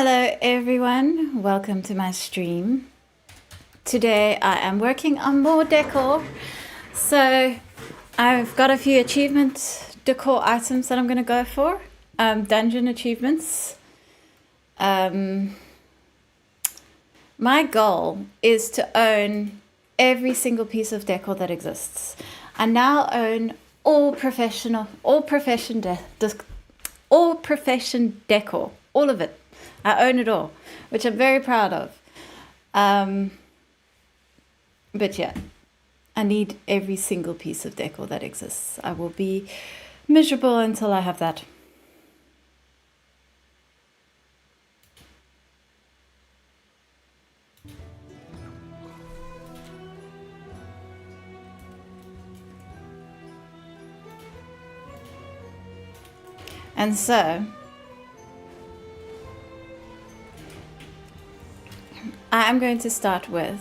Hello everyone, welcome to my stream. Today I am working on more decor. So I've got a few achievement decor items that I'm going to go for. Dungeon achievements. My goal is to own every single piece of decor that exists. I now own all profession decor, all of it. I own it all, which I'm very proud of. But yeah, I need every single piece of decor that exists. I will be miserable until I have that. And so I'm going to start with,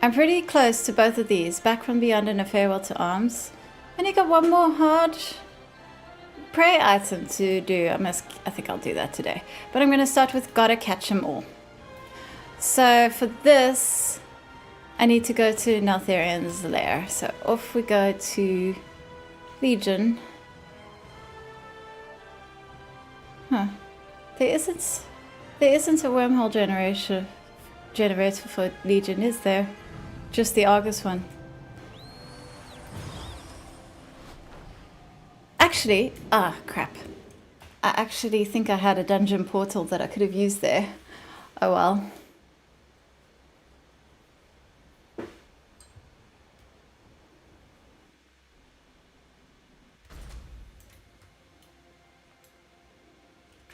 I'm pretty close to both of these, Back from Beyond and A Farewell to Arms. And you got one more hard prey item to do. I think I'll do that today. But I'm going to start with Gotta Catch 'Em All. So for this, I need to go to Neltharian's lair. So off we go to Legion. Huh. There isn't a wormhole generator for Legion, is there? Just the Argus one. Actually, crap. I actually think I had a dungeon portal that I could have used there. Oh well.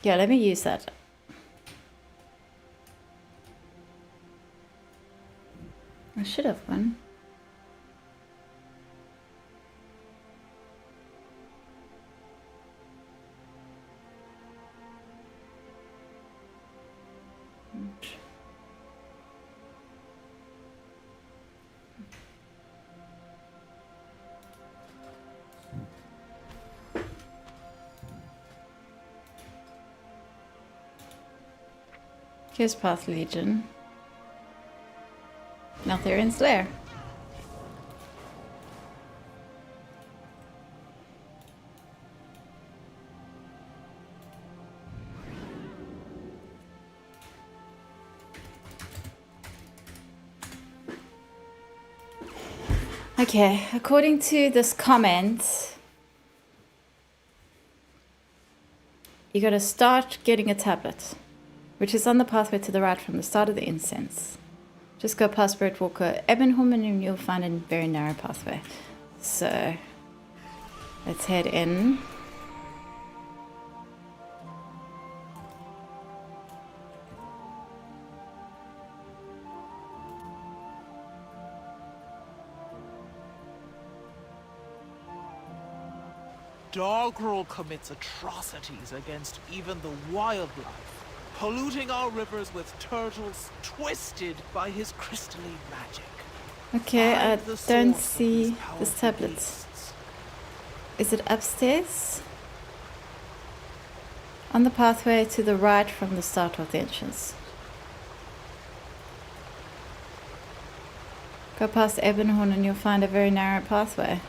Yeah, let me use that. I should have one. Here's Path Legion. Neltharian's lair. Okay, according to this comment, you gotta start getting a tablet, which is on the pathway to the right from the start of the incense. Just go past Spirit Walker Ebonholm and you'll find a very narrow pathway. So let's head in. Dogrel commits atrocities against even the wildlife, polluting our rivers with turtles twisted by his crystalline magic. Okay, I don't see this tablet. Is it upstairs? On the pathway to the right from the start of the entrance. Go past Ebonhorn and you'll find a very narrow pathway.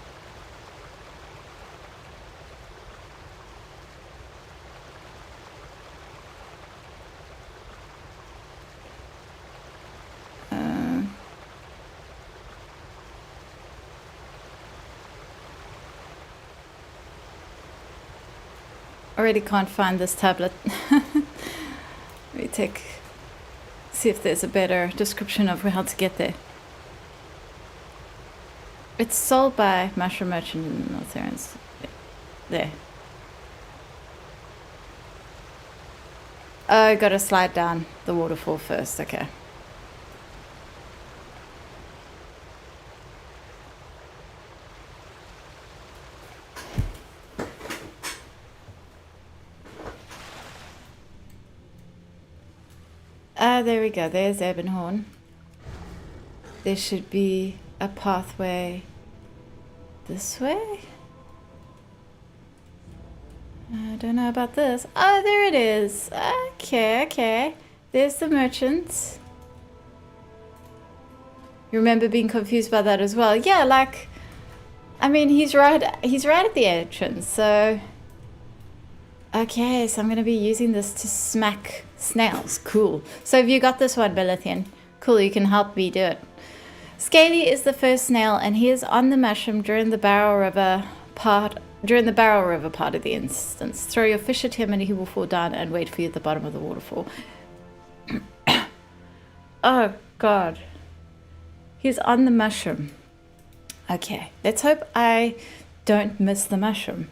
Already can't find this tablet. Let me see if there's a better description of how to get there. It's sold by Mushroom Merchant in Neltharian's. There. Oh, gotta slide down the waterfall first, okay. There we go, there's Ebonhorn. There should be a pathway this way? I don't know about this. Oh, there it is. Okay, okay. There's the merchant. You remember being confused by that as well? Yeah, like, I mean, he's right at the entrance, so... Okay, so I'm going to be using this to smack snails. Cool. So have you got this one, Belithian? Cool, you can help me do it. Scaly is the first snail, and he is on the mushroom during the Barrel River part of the instance. Throw your fish at him and he will fall down and wait for you at the bottom of the waterfall. Oh, God. He's on the mushroom. Okay, let's hope I don't miss the mushroom.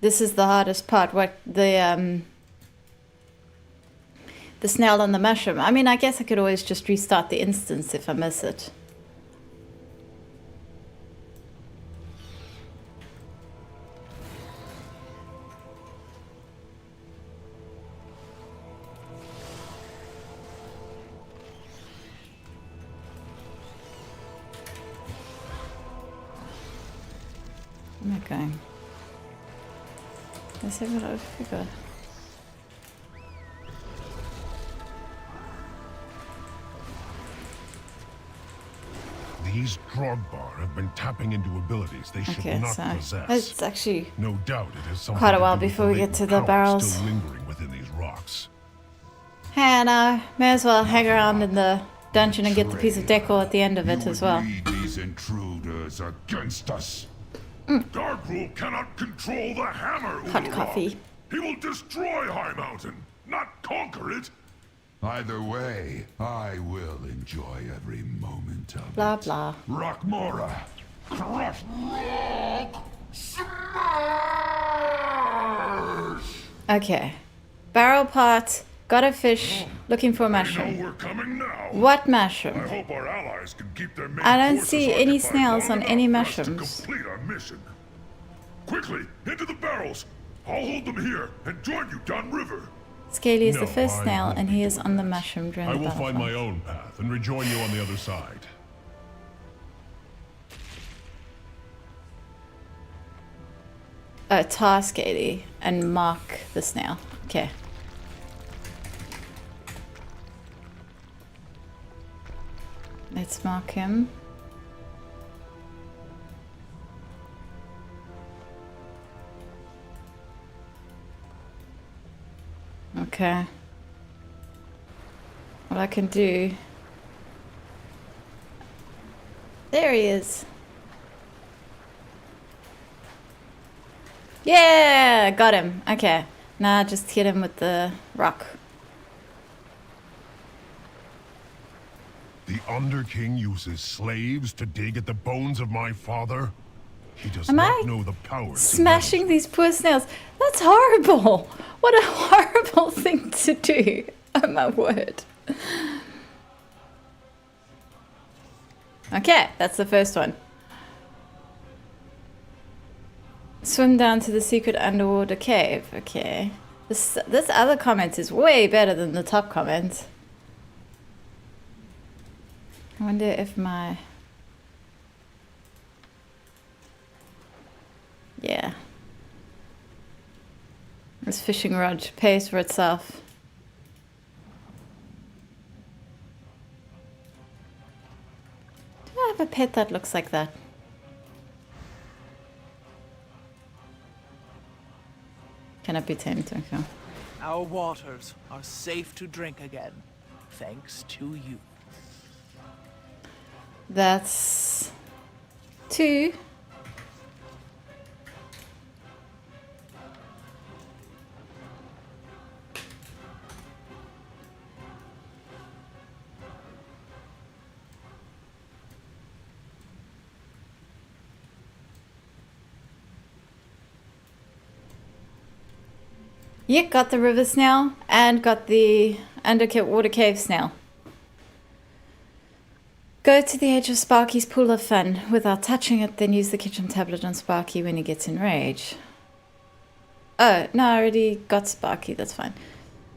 This is the hardest part, the snail on the mushroom. I mean, I guess I could always just restart the instance if I miss it. Where am I going? Let's have a look. Figure. These Drogbar have been tapping into abilities they should not possess. It's actually no doubt it is quite a while before we get to the barrels. Still lingering within these rocks. Hey, no, may as well hang around in the dungeon and get the piece of decor at the end of it as well. These intruders against us. Darkrule cannot control the hammer. Hot coffee. He will destroy High Mountain, not conquer it. Either way, I will enjoy every moment of blah, it. Blah, blah. Rockmora, crush rock, smash! Okay. Barrel pot, got a fish, looking for a mushroom. We're coming now. What mushroom? I hope our allies can keep their main I don't forces see any occupied snails long on any enough for us to mushrooms. complete our mission. Quickly, into the barrels. I'll hold them here and join you downriver. Scaly is No, the first I snail, won't and be he is doing on the that. mushroom during I the will find my battle. own path and rejoin you on the other side. Tar Scaly and mark the snail. Okay. Let's mark him. Okay. What I can do... There he is. Yeah, got him. Okay. Now just hit him with the rock. The Underking uses slaves to dig at the bones of my father? He does Am not I know the power. smashing these poor snails? That's horrible. What a horrible thing to do. Oh my word. Okay, that's the first one. Swim down to the secret underwater cave. Okay. This other comment is way better than the top comment. I wonder if my... Yeah. This fishing rod pays for itself. Do I have a pet that looks like that? Cannot be tamed, okay. Our waters are safe to drink again, thanks to you. That's 2. Yeah, got the river snail and got the underwater cave snail. Go to the edge of Sparky's pool of fun without touching it, then use the kitchen tablet on Sparky when he gets enraged. Oh, no, I already got Sparky, that's fine.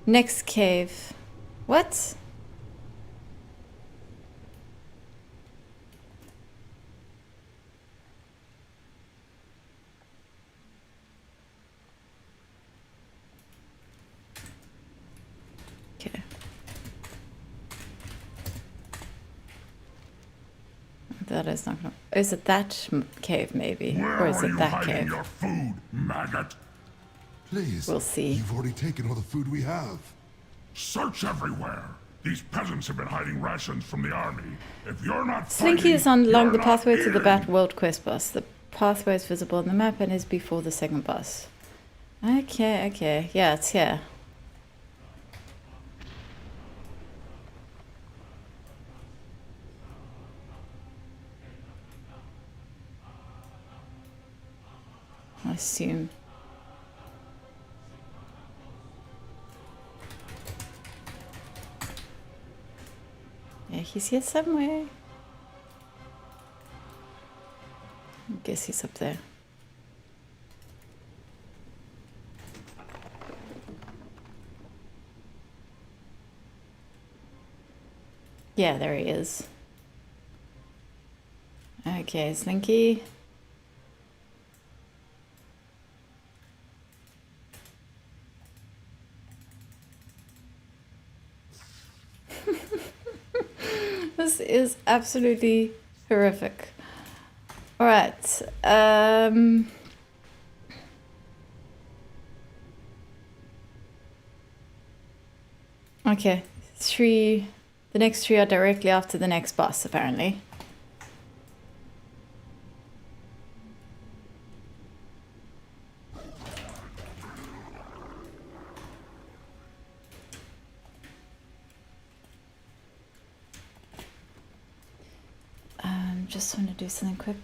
Next cave. What? That is not gonna... Is it that cave, maybe? Where Or is are it you that hiding cave? your food, maggot? Please. We'll see. You've already taken all the food we have. Search everywhere. These peasants have been hiding rations from the army. If you're not Slinky fighting, is on along you're the not pathway to the eating. Bat World quest boss. The pathway is visible on the map and is before the second boss. Okay, okay. Yeah, it's here. I assume. Yeah, he's here somewhere. I guess he's up there. Yeah, there he is. Okay, Slinky. This is absolutely horrific. All right. Okay. The next three are directly after the next boss, apparently. Just want to do something quick.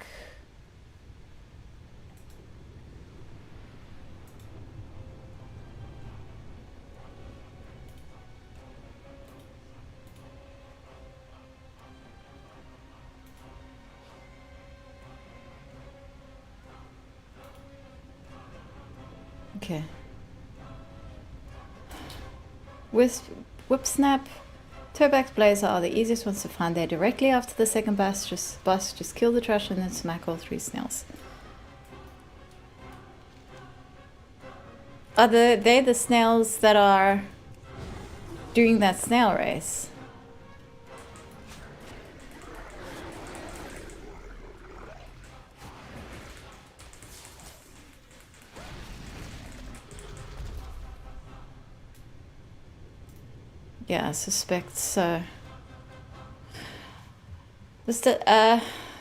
Okay. With Whip Snap, Turbax Blazer are the easiest ones to find. They're directly after the second boss. Just kill the trash and then smack all three snails. Are they the snails that are doing that snail race? Yeah, I suspect so. This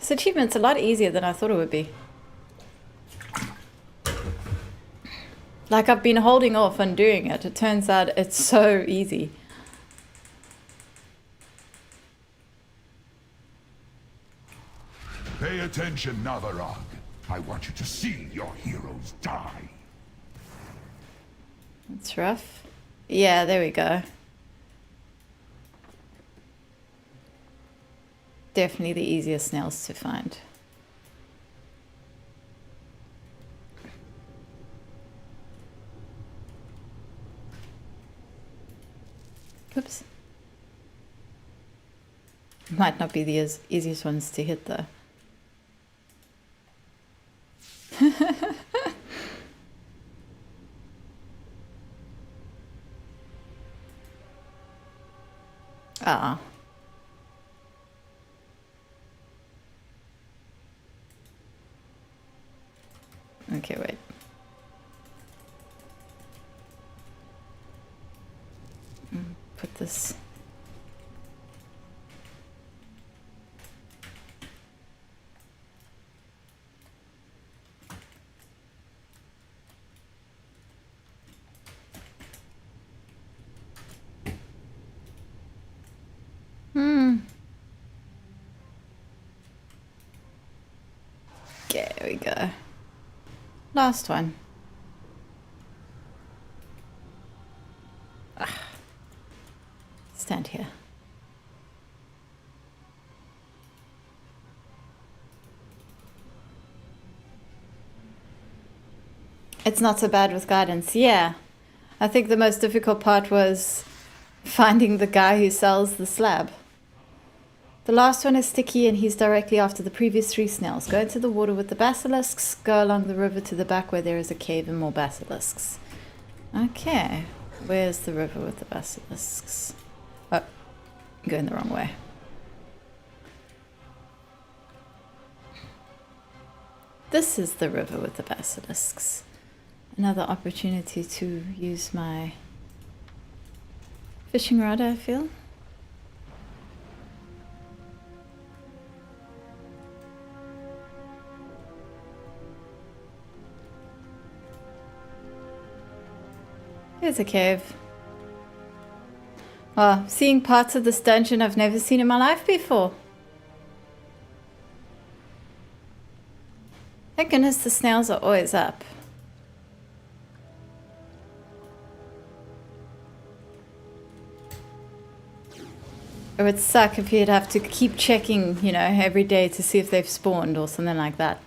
achievement's a lot easier than I thought it would be. Like, I've been holding off on doing it. It turns out it's so easy. Pay attention, Navarag. I want you to see your heroes die. It's rough. Yeah, there we go. Definitely the easiest snails to find. Oops. Might not be the easiest ones to hit though. Ah. Okay, wait. Put this. Okay, there we go. Last one. Stand here. It's not so bad with guidance. Yeah. I think the most difficult part was finding the guy who sells the slab. The last one is Sticky and he's directly after the previous three snails. Go into the water with the basilisks. Go along the river to the back where there is a cave and more basilisks. Okay. Where's the river with the basilisks? Oh, I'm going the wrong way. This is the river with the basilisks. Another opportunity to use my fishing rod, I feel. Here's a cave. Well, seeing parts of this dungeon I've never seen in my life before. Thank goodness the snails are always up. It would suck if you'd have to keep checking, you know, every day to see if they've spawned or something like that.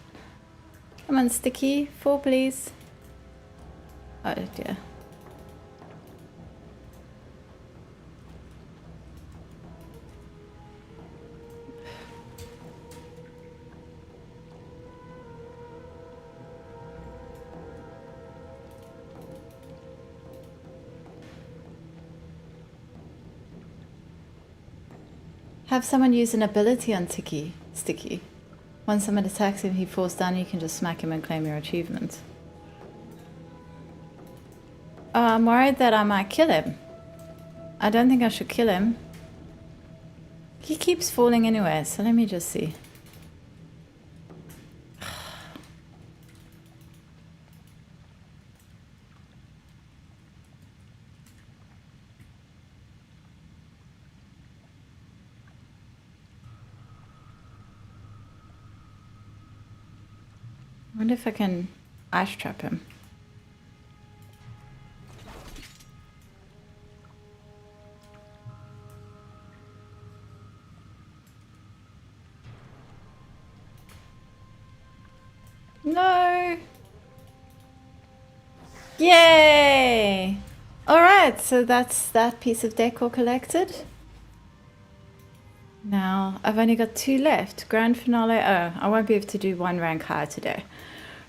Come on, Sticky. 4, please. Oh, dear. Have someone use an ability on Sticky. Once someone attacks him, he falls down, you can just smack him and claim your achievement. Oh, I'm worried that I might kill him. I don't think I should kill him. He keeps falling anyway, so let me just see. I wonder if I can ice trap him. No! Yay! Alright, so that's that piece of decor collected. Now, I've only got 2 left. Grand finale. Oh, I won't be able to do 1 rank higher today.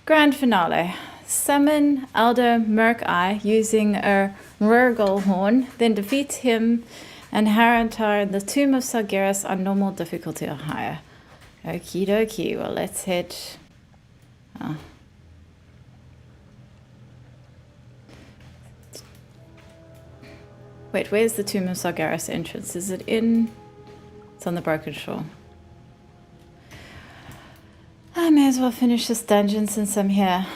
Grand finale. Summon Elder Merc-Eye using a Rurgle horn, then defeat him and Harantar in the Tomb of Sargeras on normal difficulty or higher. Okie dokie. Well, let's head. Oh. Wait, where's the Tomb of Sargeras entrance? Is it in? It's on the Broken Shore. I may as well finish this dungeon since I'm here.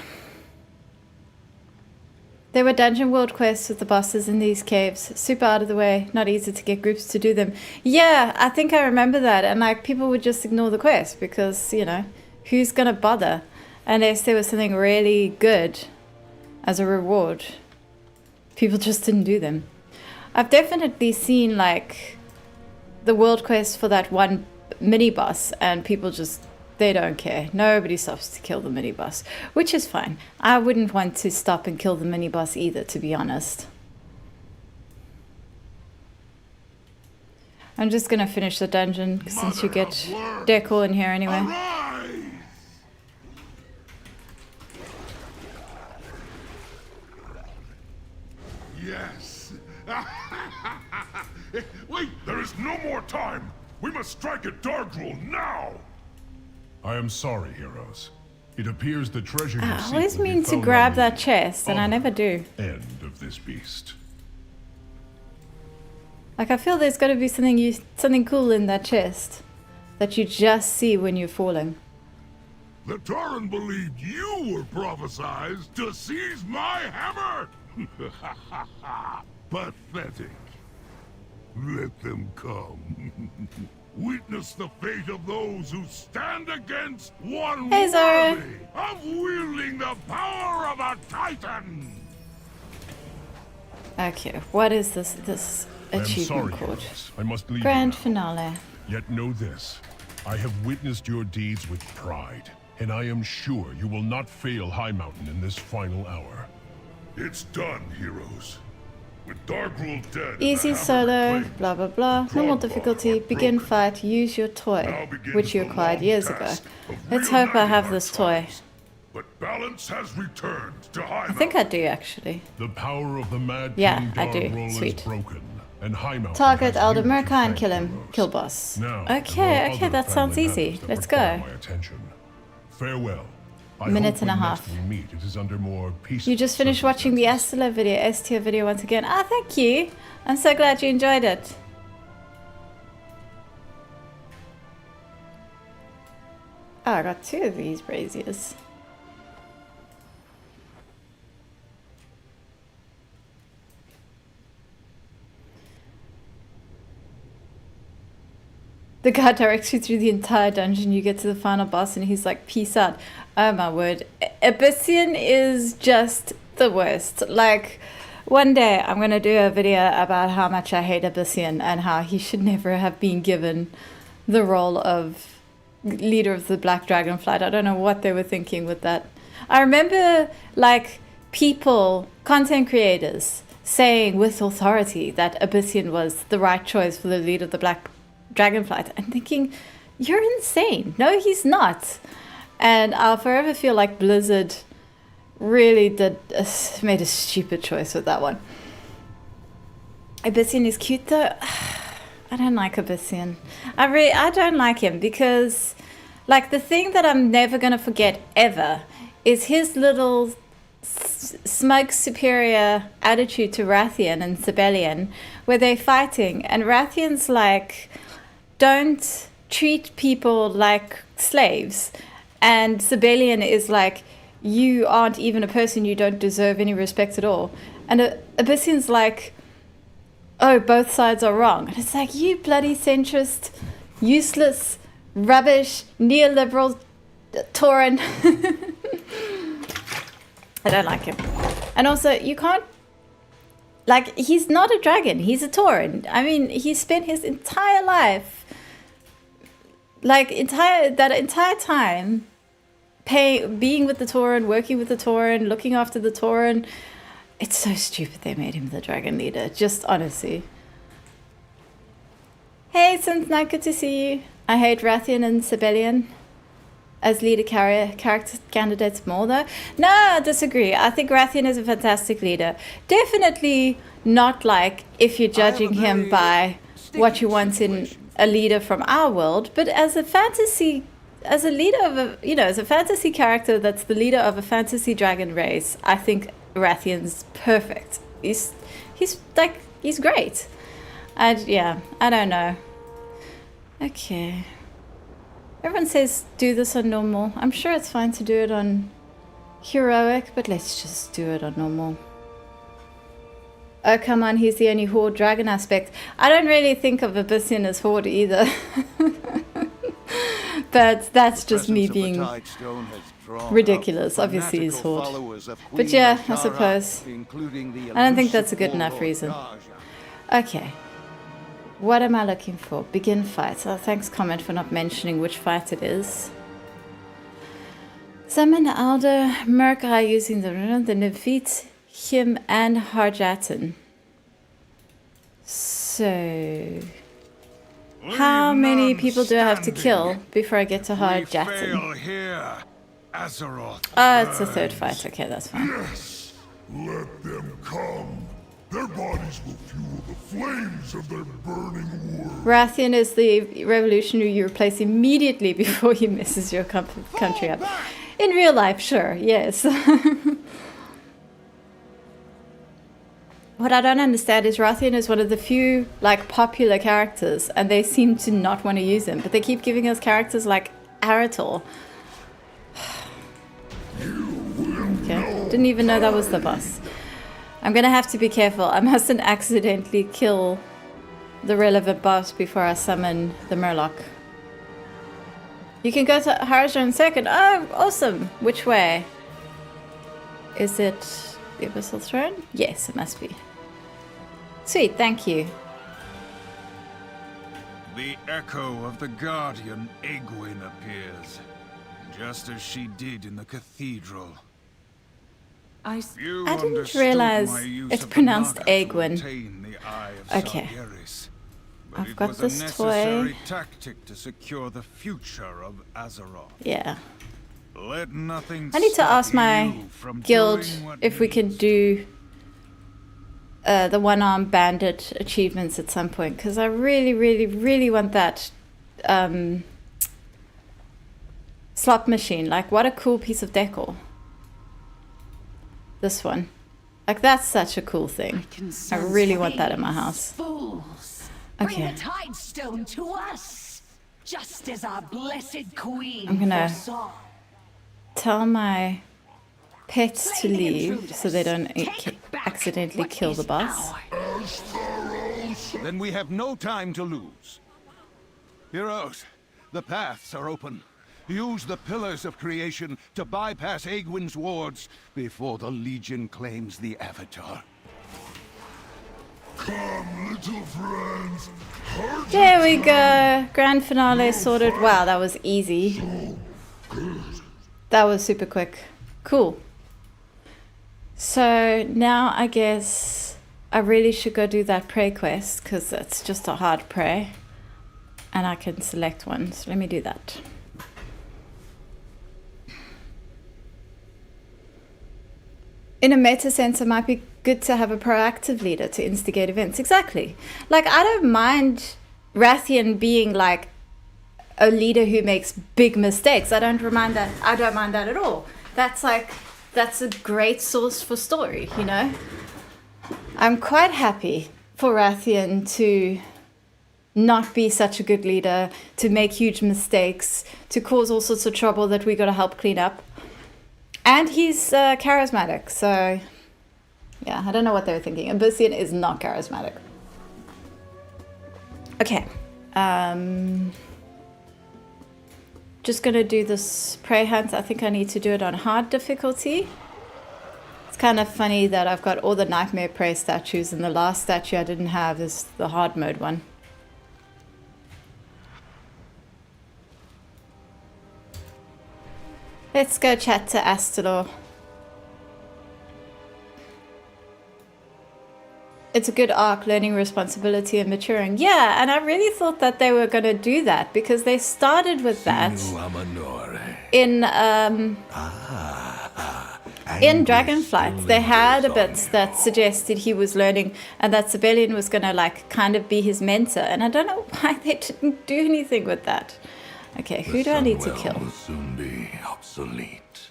There were dungeon world quests with the bosses in these caves. Super out of the way, not easy to get groups to do them. Yeah, I think I remember that. And like people would just ignore the quest because, you know, who's gonna bother? Unless there was something really good as a reward. People just didn't do them. I've definitely seen like the world quest for that one mini boss and people just, they don't care. Nobody stops to kill the mini boss, which is fine. I wouldn't want to stop and kill the mini boss either, to be honest. I'm just gonna finish the dungeon since you get Decor in here anyway. Arise! Yes. Wait, there is no more time. We must strike at Dargrul now. I am sorry, heroes. It appears the treasure you I seek always will be mean to found grab on that the chest and I never do. End of this beast. Like I feel there's got to be something cool in that chest that you just see when you're falling. The Tauren believed you were prophesized to seize my hammer. Pathetic. Let them come. Witness the fate of those who stand against one Hey, Zara. worthy of wielding the power of a titan. Okay, what is this I am achievement sorry, called? heroes. I must leave Grand you now. finale. Yet know this. I have witnessed your deeds with pride, and I am sure you will not fail High Mountain in this final hour. It's done, heroes. With Dargrul dead and Easy the hammer solo, reclaimed, blah blah blah. the Normal Grogbar difficulty, are begin broken. fight, use your Now toy, begins which you the acquired long years ago. task of Let's hope I reuniting have our this toy. tribes. But balance has returned to High I think I Mountain. do actually. The power of the Mad Yeah, King I do. Dargrul is Sweet. broken, and High Mountain Target has Elder you to Merca and thank, kill him. heroes. Kill boss. Now, there Okay, are okay, other that sounds family easy. matters that Let's require go. my attention. Farewell. I Minute hope and a when half. next we meet, it is under more peaceful You just finished watching the circumstances. Astela video, S tier video once again. Ah, thank you. I'm so glad you enjoyed it. Oh, I got 2 of these braziers. The guy directs you through the entire dungeon. You get to the final boss and he's like, peace out. Oh my word. Abyssian is just the worst. Like, one day I'm going to do a video about how much I hate Abyssian and how he should never have been given the role of leader of the Black Dragonflight. I don't know what they were thinking with that. I remember, like, people, content creators, saying with authority that Abyssian was the right choice for the lead of the Black Dragonflight, and thinking, you're insane. No, he's not. And I'll forever feel like Blizzard really made a stupid choice with that one. Abyssian is cute though. I don't like Abyssian. I don't like him because, like, the thing that I'm never gonna forget ever is his little smug superior attitude to Rathian and Sibelian, where they're fighting, and Rathian's like, don't treat people like slaves, and Sibelian is like, you aren't even a person, you don't deserve any respect at all. And Abyssian's like, oh, both sides are wrong. And it's like, you bloody centrist, useless, rubbish, neoliberal Tauren. I don't like him. And also, you can't, like, he's not a dragon, he's a Tauren. I mean, he spent his entire life, like, that entire time being with the Tauren, working with the Tauren, looking after the Tauren. It's so stupid they made him the dragon leader, just honestly. Hey, Synth Knight, good to see you. I hate Rathian and Sibelian as leader character candidates more though. No, I disagree. I think Rathian is a fantastic leader. Definitely not like if you're judging him by what you want in a leader from our world, but as a fantasy, as a leader of a, you know, as a fantasy character that's the leader of a fantasy dragon race, I think Rathian's perfect. He's great. Yeah, I don't know. Okay. Everyone says do this on normal. I'm sure it's fine to do it on heroic, but let's just do it on normal. Oh, come on, he's the only Horde dragon aspect. I don't really think of Abyssian as Horde either. But that's just me being ridiculous. Obviously he's Horde. But yeah, I suppose. I don't think that's a good enough reason. Okay. What am I looking for? Begin fight. Oh, thanks, comment, for not mentioning which fight it is. Summon Alder Murkai using the Nefit, him, and Harjaten. So, how many people do I have to kill before I get to Harjaten? Oh, it's the third fight. Okay, that's fine. Yes, let them come. Their bodies will fuel the flames of their burning world. Rathian is the revolutionary you replace immediately before he messes your country up. In real life, sure, yes. What I don't understand is Rathian is one of the few, like, popular characters, and they seem to not want to use him, but they keep giving us characters like Arator. Okay, didn't even know that was the boss. I'm gonna have to be careful. I mustn't accidentally kill the relevant boss before I summon the Murloc. You can go to Harajar in second. Oh, awesome. Which way? Is it the Abyssal Throne? Yes, it must be. Sweet, thank you. The echo of the guardian Egwin appears, just as she did in the cathedral. I didn't realize it's pronounced Egwin. Okay. I've got this toy. Tactic to secure the future of Azeroth. Yeah. Let nothing I need to ask my guild if we can do the one-armed bandit achievements at some point, because I really, really, really want that slot machine. Like, what a cool piece of decor. This one. Like, that's such a cool thing. I really want that in my house. Fools. Okay. Bring the tide stone to us, just as our blessed queen I'm gonna foresaw. tell my pets to Slay the leave intruders. so they don't Take back accidentally what kill the is boss. ours. Then we have no time to lose. Heroes, the paths are open. Use the pillars of creation to bypass Aegwyn's wards before the Legion claims the Avatar. Come, little friends. Hurt There we go. Grand finale sorted. Wow, that was easy. That was super quick. Cool. So now I guess I really should go do that prey quest because it's just a hard prey. And I can select one. So let me do that. In a meta sense, it might be good to have a proactive leader to instigate events. Exactly. Like, I don't mind Rathian being like a leader who makes big mistakes. I don't mind that. I don't mind that at all. That's a great source for story, you know? I'm quite happy for Rathian to not be such a good leader, to make huge mistakes, to cause all sorts of trouble that we got to help clean up. And he's charismatic, so yeah, I don't know what they were thinking. Abyssian is not charismatic. Okay. Just gonna do this prey hunt. I think I need to do it on hard difficulty. It's kind of funny that I've got all the nightmare prey statues, and the last statue I didn't have is the hard mode one. Let's go chat to Astalor. It's a good arc, learning responsibility and maturing. Yeah, and I really thought that they were going to do that because they started with that in Dragonflight. They had a bit that suggested he was learning and that Sibelian was going to like kind of be his mentor. And I don't know why they didn't do anything with that. Okay, who do I need to kill? Will soon be obsolete.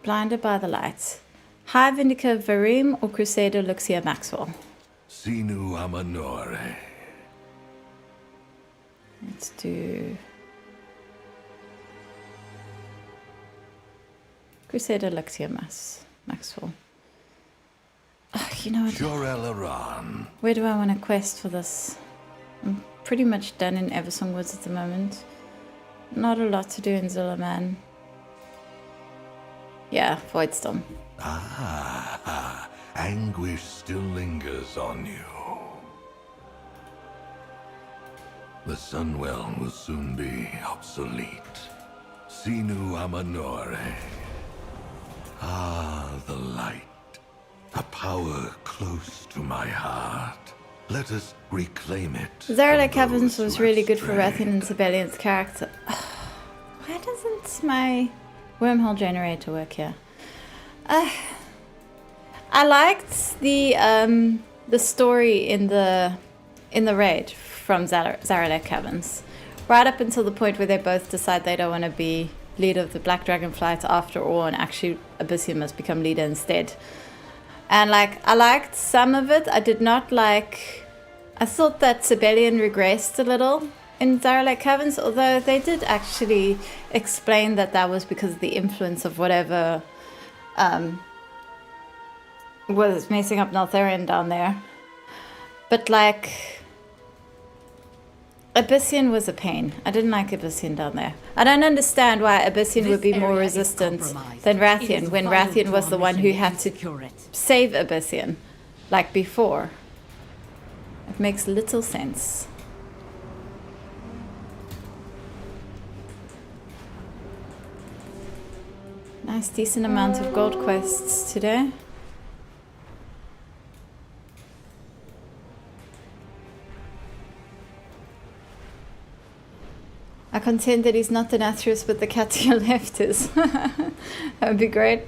Blinded by the light. High Vindica Varim or Crusader Luxia Maxwell? Sinu Amanore. Let's do Crusader Luxia Maxwell. Oh, you know what? Jorel Aran. Where do I want to quest for this? I'm pretty much done in Eversong Woods at the moment. Not a lot to do in Zillaman. Yeah, Voidstorm. Anguish still lingers on you. The Sunwell will soon be obsolete. Sinu Amanore. Ah, the light. A power close to my heart. Let us reclaim it. Zarelek from Caverns those was who really have good for strayed. Rathian and Sibelian's character. Why doesn't my wormhole generator work here? I liked the story in the raid from Zarelek Caverns, right up until the point where they both decide they don't want to be leader of the Black Dragon Flight after all, and actually Abyssian must become leader instead. And like, I liked some of it. I did not like. I thought that Sibelian regressed a little in Zarelek Caverns, although they did actually explain that that was because of the influence of whatever was messing up Neltharion down there. But like, Abyssian was a pain. I didn't like Abyssian down there. I don't understand why Abyssian would be more resistant than Rathian when Rathian was the one who had to save Abyssian, like before. It makes little sense. Nice, decent amount of gold quests today. I contend that he's not the Nathrius, but the cat to your left is. That would be great.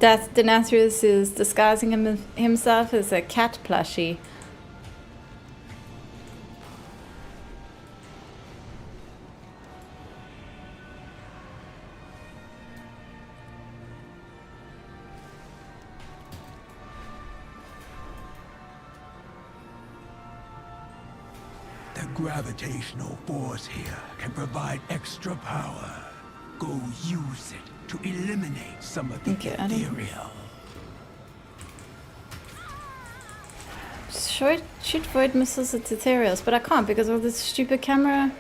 That Denathrius is disguising himself as a cat plushie. gravitational force here can provide extra power. Go use it to eliminate some of the ethereal. Shoot void missiles at ethereals, but I can't because of this stupid camera.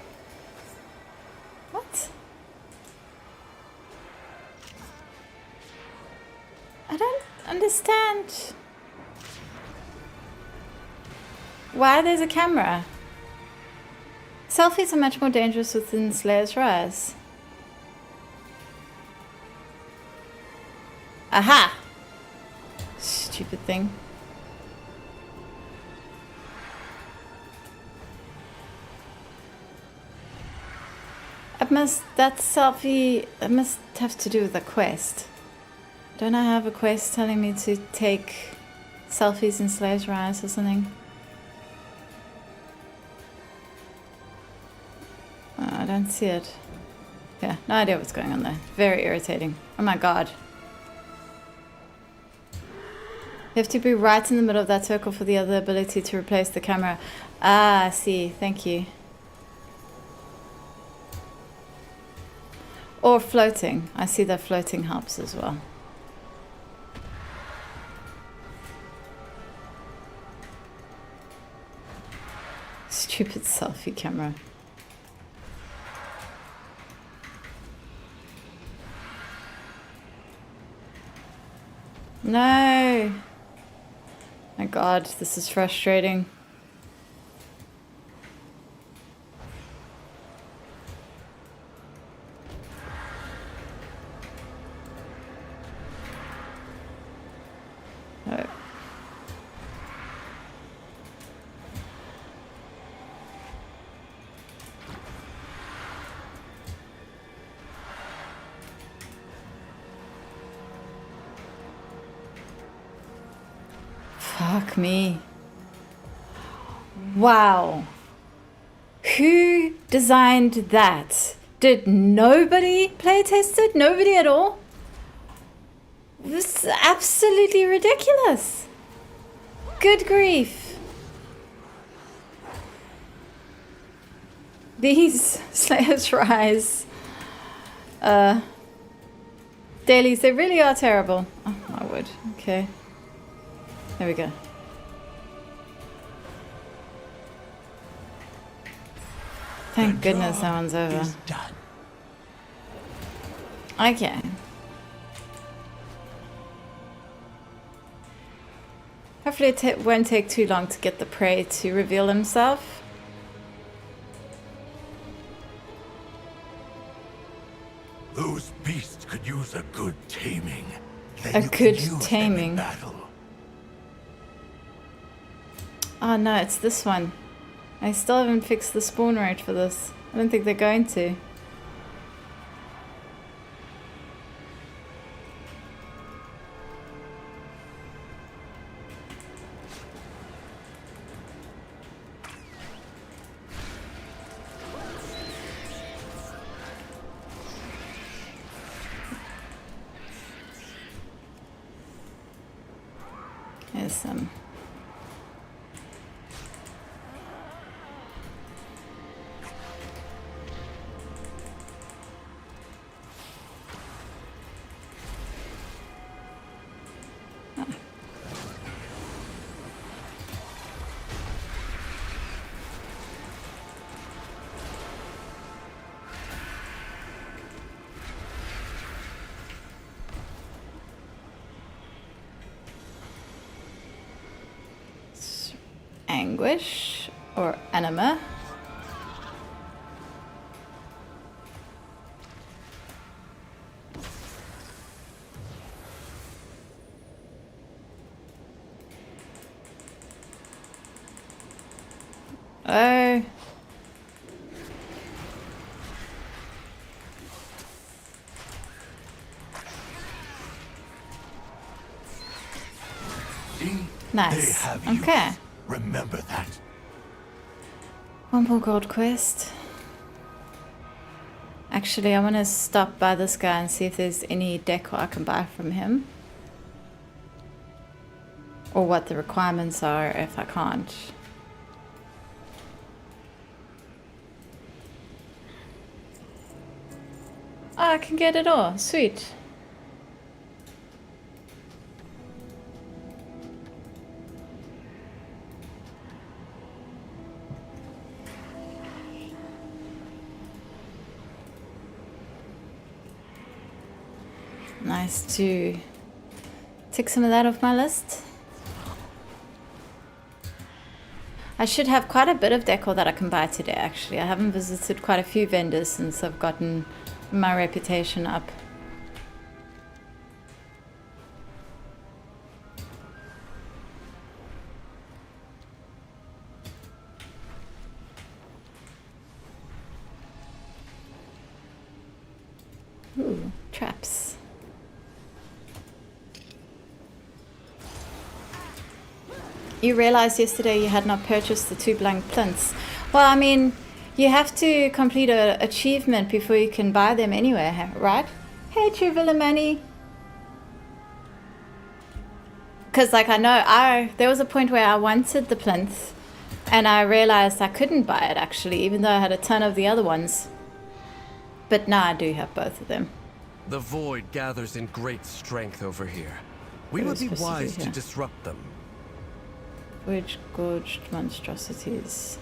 What? I don't understand. Why there's a camera? Selfies are much more dangerous within Slayer's Rise. Aha! Stupid thing. That selfie, it must have to do with a quest. Don't I have a quest telling me to take selfies in Slayer's Rise or something? Oh, I don't see it. Yeah, no idea what's going on there. Very irritating. Oh my god. You have to be right in the middle of that circle for the other ability to replace the camera. Ah, I see. Thank you. Or floating. I see that floating helps as well. Stupid selfie camera. No! My god, this is frustrating. Oh. Fuck me. Wow. Who designed that? Did nobody play test it? Nobody at all? This is absolutely ridiculous. Good grief. These Slayer's Rise dailies, they really are terrible. Oh my word. Okay. There we go. Thank goodness that one's over. Okay. Hopefully it won't take too long to get the prey to reveal himself. Those beasts could use a good taming. A good taming. Oh no, it's this one. I still haven't fixed the spawn rate for this. I don't think they're going to. Here's some. Anguish or anima. Oh. Nice. Okay. Remember that. One more gold quest. Actually, I want to stop by this guy and see if there's any decor I can buy from him. Or what the requirements are if I can't. Oh, I can get it all. Sweet. Nice to take some of that off my list. I should have quite a bit of decor that I can buy today, actually. I haven't visited quite a few vendors since I've gotten my reputation up. Ooh, traps. You realized yesterday you had not purchased the 2 blank plinths. Well, I mean, you have to complete an achievement before you can buy them anyway, right? Hey, True Villamani. Because, like, I know there was a point where I wanted the plinth, and I realized I couldn't buy it, actually, even though I had a ton of the other ones. But now I do have both of them. The void gathers in great strength over here. We would be wise to disrupt them. Which gorged monstrosities.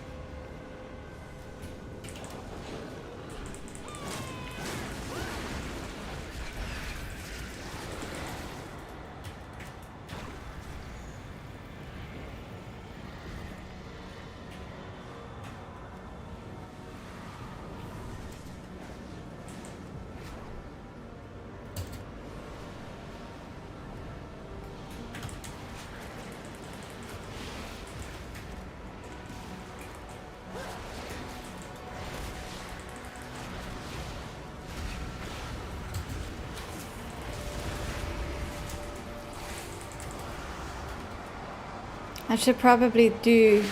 I should probably do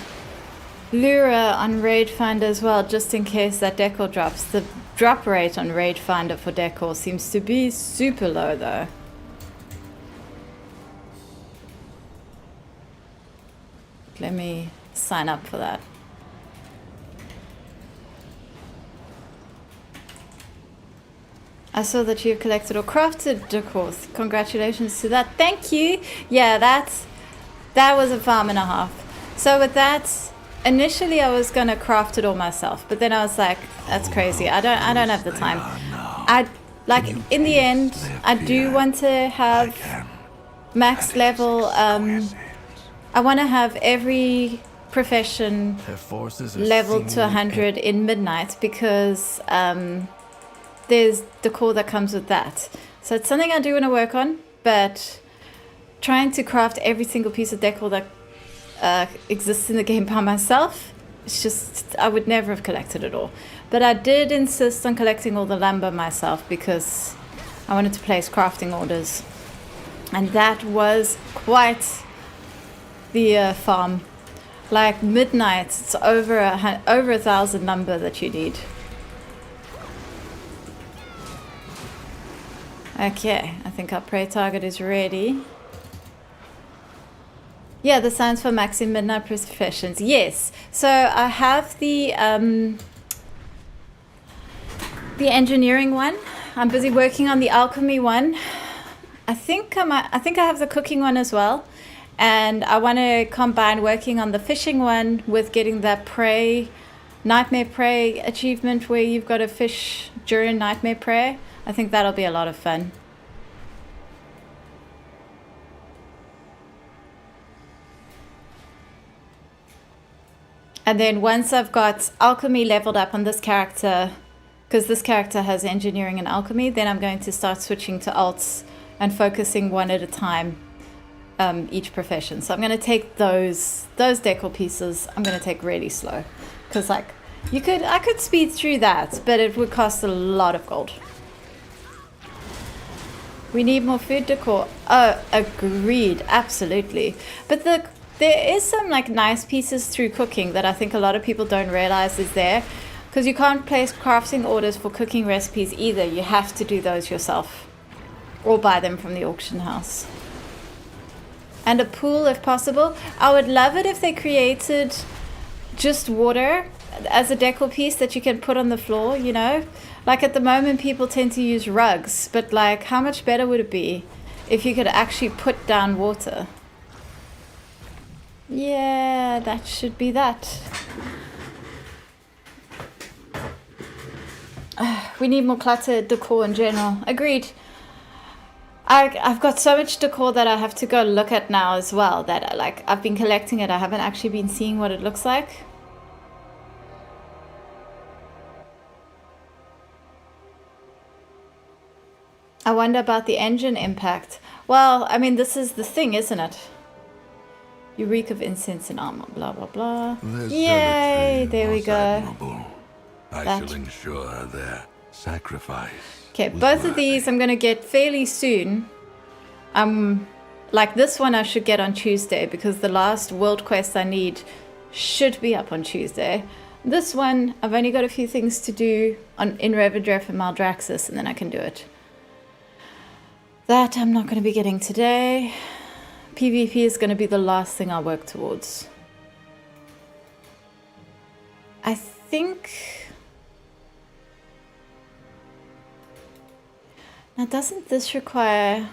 Lure on Raid Finder as well, just in case that Decor drops. The drop rate on Raid Finder for Decor seems to be super low though. Let me sign up for that. I saw that you've collected or crafted Decor. Congratulations to that. Thank you. Yeah, that was a farm and a half. So with that, initially I was gonna craft it all myself, but then I was like, that's crazy. I don't have the time. I like in the end, I do want to have max level. I want to have every profession leveled to 100 in Midnight because there's Decor that comes with that. So it's something I do want to work on, but trying to craft every single piece of Decor that exists in the game by myself, it's just, I would never have collected it all. But I did insist on collecting all the lumber myself because I wanted to place crafting orders. And that was quite the farm. Like Midnight, it's over 1,000 lumber that you need. Okay, I think our prey target is ready. Yeah, the signs for maxi Midnight professions. Yes. So I have the engineering one. I'm busy working on the alchemy one. I think I have the cooking one as well. And I want to combine working on the fishing one with getting that prey, nightmare prey achievement where you've got to fish during nightmare prey. I think that'll be a lot of fun. And then once I've got alchemy leveled up on this character, because this character has engineering and alchemy, then I'm going to start switching to alts and focusing one at a time, each profession. So I'm going to take those decor pieces, I'm going to take really slow. Because like, I could speed through that, but it would cost a lot of gold. We need more food decor. Oh, agreed, absolutely. But there is some like nice pieces through cooking that I think a lot of people don't realize is there, because you can't place crafting orders for cooking recipes either. You have to do those yourself or buy them from the auction house. And a pool if possible. I would love it if they created just water as a decor piece that you can put on the floor, you know? Like at the moment people tend to use rugs, but like how much better would it be if you could actually put down water? Yeah, that should be that. We need more cluttered decor in general. Agreed. I've got so much decor that I have to go look at now as well, that like I've been collecting it. I haven't actually been seeing what it looks like. I wonder about the engine impact. Well, I mean, this is the thing, isn't it? You reek of incense and armor, blah, blah, blah. Yay, there we go. Admirable. I shall ensure their sacrifice. Okay, both of these I'm going to get fairly soon. Like this one I should get on Tuesday because the last world quest I need should be up on Tuesday. This one, I've only got a few things to do in Revendreth and Maldraxxus and then I can do it. That I'm not going to be getting today. PvP is going to be the last thing I work towards. I think... Now doesn't this require...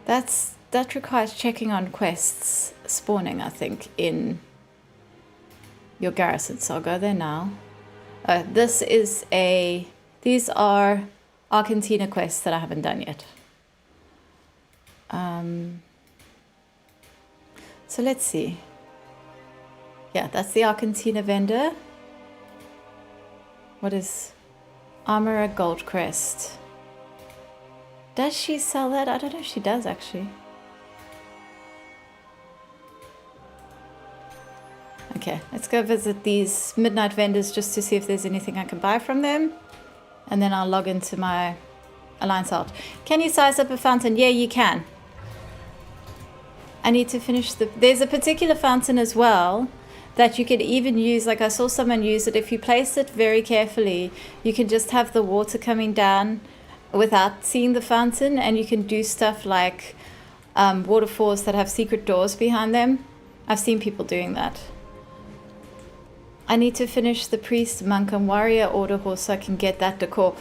That requires checking on quests spawning, I think, in your garrison. So I'll go there now. These are Argentina quests that I haven't done yet. So let's see. Yeah, that's the Argentina vendor. What is Armorer Goldcrest? Does she sell that? I don't know if she does actually. Okay, let's go visit these midnight vendors just to see if there's anything I can buy from them. And then I'll log into my Alliance Alt. Can you size up a fountain? Yeah, you can. I need to finish there's a particular fountain as well that you could even use, like I saw someone use it. If you place it very carefully, you can just have the water coming down without seeing the fountain, and you can do stuff like waterfalls that have secret doors behind them. I've seen people doing that. I need to finish the priest, monk, and warrior order horse so I can get that decor.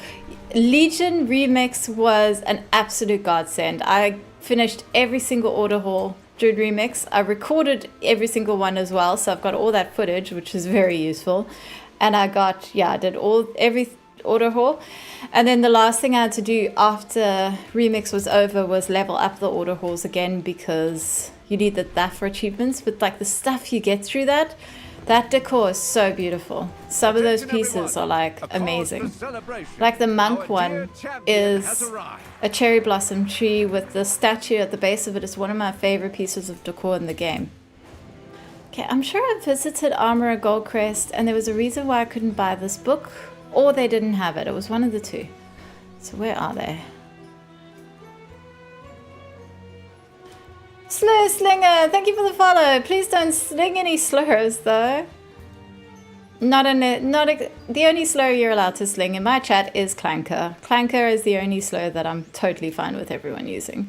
Legion Remix was an absolute godsend. I finished every single order hall during Remix. I recorded every single one as well, so I've got all that footage, which is very useful. And I did every order hall. And then the last thing I had to do after Remix was over was level up the order halls again, because you needed that for achievements. But like the stuff you get through that decor is so beautiful. Some of those pieces are like amazing. Like the monk one is a cherry blossom tree with the statue at the base of it. Is one of my favorite pieces of decor in the game. Okay, I'm sure I visited Armorer Goldcrest and there was a reason why I couldn't buy this book, or they didn't have it. It was one of the two. So where are they? Slur Slinger, thank you for the follow. Please don't sling any slurs though. The only slur you're allowed to sling in my chat is clanker. Clanker is the only slur that I'm totally fine with everyone using.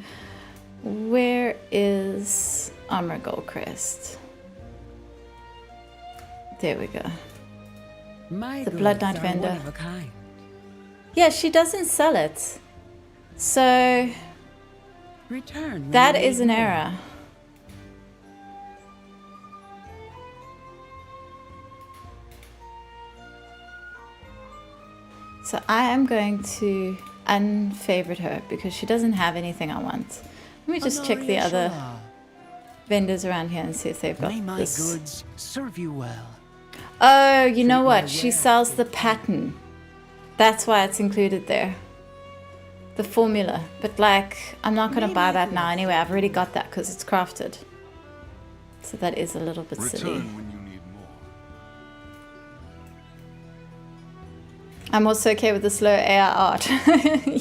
Where is Armor Goldcrest? There we go. The Blood Knight vendor. Yeah, she doesn't sell it. So that is an error. So I am going to unfavorite her because she doesn't have anything I want. Let me just check the other vendors around here and see if they've got this. Goods serve you well. Oh, you know what? She sells the pattern. That's why it's included there. The formula. But like, I'm not going to buy that now anyway. I've already got that because it's crafted. So that is a little bit silly. I'm also okay with the slow AI art.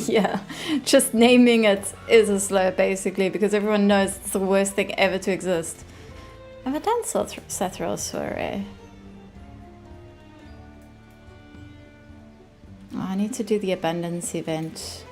Yeah, just naming it is a slur basically, because everyone knows it's the worst thing ever to exist. Have I done Sethral's soiree? Oh, I need to do the abundance event.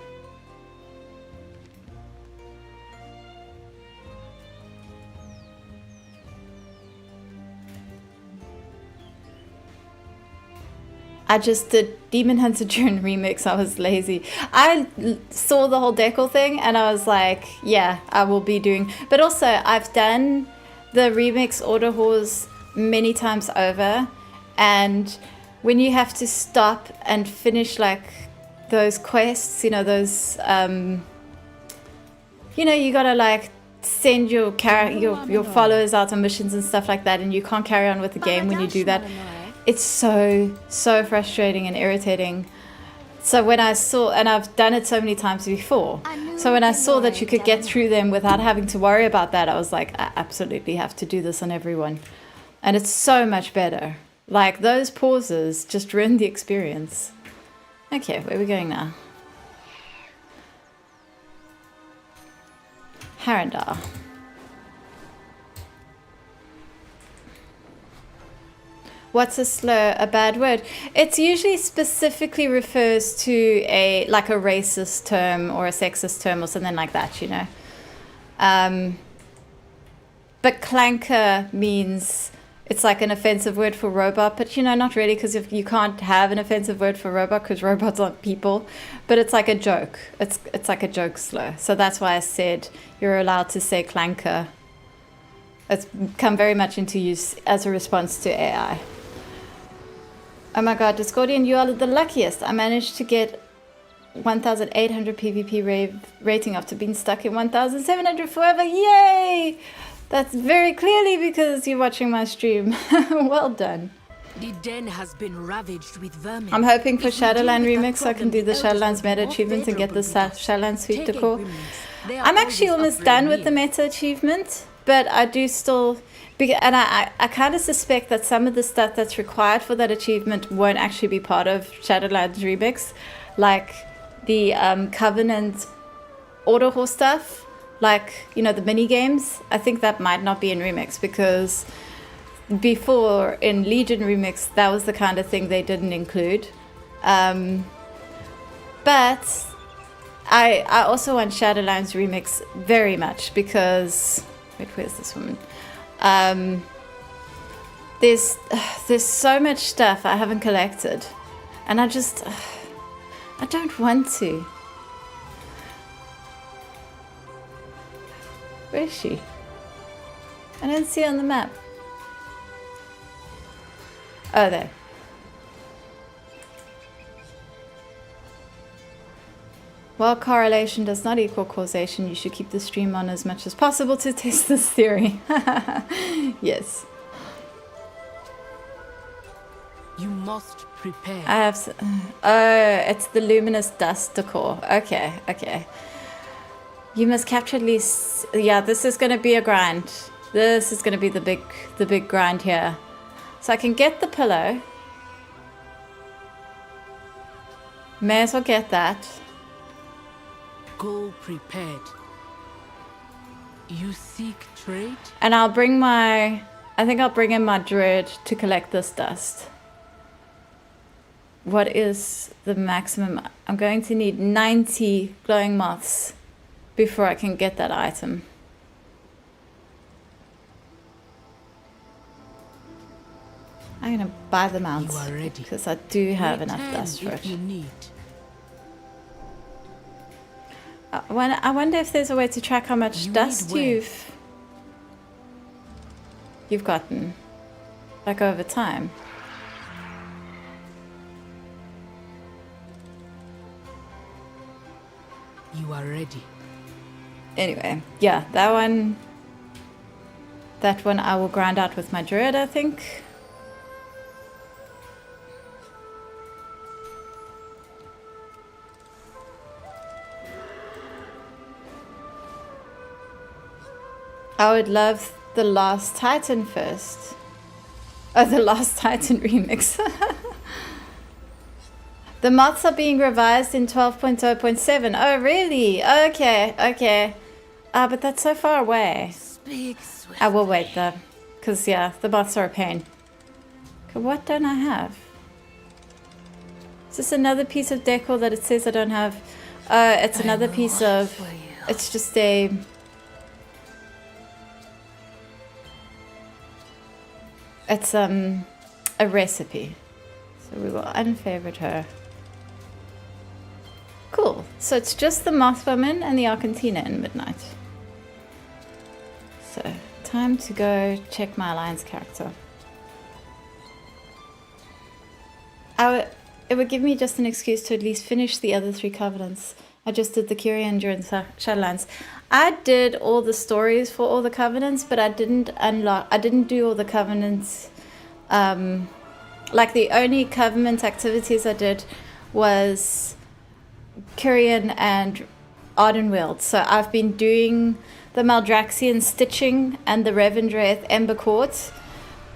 I just did Demon Hunter Drone remix. I was lazy. I saw the whole Decor thing and I was like, yeah, I will be doing. But also, I've done the remix Order Horse many times over. And when you have to stop and finish like those quests, you know, those, you know, you gotta like send your followers out on missions and stuff like that, and you can't carry on with the game when you do that. It's so frustrating and irritating. So when I saw, and I've done it so many times before, so when I saw that you could get through them without having to worry about that, I was like, I absolutely have to do this on everyone. And it's so much better. Like, those pauses just ruin the experience. Okay, where are we going now? Harandar. What's a slur? A bad word? It usually specifically refers to a racist term or a sexist term or something like that, you know. But clanker means it's like an offensive word for robot, but you know, not really, because if you can't have an offensive word for robot because robots aren't people. But it's like a joke. It's like a joke slur. So that's why I said you're allowed to say clanker. It's come very much into use as a response to AI. Oh my god, Discordian, you are the luckiest. I managed to get 1,800 PvP rating after being stuck in 1,700 forever. Yay! That's very clearly because you're watching my stream. Well done. The den has been ravaged with vermin. I'm hoping for Shadowland Remix so I can do the Shadowlands meta achievement and get the Shadowlands Sweet Decor. I'm actually almost done with the meta achievement, but I do still... And I kind of suspect that some of the stuff that's required for that achievement won't actually be part of Shadowlands Remix. Like the Covenant Order Horse stuff, like, you know, the mini games. I think that might not be in Remix because before in Legion Remix, that was the kind of thing they didn't include. But I also want Shadowlands Remix very much because... Wait, where's this woman? There's so much stuff I haven't collected, and I don't want to. Where is she? I don't see her on the map. Oh, there. While correlation does not equal causation, you should keep the stream on as much as possible to test this theory. Yes. You must prepare. I have... Oh, it's the luminous dust decor. Okay, okay. You must capture at least... Yeah, this is going to be a grind. This is going to be the big grind here. So I can get the pillow. May as well get that. Go prepared. You seek trade? And I'll bring my... I think I'll bring in my druid to collect this dust. What is the maximum? I'm going to need 90 glowing moths before I can get that item. I'm going to buy them out because I do have enough dust for it. You need. I wonder if there's a way to track how much dust you've gotten, like over time. You are ready. Anyway, yeah, that one I will grind out with my druid, I think. I would love the Last Titan first. Oh, the Last Titan remix. The moths are being revised in 12.0.7. Oh, really? Okay, okay. But that's so far away. I will wait though. Because, yeah, the moths are a pain. Okay, what don't I have? Is this another piece of decor that it says I don't have? It's another piece of... It's just a... It's a recipe. So we will unfavorite her. Cool. So it's just the Mothwoman and the Argentina in Midnight. So, time to go check my alliance character. It would give me just an excuse to at least finish the other 3 covenants. I just did the Kyrian during Shadowlands. I did all the stories for all the covenants, but I didn't do all the covenants. Like the only covenant activities I did was Kyrian and Ardenweald. So I've been doing the Maldraxian stitching and the Revendreth Ember Court.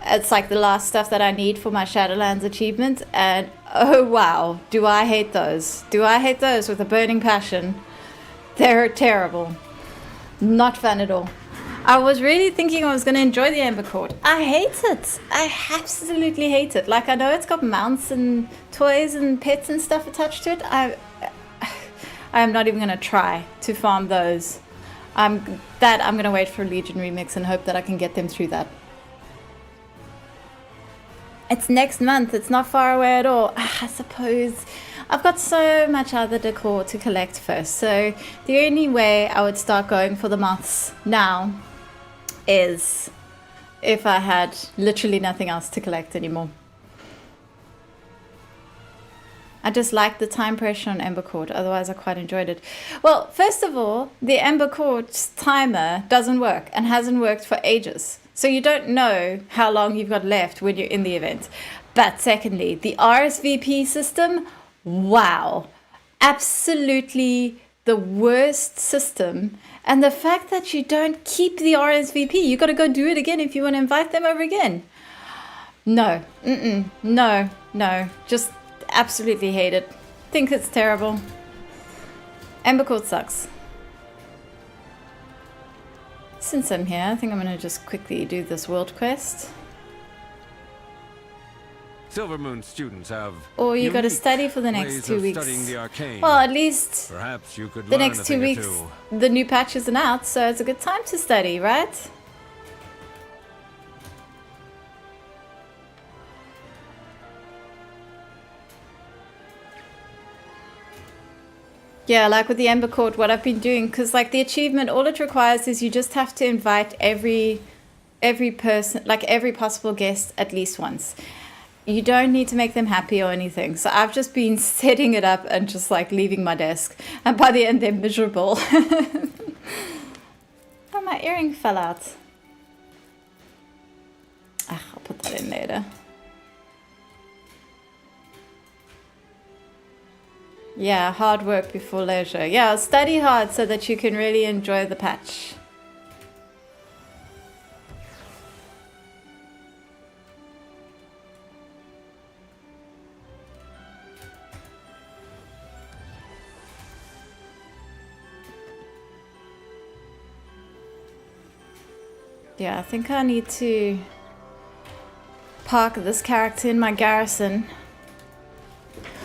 It's like the last stuff that I need for my Shadowlands achievement, and oh wow, do I hate those. Do I hate those with a burning passion. They're terrible. Not fun at all. I was really thinking I was going to enjoy the Ember Court. I hate it. I absolutely hate it. Like, I know it's got mounts and toys and pets and stuff attached to it. I'm not even going to try to farm those. I'm going to wait for a Legion remix and hope that I can get them through that. It's next month. It's not far away at all. I suppose I've got so much other decor to collect first. So the only way I would start going for the moths now is if I had literally nothing else to collect anymore. I just like the time pressure on Ember Court. Otherwise, I quite enjoyed it. Well, first of all, the Ember Court's timer doesn't work and hasn't worked for ages. So you don't know how long you've got left when you're in the event. But secondly, the RSVP system, wow. Absolutely the worst system. And the fact that you don't keep the RSVP, you got to go do it again if you want to invite them over again. No, no, just absolutely hate it. Think it's terrible. Ember Court sucks. Since I'm here, I think I'm going to just quickly do this world quest. Silvermoon students have. Or you got to study for the next 2 weeks. The arcane. Well, at least perhaps you could the next 2 weeks, the new patch isn't out, so it's a good time to study, right? Yeah, like with the Ember Court, what I've been doing, because like the achievement, all it requires is you just have to invite every person, like every possible guest at least once. You don't need to make them happy or anything. So I've just been setting it up and just like leaving my desk. And by the end, they're miserable. Oh, my earring fell out. I'll put that in later. Yeah, hard work before leisure. Yeah, study hard so that you can really enjoy the patch. Yeah, I think I need to park this character in my garrison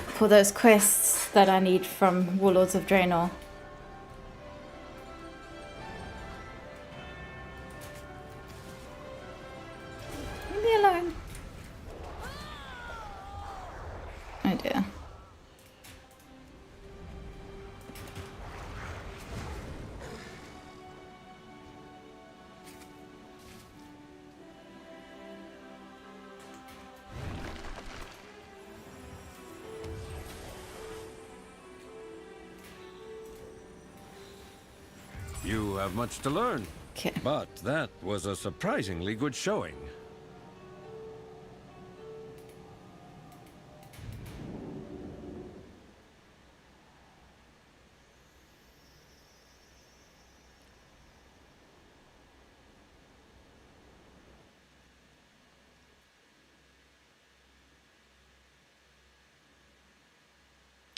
for those quests that I need from Warlords of Draenor. Leave me alone. Oh dear. You have much to learn. Okay. But that was a surprisingly good showing.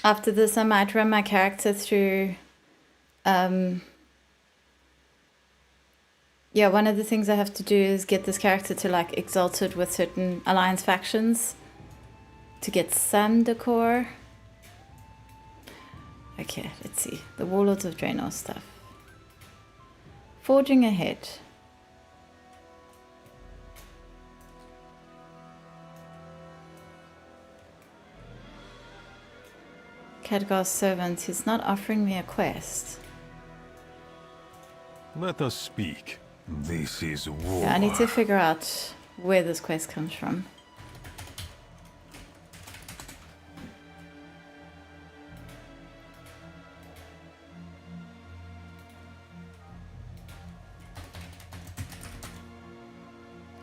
After this, I might run my character through yeah, one of the things I have to do is get this character to like exalted with certain alliance factions to get some decor. Okay, let's see. The Warlords of Draenor stuff. Forging ahead. Khadgar's servant. He's not offering me a quest. Let us speak. This is war. Yeah, I need to figure out where this quest comes from.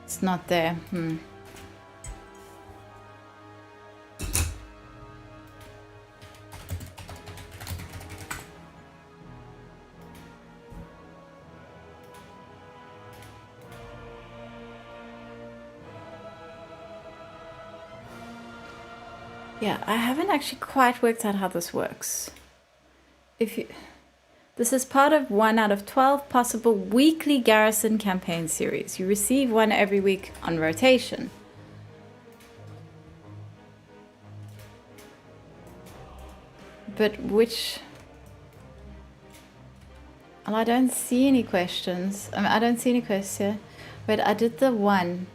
It's not there. Yeah, I haven't actually quite worked out how this works. This is part of 1 out of 12 possible weekly garrison campaign series. You receive one every week on rotation. But which... Well, I don't see any questions. I don't see any quests here. But I did the one.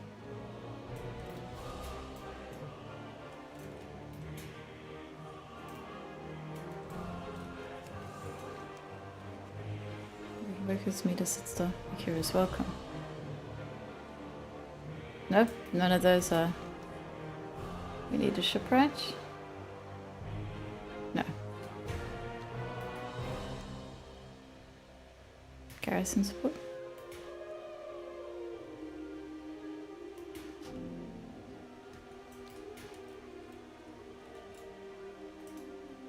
Workers meet us at the curious welcome. Nope, none of those are. We need a shipwright. No. Garrison support.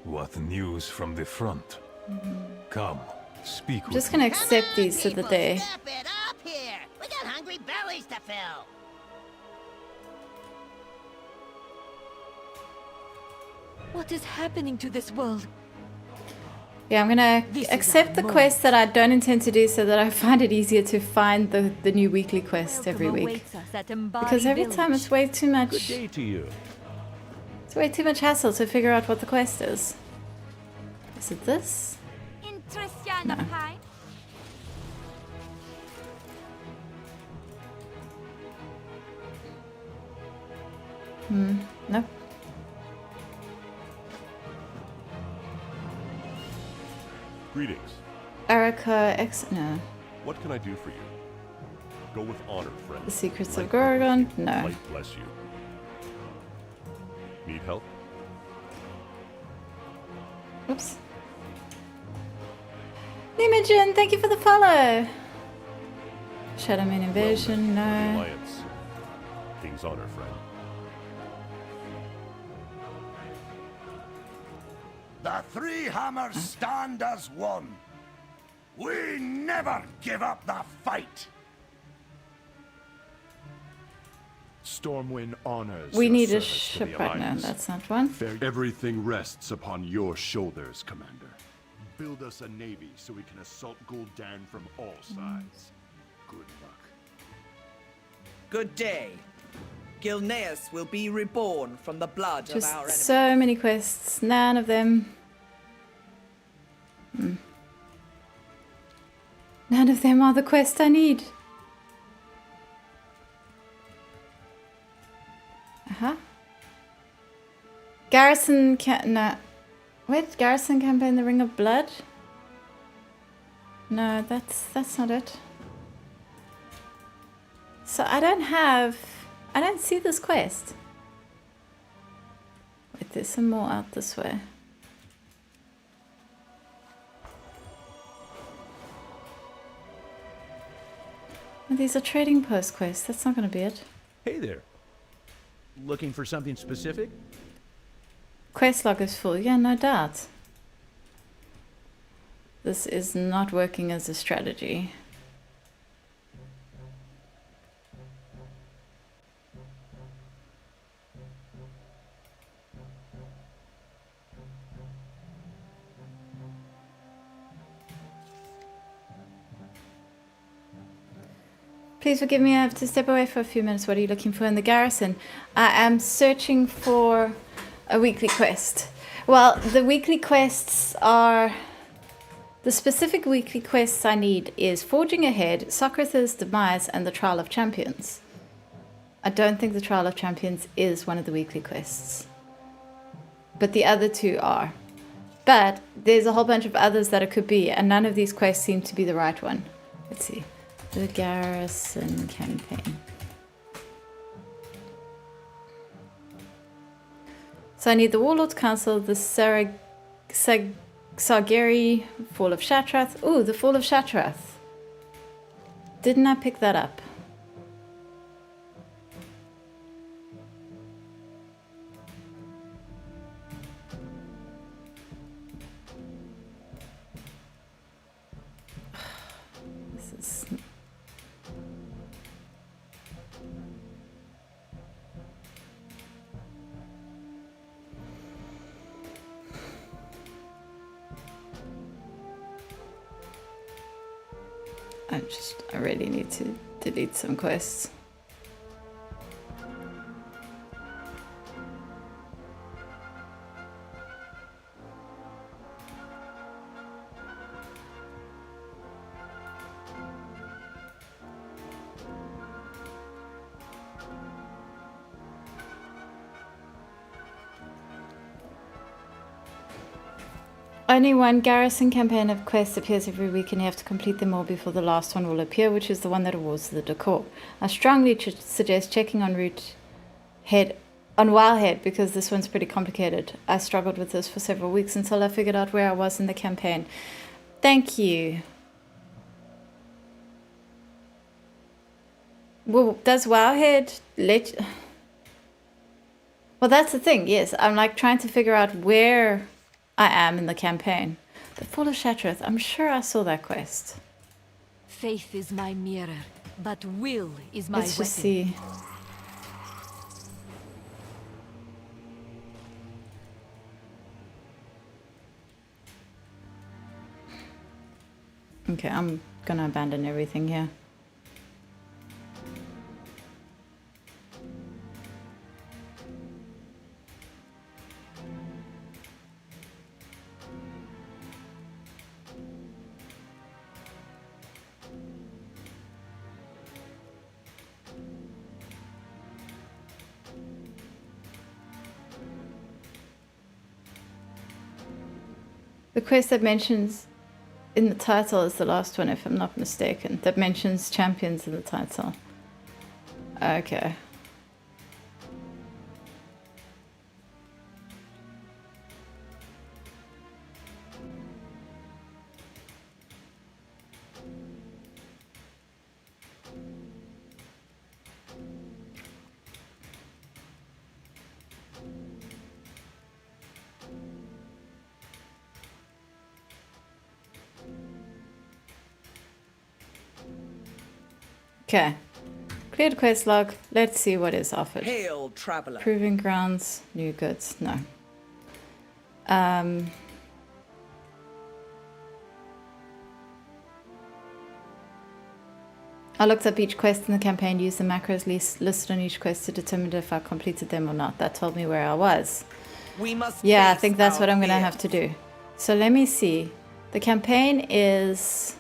What news from the front? Come. Speak. I'm just gonna accept these for the day. Step it up here. We got hungry bellies to fill. What is happening to this world? Yeah, I'm gonna accept the quest that I don't intend to do so that I find it easier to find the new weekly quest every week. Because every time it's way too much. Good day to you. It's way too much hassle to figure out what the quest is. Is it this? No. Nope. Greetings. Erica X. No. What can I do for you? Go with honor, friend. The Secrets of Gorgon? No. Light bless you. Need help? Oops. Imogen, thank you for the follow. Shadowman Invasion, no. Alliance. King's honor, friend. The three hammers stand as one. We never give up the fight. Stormwind honors. We your need a service to the ship right now. Alliance. That's not one. Everything rests upon your shoulders, Commander. Build us a navy so we can assault Gul'dan from all sides. Good luck. Good day. Gilneas will be reborn from the blood of our Just enemies. so many quests. None of them. None of them are the quest I need. Garrison no. Wait, Garrison campaign, the Ring of Blood? No, that's not it. So I don't see this quest. Wait, there's some more out this way. Oh, these are trading post quests. That's not going to be it. Hey there. Looking for something specific? Quest log is full. Yeah, no doubt. This is not working as a strategy. Please forgive me, I have to step away for a few minutes. What are you looking for in the garrison? I am searching for a weekly quest. Well, the weekly quests are... The specific weekly quests I need is Forging Ahead, Socrates' Demise, and the Trial of Champions. I don't think the Trial of Champions is one of the weekly quests. But the other two are. But there's a whole bunch of others that it could be, and none of these quests seem to be the right one. Let's see. The garrison campaign. So I need the Warlords Council, the Sargeri, Fall of Shatrath. Ooh, the Fall of Shatrath. Didn't I pick that up? This is... I really need to delete some quests. Only one garrison campaign of quests appears every week, and you have to complete them all before the last one will appear, which is the one that awards the Decor. I strongly suggest checking on Wildhead, because this one's pretty complicated. I struggled with this for several weeks until I figured out where I was in the campaign. Thank you. Well, does Wildhead let... Well, that's the thing, yes. I'm like trying to figure out where I am in the campaign. The Fall of Shatrath, I'm sure I saw that quest. Faith is my mirror, but will is my weapon. Let's just see. Okay, I'm gonna abandon everything here. The quest that mentions in the title is the last one, if I'm not mistaken. That mentions champions in the title. Okay. Okay. Cleared quest log. Let's see what is offered. Hail, traveler. Proving grounds, new goods. No. I looked up each quest in the campaign, used the macros listed on each quest to determine if I completed them or not. That told me where I was. We must yeah, I think that's what I'm going to have to do. So let me see. The campaign is...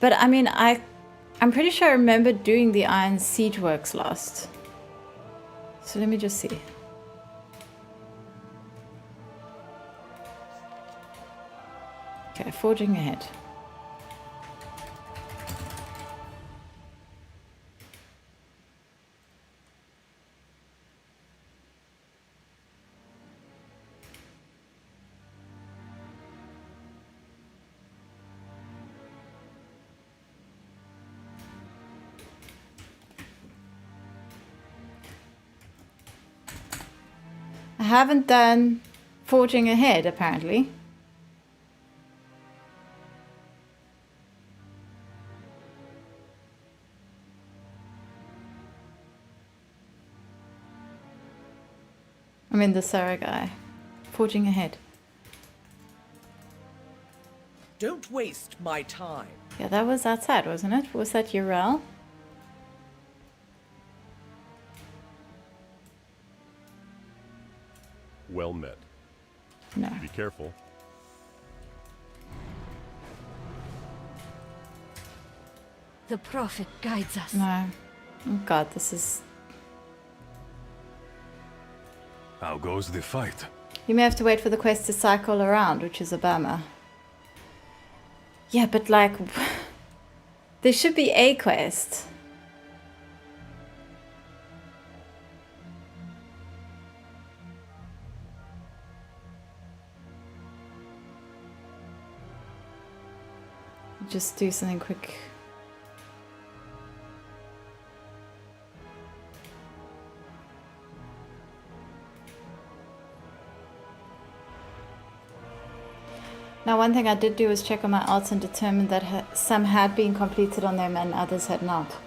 But I mean, I'm pretty sure I remember doing the Iron Siege works last. So let me just see. Okay, forging ahead. I haven't done forging ahead, apparently. I mean the Sarah guy. Forging ahead. Don't waste my time. Yeah, that was outside, wasn't it? Was that Urel? Well met. No. Be careful. The prophet guides us. No. Oh god, this is... How goes the fight? You may have to wait for the quest to cycle around, which is a bummer. Yeah, but like, there should be a quest. Just do something quick. Now, one thing I did do was check on my alts and determined that some had been completed on them and others had not.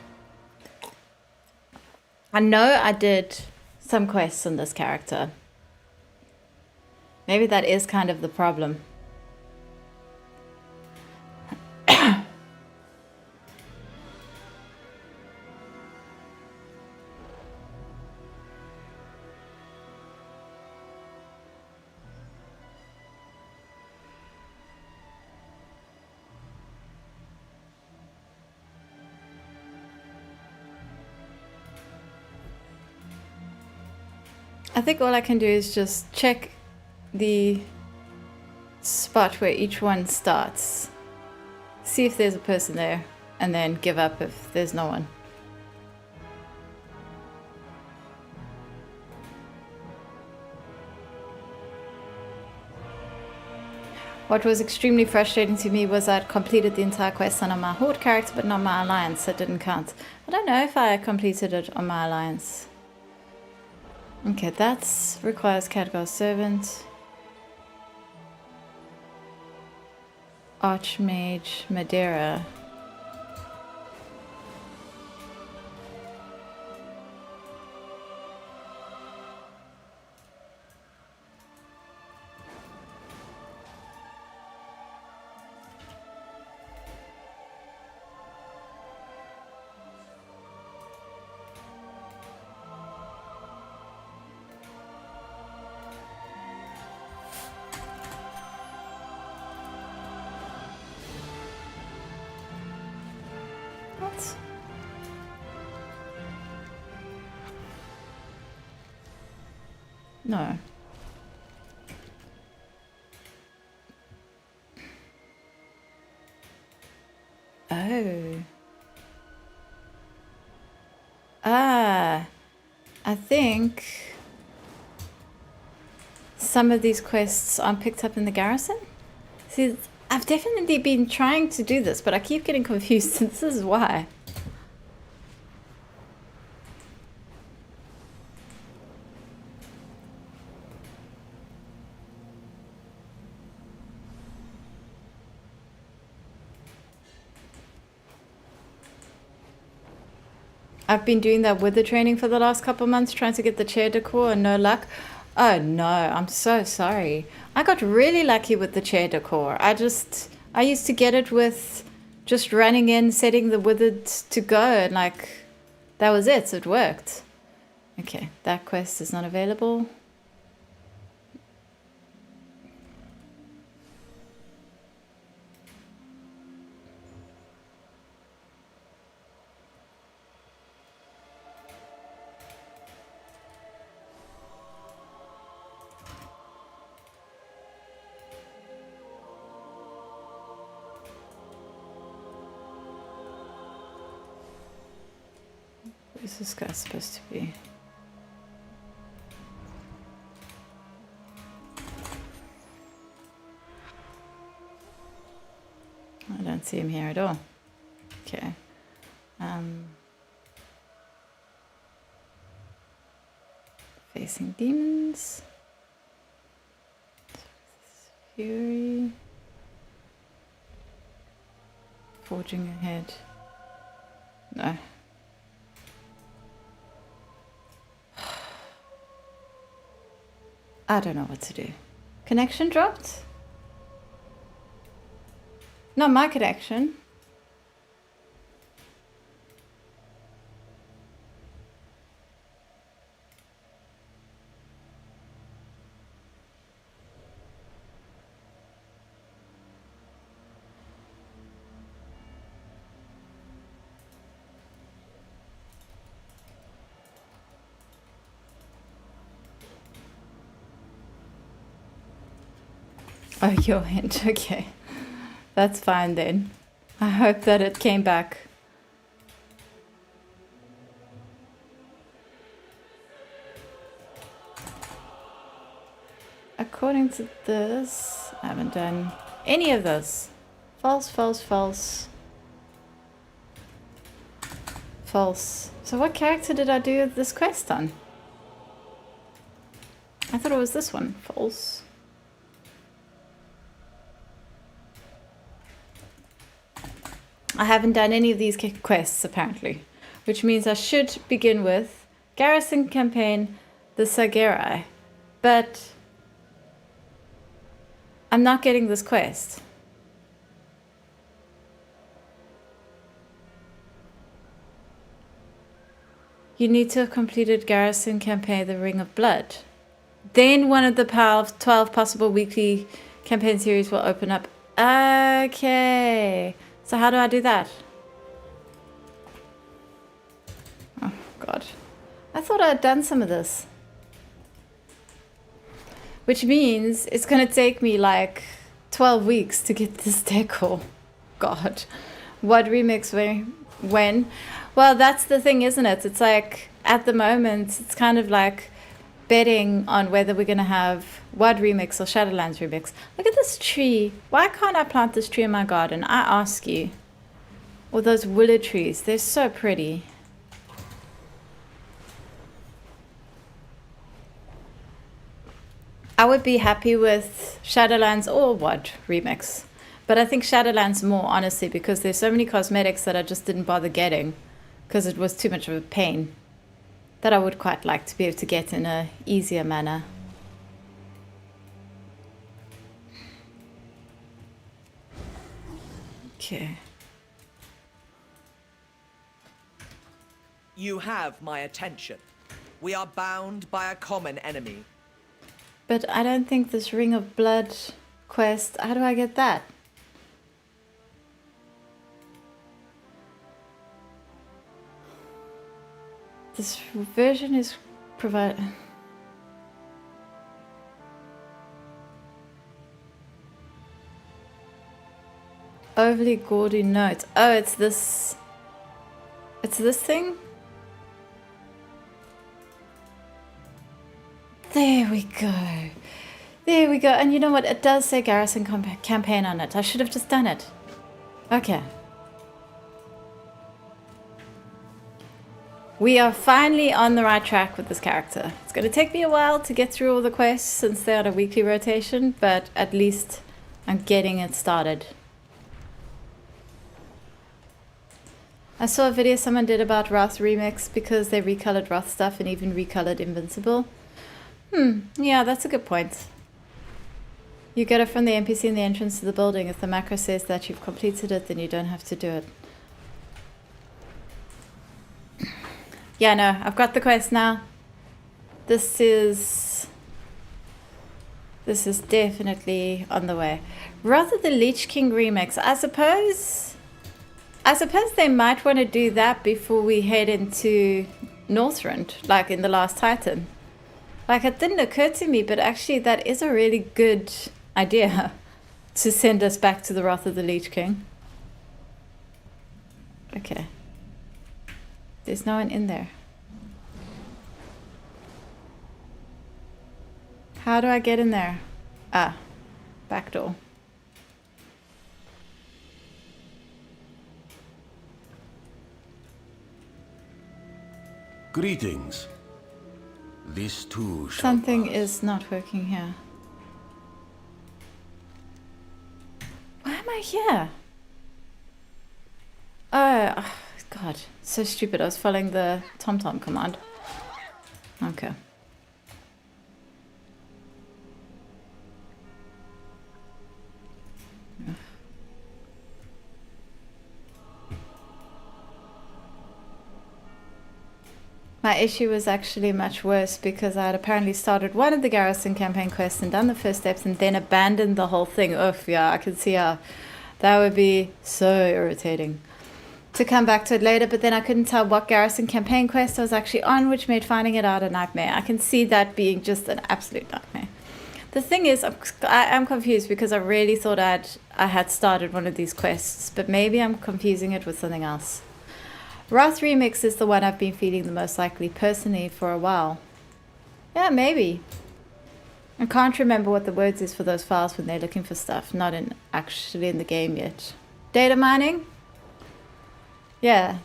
I know I did some quests on this character. Maybe that is kind of the problem. I think all I can do is just check the spot where each one starts, see if there's a person there, and then give up if there's no one. What was extremely frustrating to me was I'd completed the entire quest on my Horde character but not my Alliance, so it didn't count. I don't know if I completed it on my Alliance. Okay, that requires Khadgar Servant, Archmage, Madeira. No. Oh. Ah. I think some of these quests aren't picked up in the garrison. See, I've definitely been trying to do this, but I keep getting confused, and this is why. I've been doing that with the training for the last couple of months, trying to get the chair decor and no luck. Oh no, I'm so sorry. I got really lucky with the chair decor. I used to get it with just running in, setting the withered to go, and like, that was it, so it worked. Okay, that quest is not available. Where's this guy supposed to be? I don't see him here at all. Okay. Facing demons. Fury. Forging ahead. No. I don't know what to do. Connection dropped? Not my connection. Oh, your hint. Okay. That's fine then. I hope that it came back. According to this, I haven't done any of this. False, false, false. False. So what character did I do this quest on? I thought it was this one. False. I haven't done any of these quests apparently, which means I should begin with Garrison Campaign, the Sagerai, but I'm not getting this quest. You need to have completed Garrison Campaign, the Ring of Blood. Then one of the 12 possible weekly campaign series will open up. Okay. So how do I do that? Oh, God. I thought I had done some of this. Which means it's going to take me like 12 weeks to get this decor. God. What remix when? Well, that's the thing, isn't it? It's like, at the moment, it's kind of like betting on whether we're going to have WoD remix or Shadowlands remix. Look at this tree. Why can't I plant this tree in my garden? I ask you. Or those willow trees. They're so pretty. I would be happy with Shadowlands or WoD remix. But I think Shadowlands more, honestly, because there's so many cosmetics that I just didn't bother getting because it was too much of a pain, that I would quite like to be able to get in a easier manner. Okay. You have my attention. We are bound by a common enemy. But I don't think this Ring of Blood quest, how do I get that? This version is provided. Overly gaudy notes. Oh, it's this. It's this thing? There we go. There we go. And you know what? It does say Garrison Campaign on it. I should have just done it. Okay. We are finally on the right track with this character. It's going to take me a while to get through all the quests since they're on a weekly rotation, but at least I'm getting it started. I saw a video someone did about Wrath Remix because they recolored Wrath stuff and even recolored Invincible. Yeah, that's a good point. You get it from the NPC in the entrance to the building. If the macro says that you've completed it, then you don't have to do it. Yeah, no, I've got the quest now. This is definitely on the way. Rather the Lich King remix, I suppose they might want to do that before we head into Northrend, like in The Last Titan. Like, it didn't occur to me, but actually that is a really good idea to send us back to the Wrath of the Lich King. Okay. There's no one in there. How do I get in there? Ah, back door. Greetings. This too shall Something pass. is not working here. Why am I here? Oh, God, so stupid. I was following the TomTom command. Okay. My issue was actually much worse because I had apparently started one of the Garrison Campaign quests and done the first steps and then abandoned the whole thing. Oof, yeah, I can see how that would be so irritating to come back to it later, but then I couldn't tell what Garrison Campaign quest I was actually on, which made finding it out a nightmare. I can see that being just an absolute nightmare. The thing is, I'm confused because I really thought I had started one of these quests, but maybe I'm confusing it with something else. Wrath Remix is the one I've been feeling the most likely personally for a while. Yeah, maybe. I can't remember what the words is for those files when they're looking for stuff, not actually in the game yet. Data mining? Yeah,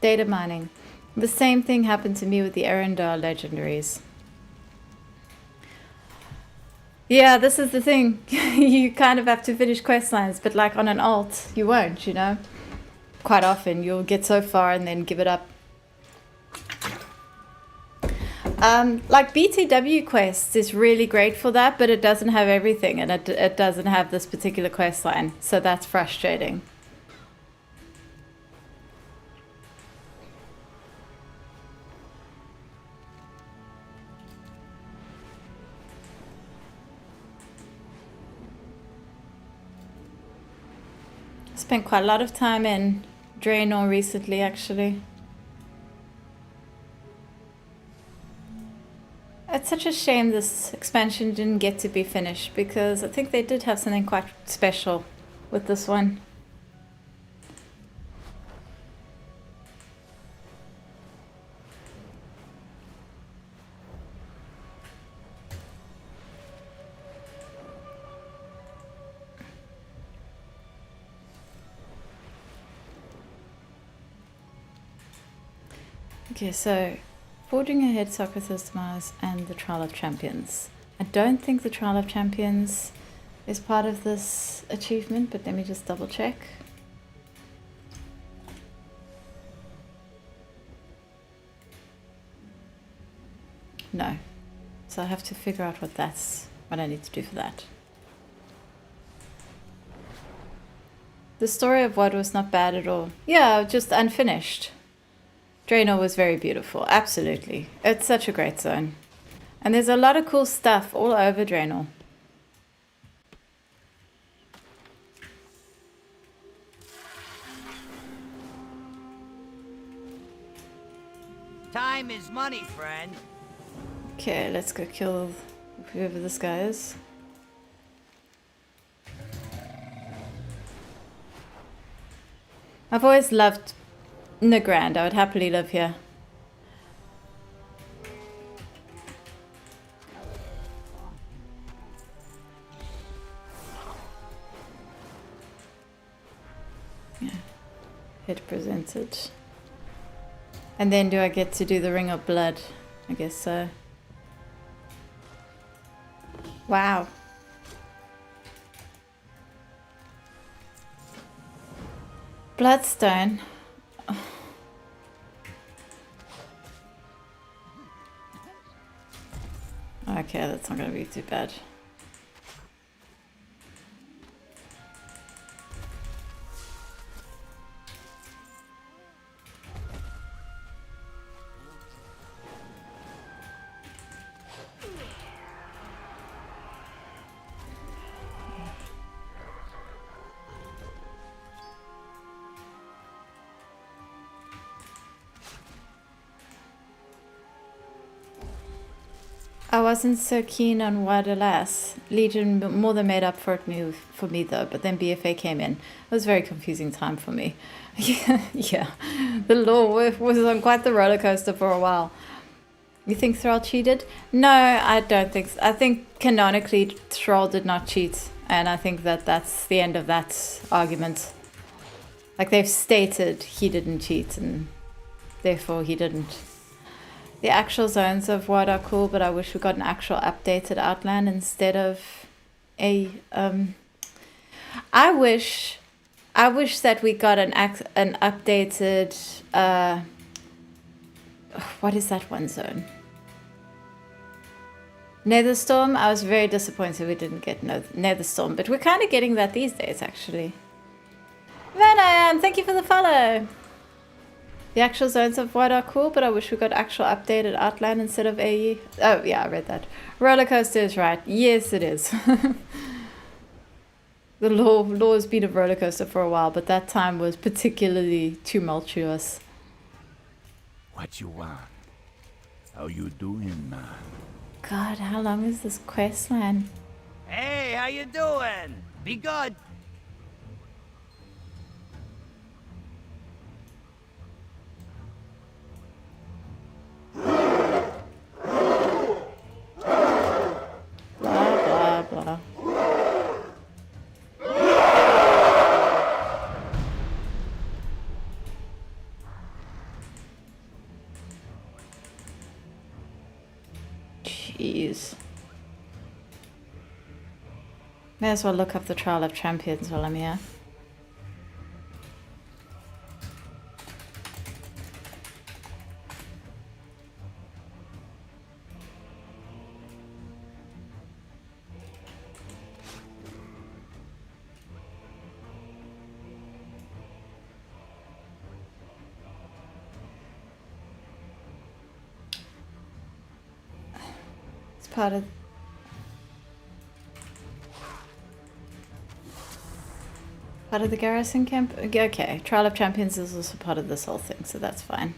data mining. The same thing happened to me with the Erendar legendaries. Yeah, this is the thing. You kind of have to finish quest lines, but like on an alt, you won't, you know? Quite often, you'll get so far and then give it up. Like BTW quests is really great for that, but it doesn't have everything, and it doesn't have this particular quest line, so that's frustrating. Spent quite a lot of time in Draenor recently, actually. It's such a shame this expansion didn't get to be finished, because I think they did have something quite special with this one. Okay, so forging ahead, Socrates' demise, and the Trial of Champions. I don't think the Trial of Champions is part of this achievement, but let me just double check. No. So I have to figure out what I need to do for that. The story of what was not bad at all. Yeah, just unfinished. Draenor was very beautiful, absolutely. It's such a great zone. And there's a lot of cool stuff all over Draenor. Time is money, friend. Okay, let's go kill whoever this guy is. I've always loved Nagrand. I would happily live here. Yeah. Head presented. And then do I get to do the Ring of Blood? I guess so. Wow. Bloodstone. Okay, that's not going to be too bad. I wasn't so keen on Wadalas. Legion more than made up for it for me though, but then BFA came in. It was a very confusing time for me. Yeah, the law was on quite the roller coaster for a while. You think Thrall cheated? No, I don't think so. I think canonically Thrall did not cheat, and I think that's the end of that argument. Like, they've stated he didn't cheat, and therefore he didn't. The actual zones of what are cool, but I wish we got an actual updated outline instead of a I wish that we got an updated what is that one zone? Netherstorm. I was very disappointed we didn't get Netherstorm, but we're kind of getting that these days, actually. Venom, thank you for the follow. The actual zones of what are cool, but I wish we got actual updated outline instead of AE. Oh, yeah, I read that. Roller coaster is right. Yes, it is. The law has been a roller coaster for a while, but that time was particularly tumultuous. What you want? How you doing, man? God, how long is this quest line? Hey, how you doing? Be good. Blah, blah, blah. Jeez. May as well look up the Trial of Champions while I'm here. It's part of the garrison camp? Okay, Trial of Champions is also part of this whole thing, so that's fine.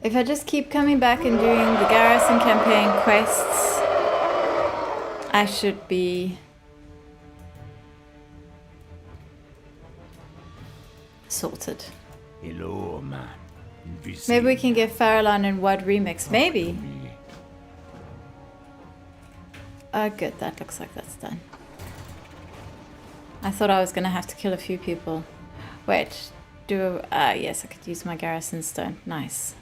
If I just keep coming back and doing the garrison campaign quests, I should be sorted. Hello, man. Maybe we can get Farallon and WUD remix. Maybe. Oh, good. That looks like that's done. I thought I was going to have to kill a few people. Wait. Yes, I could use my garrison stone. Nice.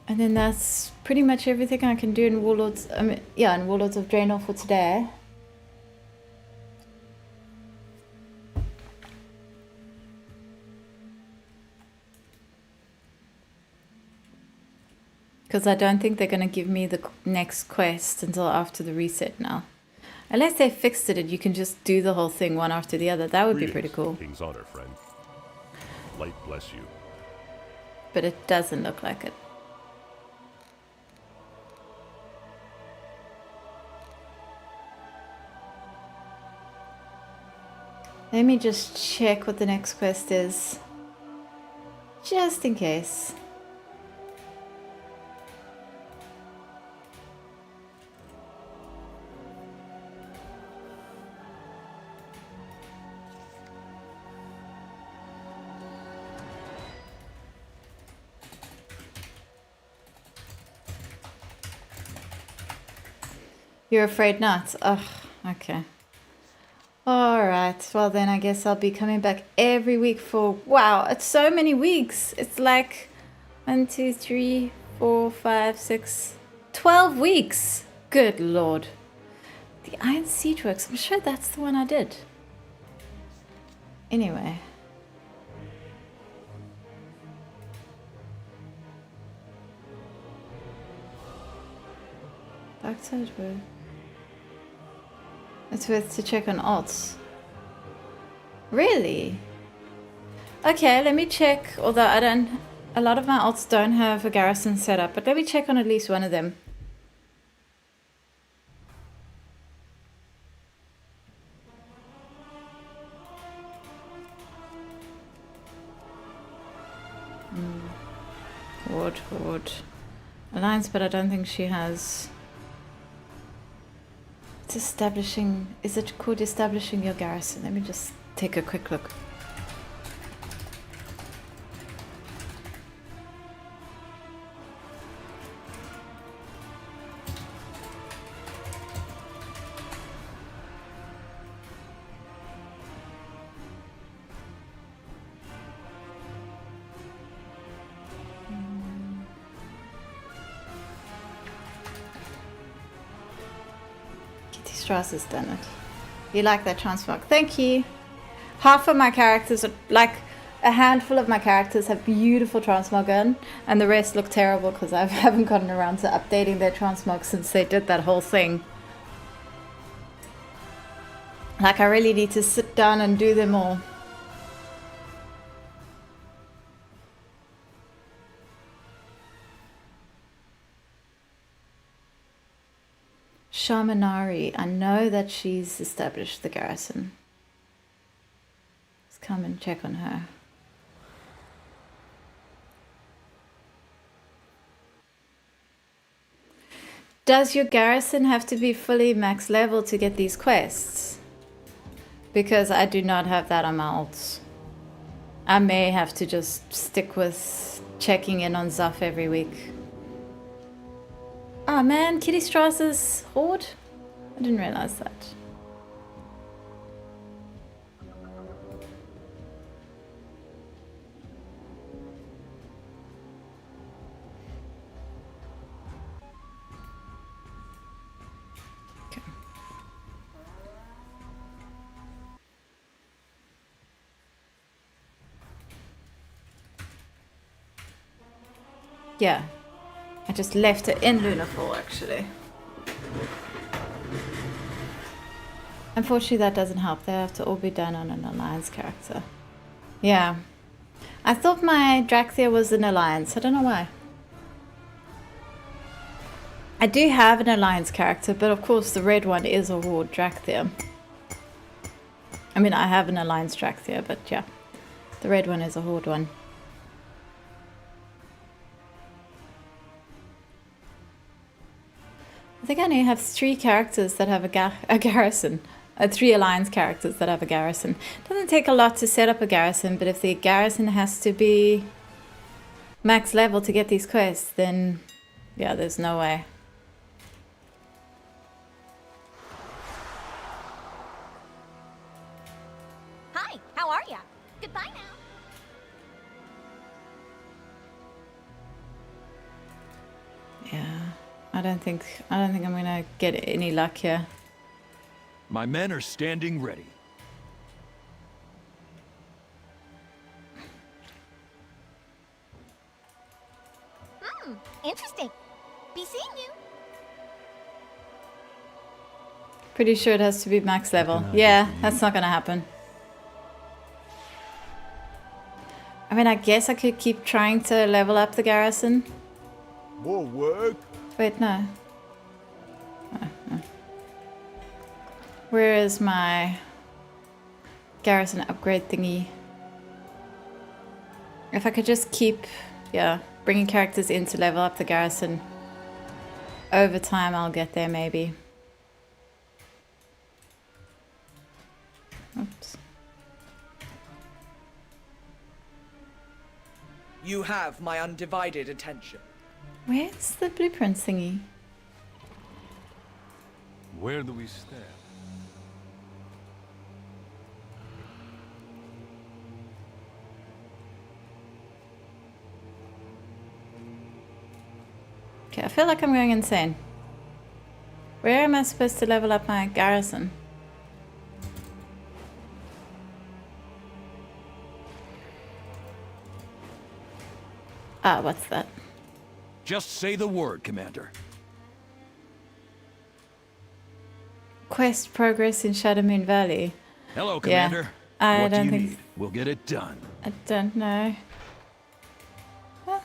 And then that's pretty much everything I can do in Warlords. In Warlords of Draenor for today. Because I don't think they're going to give me the next quest until after the reset now. Unless they fixed it and you can just do the whole thing one after the other. That would be pretty cool. King's honor, friend. Light bless you. But it doesn't look like it. Let me just check what the next quest is. Just in case. You're afraid not? Ugh, okay. Alright, well then I guess I'll be coming back every week for... Wow, it's so many weeks! It's like 1, 2, 3, 4, 5, 6... 12 weeks! Good lord. The Iron Siege Works, I'm sure that's the one I did. Anyway. Backside road. It's worth to check on alts. Really? Okay, let me check. Although a lot of my alts don't have a garrison set up, but let me check on at least one of them. Horde. Alliance, but I don't think she has... It's establishing... Is it called establishing your garrison? Let me just take a quick look. Strauss has done it. You like that transmog? Thank you. Half of my characters, like a handful of my characters, have beautiful transmog on, and the rest look terrible because I haven't gotten around to updating their transmog since they did that whole thing. Like, I really need to sit down and do them all. Shamanari. I know that she's established the garrison. Let's come and check on her. Does your garrison have to be fully max level to get these quests? Because I do not have that on my alts. I may have to just stick with checking in on Zuff every week. Oh man, Kitty Strasser's horde? I didn't realize that. Yeah, I just left it in Lunafall actually. Unfortunately that doesn't help, they have to all be done on an alliance character. Yeah, I thought my Dracthea was an alliance, I don't know why. I do have an alliance character, but of course the red one is a Horde Dracthea. I mean I have an alliance Dracthea, but yeah, the red one is a Horde one. I think I only have 3 characters that have a garrison. 3 alliance characters that have a garrison. Doesn't take a lot to set up a garrison, but if the garrison has to be max level to get these quests, then yeah, there's no way. Hi, how are ya? Goodbye now. Yeah. I don't think I'm gonna get any luck here. My men are standing ready. Interesting. Be seeing you. Pretty sure it has to be max level. Yeah, that's not gonna happen. I mean, I guess I could keep trying to level up the garrison. More work? Wait, no. No. Where is my garrison upgrade thingy? If I could just keep, yeah, bringing characters in to level up the garrison. Over time, I'll get there maybe. Oops. You have my undivided attention. Where's the blueprint thingy? Where do we stand? Okay, I feel like I'm going insane. Where am I supposed to level up my garrison? Ah, what's that? Just say the word, Commander. Quest progress in Shadowmoon Valley. Hello, Commander. Yeah, what do you need? We'll get it done. I don't know. Well,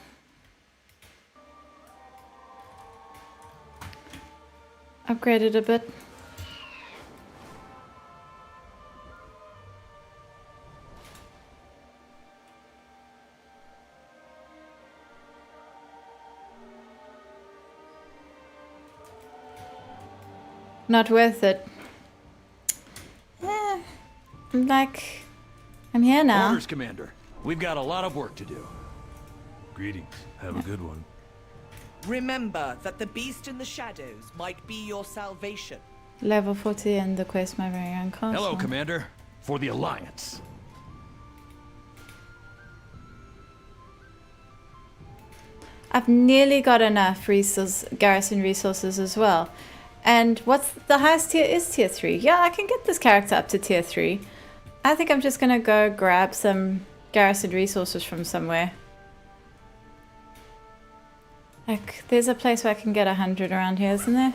upgraded a bit. Not worth it. Yeah, I'm here now. Orders, Commander. We've got a lot of work to do. Greetings. Have a good one. Remember that the beast in the shadows might be your salvation. Level 40 and the quest my very own castle. Hello, Commander. For the Alliance. I've nearly got enough garrison resources as well. And what's the highest tier is tier 3. Yeah, I can get this character up to tier 3. I think I'm just gonna go grab some garrison resources from somewhere. Like, there's a place where I can get 100 around here, isn't there?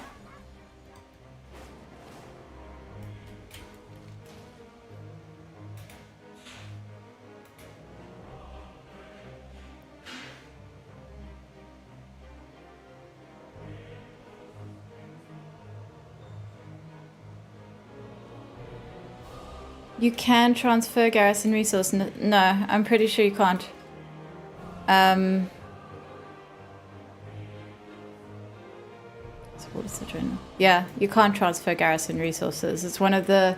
You can transfer garrison resource. No, I'm pretty sure you can't. So what is the journal? Yeah, you can't transfer garrison resources. It's one of the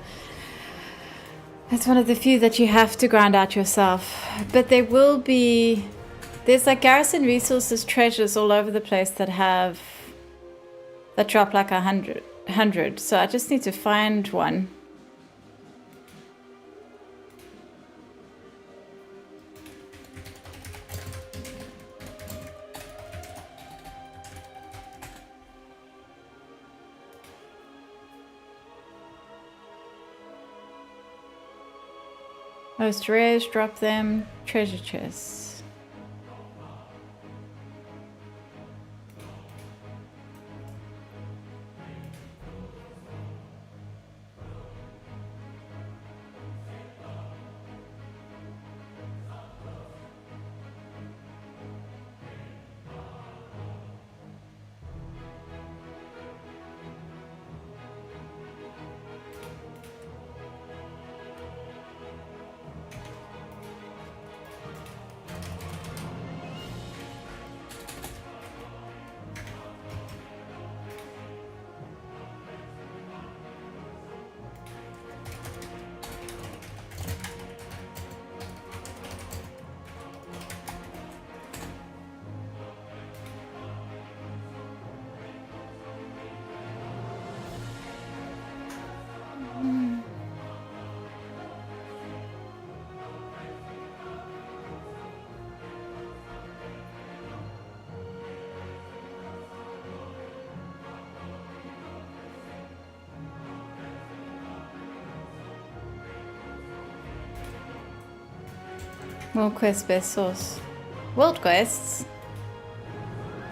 few that you have to grind out yourself. But there will be, there's like garrison resources treasures all over the place that drop like 100. So I just need to find one. Most rares, drop them, treasure chests. World quest best source. World quests?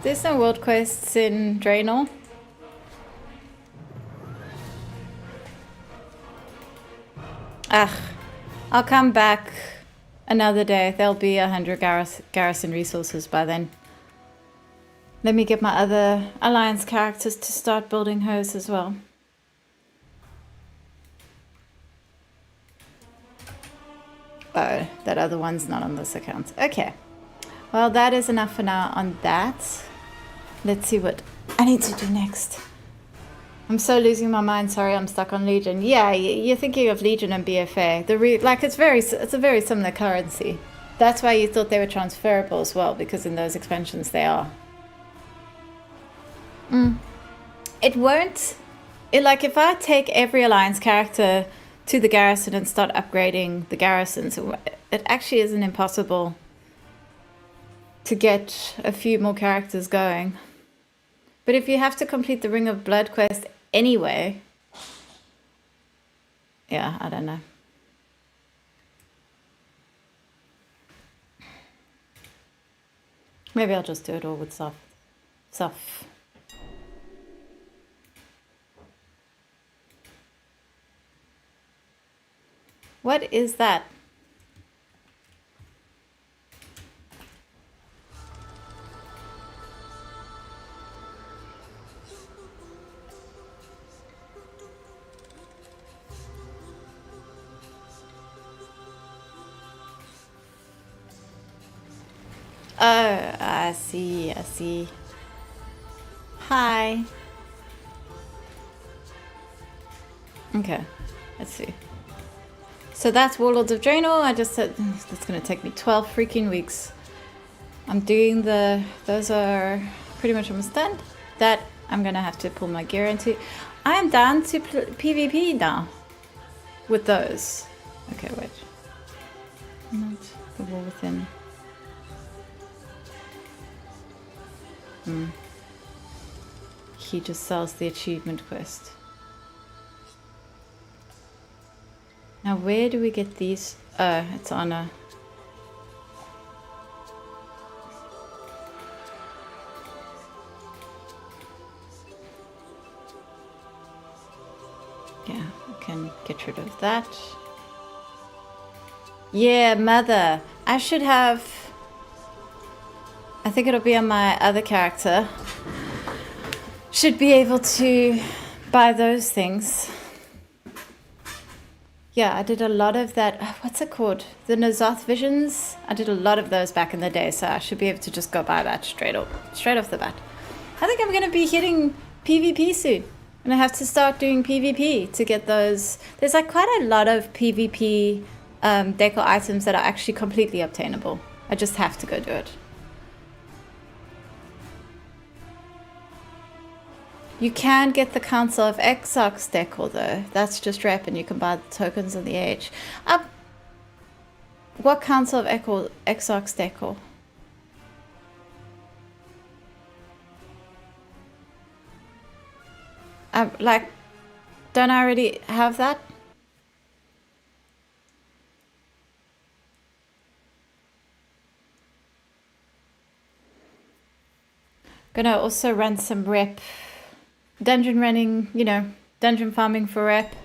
There's no world quests in Draenor. I'll come back another day. There'll be 100 garrison resources by then. Let me get my other alliance characters to start building hers as well. Oh, that other one's not on this account. Okay. Well, that is enough for now on that. Let's see what I need to do next. I'm so losing my mind. Sorry, I'm stuck on Legion. Yeah, you're thinking of Legion and BFA. It's a very similar currency. That's why you thought they were transferable as well, because in those expansions they are. It won't. Like if I take every alliance character to the garrison and start upgrading the garrisons, it actually isn't impossible to get a few more characters going. But if you have to complete the Ring of Blood quest anyway, yeah, I don't know. Maybe I'll just do it all with Soph. What is that? Oh, I see. Hi. Okay, let's see. So that's Warlords of Draenor. I just said that's going to take me 12 freaking weeks. I'm doing those are pretty much almost done. That I'm going to have to pull my gear into. I am down to PvP now with those. Okay, wait. Not the War Within. He just sells the achievement quest. Now where do we get these? It's on a... Yeah, I can get rid of that. Yeah, mother. I should have... I think it'll be on my other character. Should be able to buy those things. Yeah, I did a lot of that. What's it called? The Nazoth Visions. I did a lot of those back in the day, so I should be able to just go buy that straight off the bat. I think I'm going to be hitting PvP soon. And I have to start doing PvP to get those. There's like quite a lot of PvP decor items that are actually completely obtainable. I just have to go do it. You can get the Council of Exarchs decor though. That's just rep and you can buy the tokens in the age. What Council of Exarchs decor? Like, don't I already have that? Gonna also run some rep. Dungeon running, you know, dungeon farming for rep.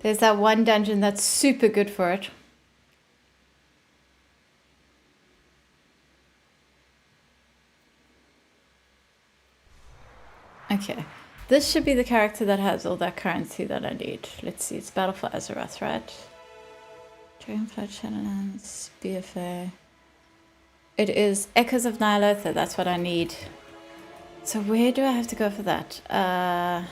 There's that one dungeon that's super good for it. Okay, this should be the character that has all that currency that I need. Let's see, it's Battle for Azeroth, right? Dragonflight Shadowlands, BFA. It is Echoes of Nyalotha, that's what I need. So where do I have to go for that? I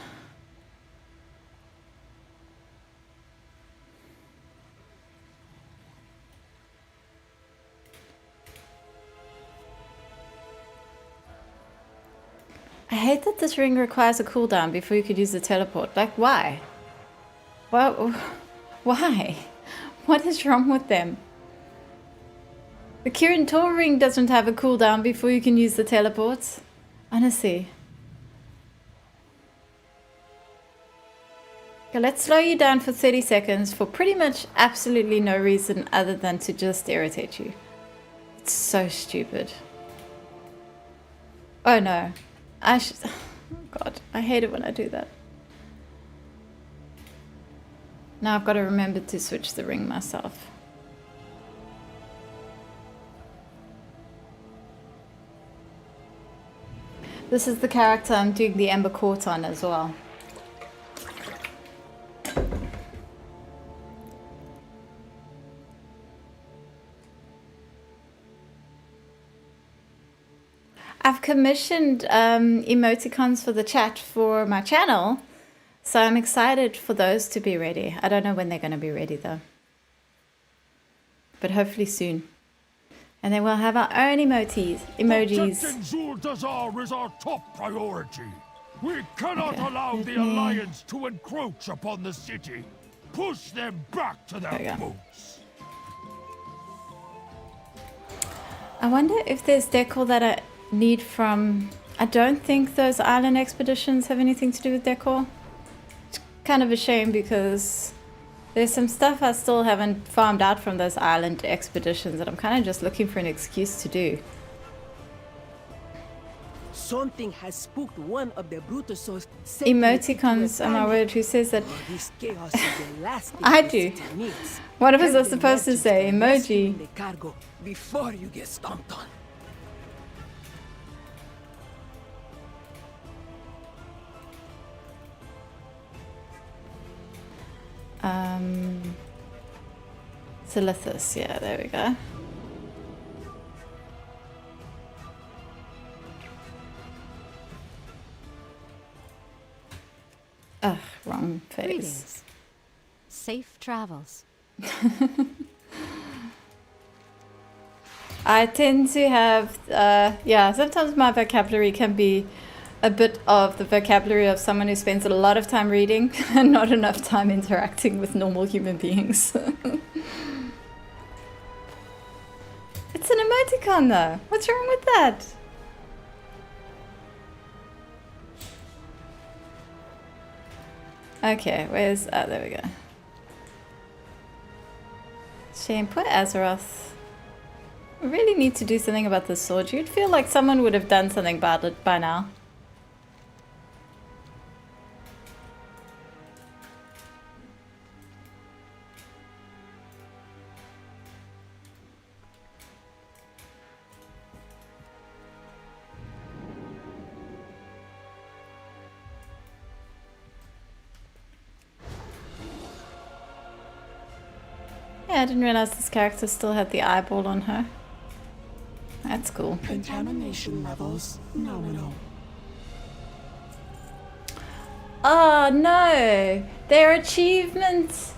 hate that this ring requires a cooldown before you could use the teleport. Like, why? Well, why? What is wrong with them? The Kirin Tor ring doesn't have a cooldown before you can use the teleports. Honestly. Okay, let's slow you down for 30 seconds for pretty much absolutely no reason other than to just irritate you. It's so stupid. Oh no. Oh God, I hate it when I do that. Now I've got to remember to switch the ring myself. This is the character I'm doing the Ember Court on as well. I've commissioned emoticons for the chat for my channel, so I'm excited for those to be ready. I don't know when they're going to be ready though, but hopefully soon. And then we'll have our own emojis. Protecting Zuldazar is our top priority. We cannot allow the Alliance to encroach upon the city. Push them back to their boots. I wonder if there's decor that I need from... I don't think those island expeditions have anything to do with decor. It's kind of a shame because there's some stuff I still haven't farmed out from those island expeditions that I'm kind of just looking for an excuse to do. Something has spooked one of the Brutusos. Emoticons, am I word? Who says that? I do. What was I supposed to say? Emoji. Before you get stomped on. Silithus, yeah, there we go. Ugh, wrong face. Greetings. Safe travels. I tend to have, yeah, sometimes my vocabulary can be a bit of the vocabulary of someone who spends a lot of time reading and not enough time interacting with normal human beings. It's an emoticon though. What's wrong with that? Okay, where's... oh, there we go. Shame, poor Azeroth. I really need to do something about this sword. You'd feel like someone would have done something about it by now. I didn't realize this character still had the eyeball on her. That's cool. Contamination levels nominal. Oh no! There are achievements!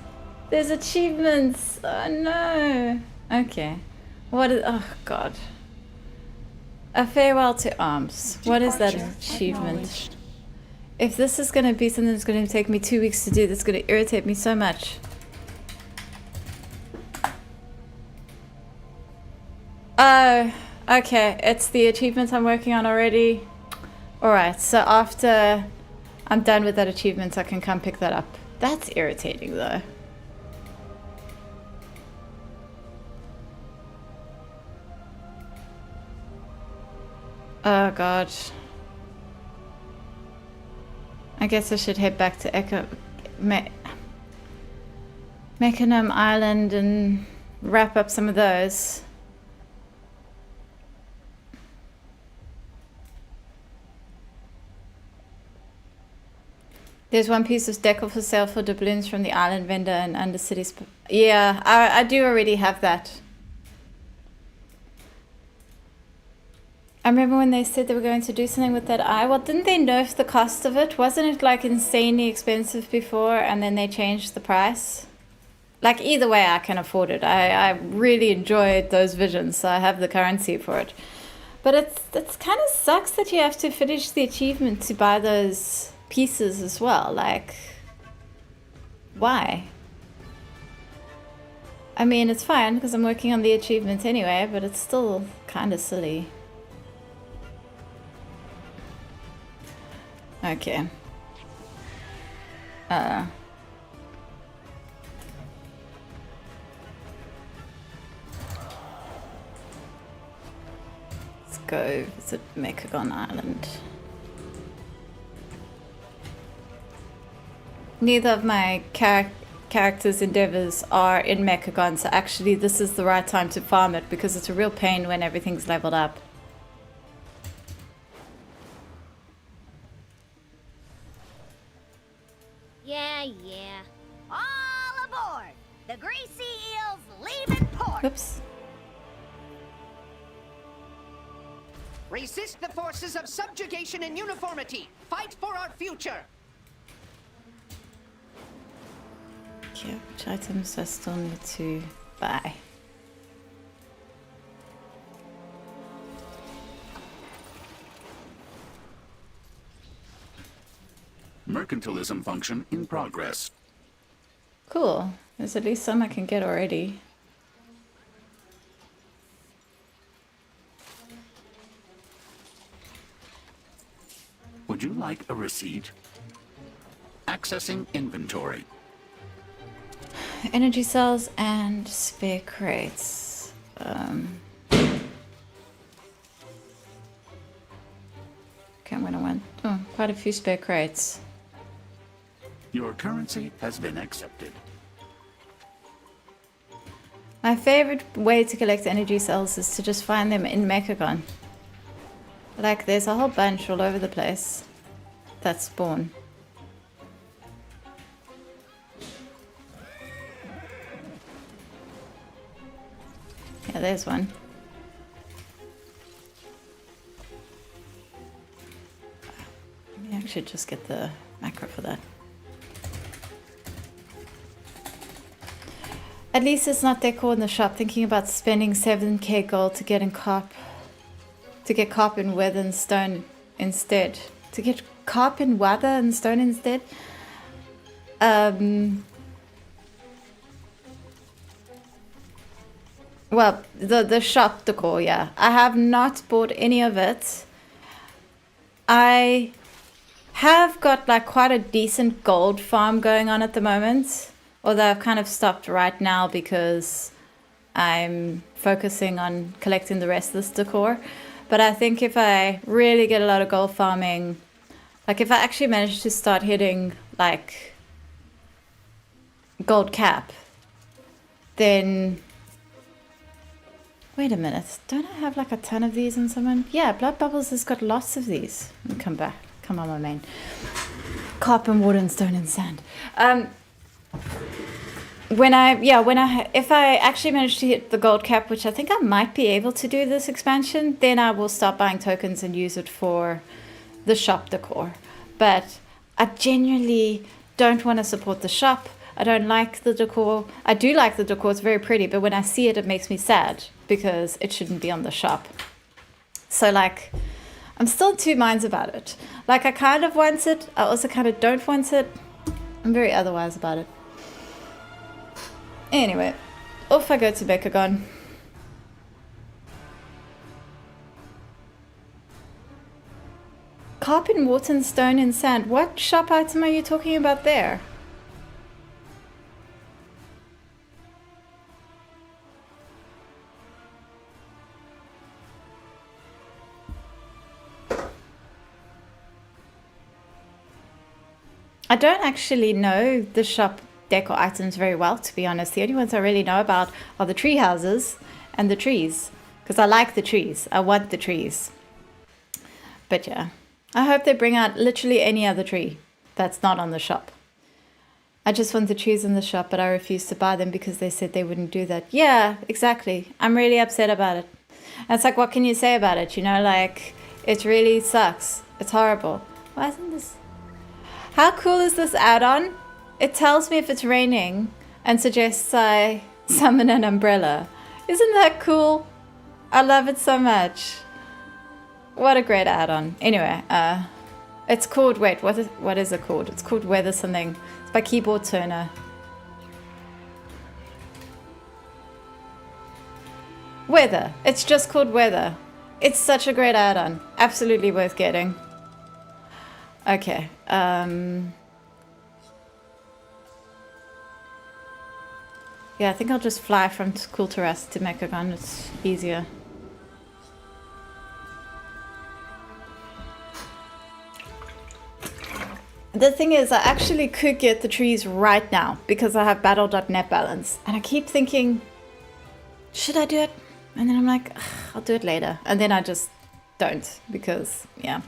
There's achievements! Oh no! Okay. What is... Oh god. A farewell to arms. What is that achievement? If this is going to be something that's going to take me 2 weeks to do, that's going to irritate me so much. Oh, okay. It's the achievement I'm working on already. Alright, so after I'm done with that achievement, I can come pick that up. That's irritating though. Oh god. I guess I should head back to Mechagon Island and wrap up some of those. There's one piece of decor for sale for doubloons from the island vendor and Undercity. Yeah, I do already have that. I remember when they said they were going to do something with that eye. Well, didn't they nerf the cost of it? Wasn't it like insanely expensive before and then they changed the price? Like either way I can afford it. I really enjoyed those visions, so I have the currency for it. But it's kind of sucks that you have to finish the achievement to buy those pieces as well. Like, why? I mean, it's fine because I'm working on the achievement anyway, but it's still kind of silly. Okay. Let's go visit Mechagon Island. Neither of my characters' endeavors are in Mechagon, so actually this is the right time to farm it because it's a real pain when everything's leveled up. Yeah. All aboard! The greasy eels leaving port! Oops. Resist the forces of subjugation and uniformity! Fight for our future! Okay, which items I still need to buy? Mercantilism function in progress. Cool. There's at least some I can get already. Would you like a receipt? Accessing inventory. Energy cells and spare crates. Okay, I'm gonna want quite a few spare crates. Your currency has been accepted. My favorite way to collect energy cells is to just find them in Mechagon. Like there's a whole bunch all over the place that spawn. Yeah, there's one. Maybe I should just get the macro for that. At least it's not Decor in the shop thinking about spending 7k gold to get carp and weather and stone instead. To get carp and weather and stone instead? Well, the shop Decor, yeah. I have not bought any of it. I have got like quite a decent gold farm going on at the moment. Although I've kind of stopped right now because I'm focusing on collecting the rest of this Decor. But I think if I really get a lot of gold farming, like if I actually manage to start hitting like gold cap, then... Wait a minute, don't I have like a ton of these in someone? Yeah, Blood Bubbles has got lots of these. Come back, come on my main. Carp and water and stone and sand. if I actually manage to hit the gold cap, which I think I might be able to do this expansion, then I will start buying tokens and use it for the shop decor. But I genuinely don't want to support the shop. I don't like the decor. I do like the decor, it's very pretty, but when I see it, it makes me sad because it shouldn't be on the shop. So like, I'm still in two minds about it. Like, I kind of want it, I also kind of don't want it. I'm very otherwise about it. Anyway, off I go to Mechagon. Carpet, water, and stone and sand. What shop item are you talking about there? I don't actually know the shop decor items very well, to be honest. The only ones I really know about are the tree houses and the trees, because I like the trees. I want the trees. But yeah, I hope they bring out literally any other tree that's not on the shop. I just want the trees in the shop, but I refuse to buy them because they said they wouldn't do that. Yeah, exactly. I'm really upset about it. And it's like, what can you say about it? You know, like, it really sucks. It's horrible. Why isn't this... How cool is this add-on? It tells me if it's raining and suggests I summon an umbrella. Isn't that cool? I love it so much. What a great add-on. Anyway, it's called, wait, what is it called? It's called Weather something. It's by Keyboard Turner. Weather. It's just called Weather. It's such a great add-on. Absolutely worth getting. Okay. Yeah, I think I'll just fly from Kulturas to Mechagon. It's easier. The thing is, I actually could get the trees right now because I have battle.net balance. And I keep thinking, should I do it? And then I'm like, I'll do it later. And then I just don't because, yeah.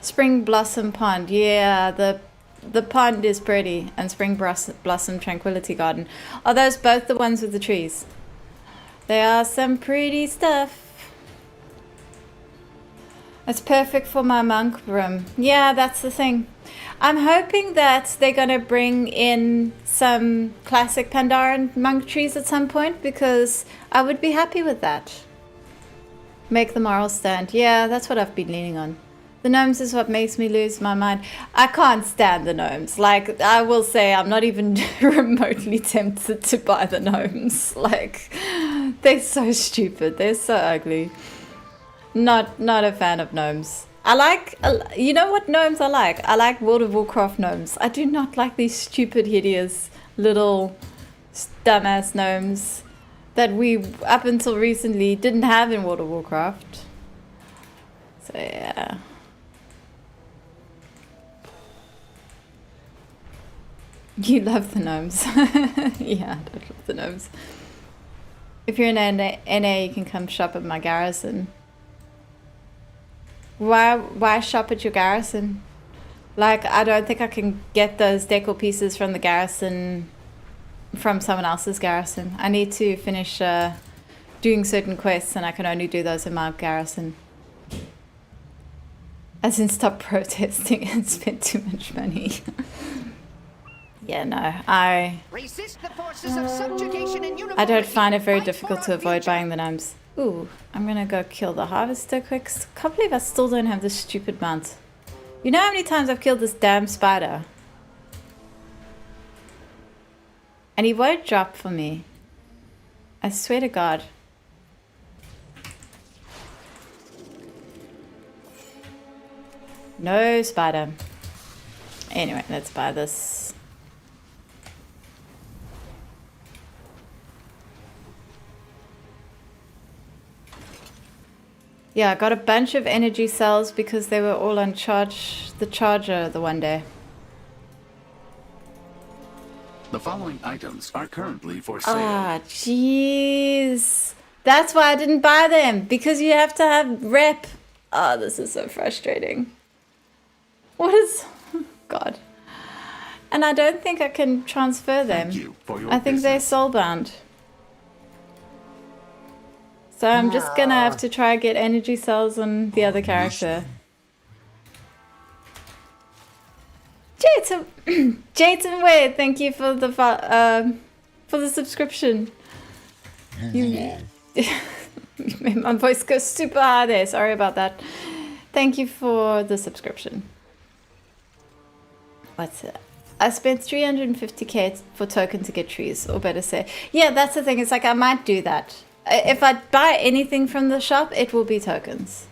Spring Blossom Pond. Yeah, the pond is pretty. And Spring Blossom Tranquility Garden. Are those both the ones with the trees? They are some pretty stuff. It's perfect for my monk room. Yeah, that's the thing. I'm hoping that they're going to bring in some classic Pandaren monk trees at some point because I would be happy with that. Make the moral stand. Yeah, that's what I've been leaning on. The gnomes is what makes me lose my mind. I can't stand the gnomes. Like, I will say I'm not even remotely tempted to buy the gnomes. Like, they're so stupid. They're so ugly. Not a fan of gnomes. I like, you know what gnomes I like? I like World of Warcraft gnomes. I do not like these stupid, hideous, little, dumbass gnomes that we, up until recently, didn't have in World of Warcraft. So, yeah. You love the gnomes. Yeah, I don't love the gnomes. If you're in NA, you can come shop at my garrison. Why shop at your garrison? Like, I don't think I can get those decor pieces from the garrison, from someone else's garrison. I need to finish doing certain quests, and I can only do those in my garrison. As in, stop protesting and spend too much money. Yeah, no, I don't find it very difficult to avoid buying the gnomes. Ooh, I'm gonna go kill the harvester quick. Can't believe I still don't have this stupid mount. You know how many times I've killed this damn spider? And he won't drop for me. I swear to God. No spider. Anyway, let's buy this. Yeah, I got a bunch of energy cells because they were all on the charger the one day. The following items are currently for sale. Ah, jeez. That's why I didn't buy them. Because you have to have rep. Oh, this is so frustrating. What is... God. And I don't think I can transfer them. I think they're soulbound. So I'm just gonna have to try get energy cells on the other character. Jason Wade, thank you for the subscription. You made my voice go super high there. Sorry about that. Thank you for the subscription. What's it? I spent 350k for token to get trees, or better say, yeah, that's the thing. It's like I might do that. If I buy anything from the shop, it will be tokens.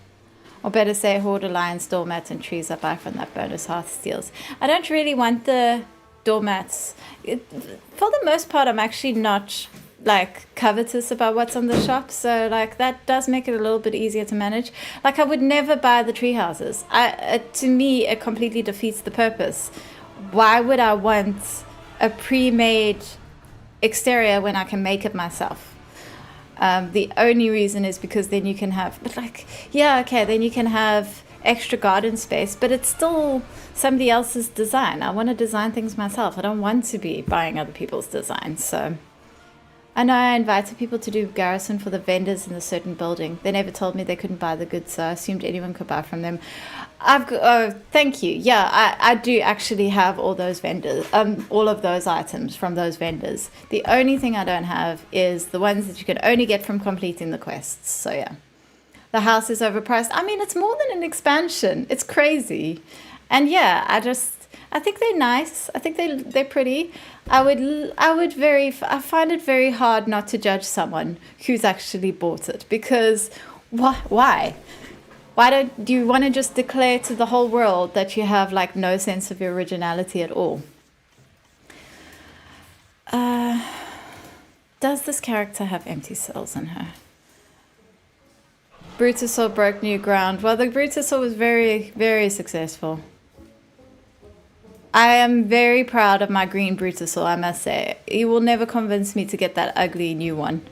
Or better say, Horde Alliance doormats and trees I buy from that bonus hearth steals. I don't really want the doormats. For the most part, I'm actually not like covetous about what's on the shop, so like that does make it a little bit easier to manage. Like I would never buy the tree houses. To me, it completely defeats the purpose. Why would I want a pre-made exterior when I can make it myself? The only reason is because then you can have, but like, yeah, okay, then you can have extra garden space, but it's still somebody else's design. I want to design things myself. I don't want to be buying other people's designs. So I know I invited people to do garrison for the vendors in a certain building. They never told me they couldn't buy the goods, so I assumed anyone could buy from them. Thank you. Yeah, I do actually have all those vendors, all of those items from those vendors. The only thing I don't have is the ones that you can only get from completing the quests. So yeah, the house is overpriced. I mean, it's more than an expansion. It's crazy, and yeah, I think they're nice. I think they're pretty. I find it very hard not to judge someone who's actually bought it, because why? Why don't you want to just declare to the whole world that you have like no sense of originality at all? Does this character have empty cells in her? Brutosaur broke new ground. Well, the Brutosaur was very, very successful. I am very proud of my green Brutosaur, I must say. He will never convince me to get that ugly new one.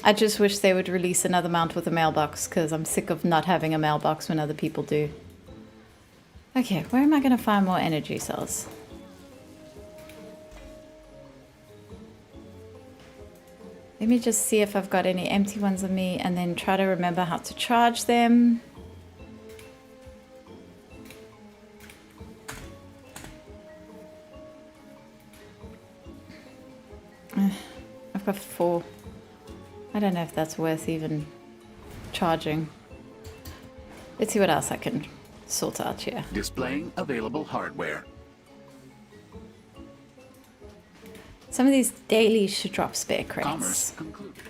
I just wish they would release another mount with a mailbox, because I'm sick of not having a mailbox when other people do. Okay, where am I going to find more energy cells? Let me just see if I've got any empty ones on me, and then try to remember how to charge them. I've got 4. I don't know if that's worth even charging. Let's see what else I can sort out here. Displaying available hardware. Some of these dailies should drop spare crates. Commerce concluded.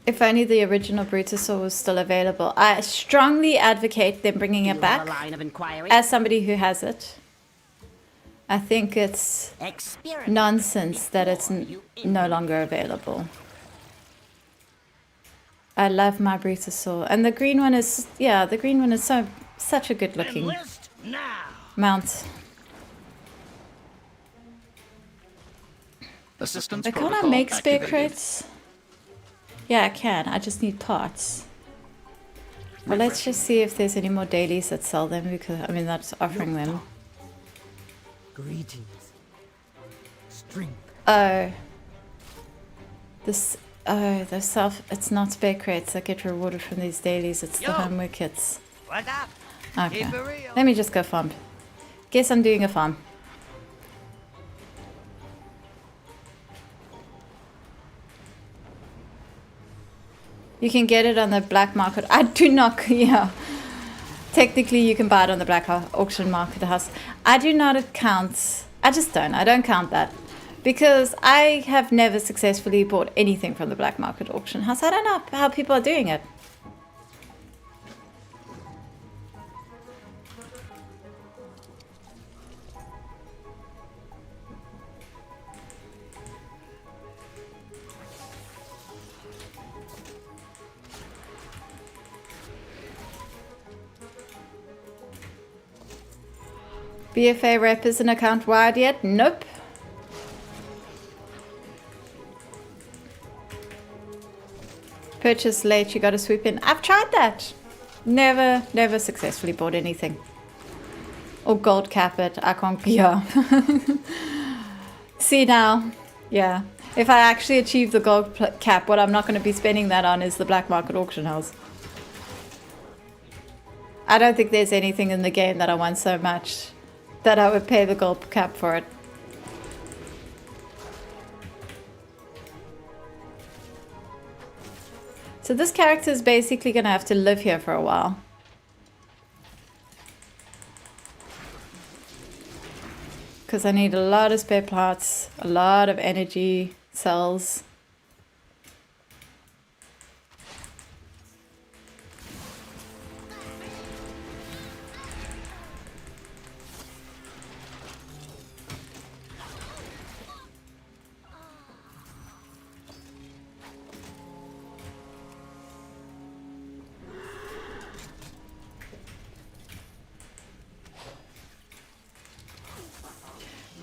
If only the original Brutosaur was still available. I strongly advocate them bringing it back. As somebody who has it, I think it's nonsense that it's no longer available. I love my Brutosaur, and the green one is, yeah, the green one is such a good looking mount. Assistance Can't I make spare crates? Yeah, I can. I just need parts. Well, let's just see if there's any more dailies that sell them, because I mean that's offering them. Greetings. Strength. Oh. It's not spare crates that get rewarded from these dailies, it's the homework kits. What's up? Okay. Let me just go farm. Guess I'm doing a farm. You can get it on the black market. I do not, yeah. Technically, you can buy it on the black auction market house. I do not count, I don't count that. Because I have never successfully bought anything from the black market auction house. I don't know how people are doing it. BFA rep isn't account wide yet? Nope. purchase late, you got to swoop in. I've tried that. Never successfully bought anything. Or gold cap it. I can't. Yeah. See now. Yeah. If I actually achieve the gold cap, what I'm not going to be spending that on is the black market auction house. I don't think there's anything in the game that I want so much that I would pay the gold cap for it. So this character is basically going to have to live here for a while. Because I need a lot of spare parts, a lot of energy cells.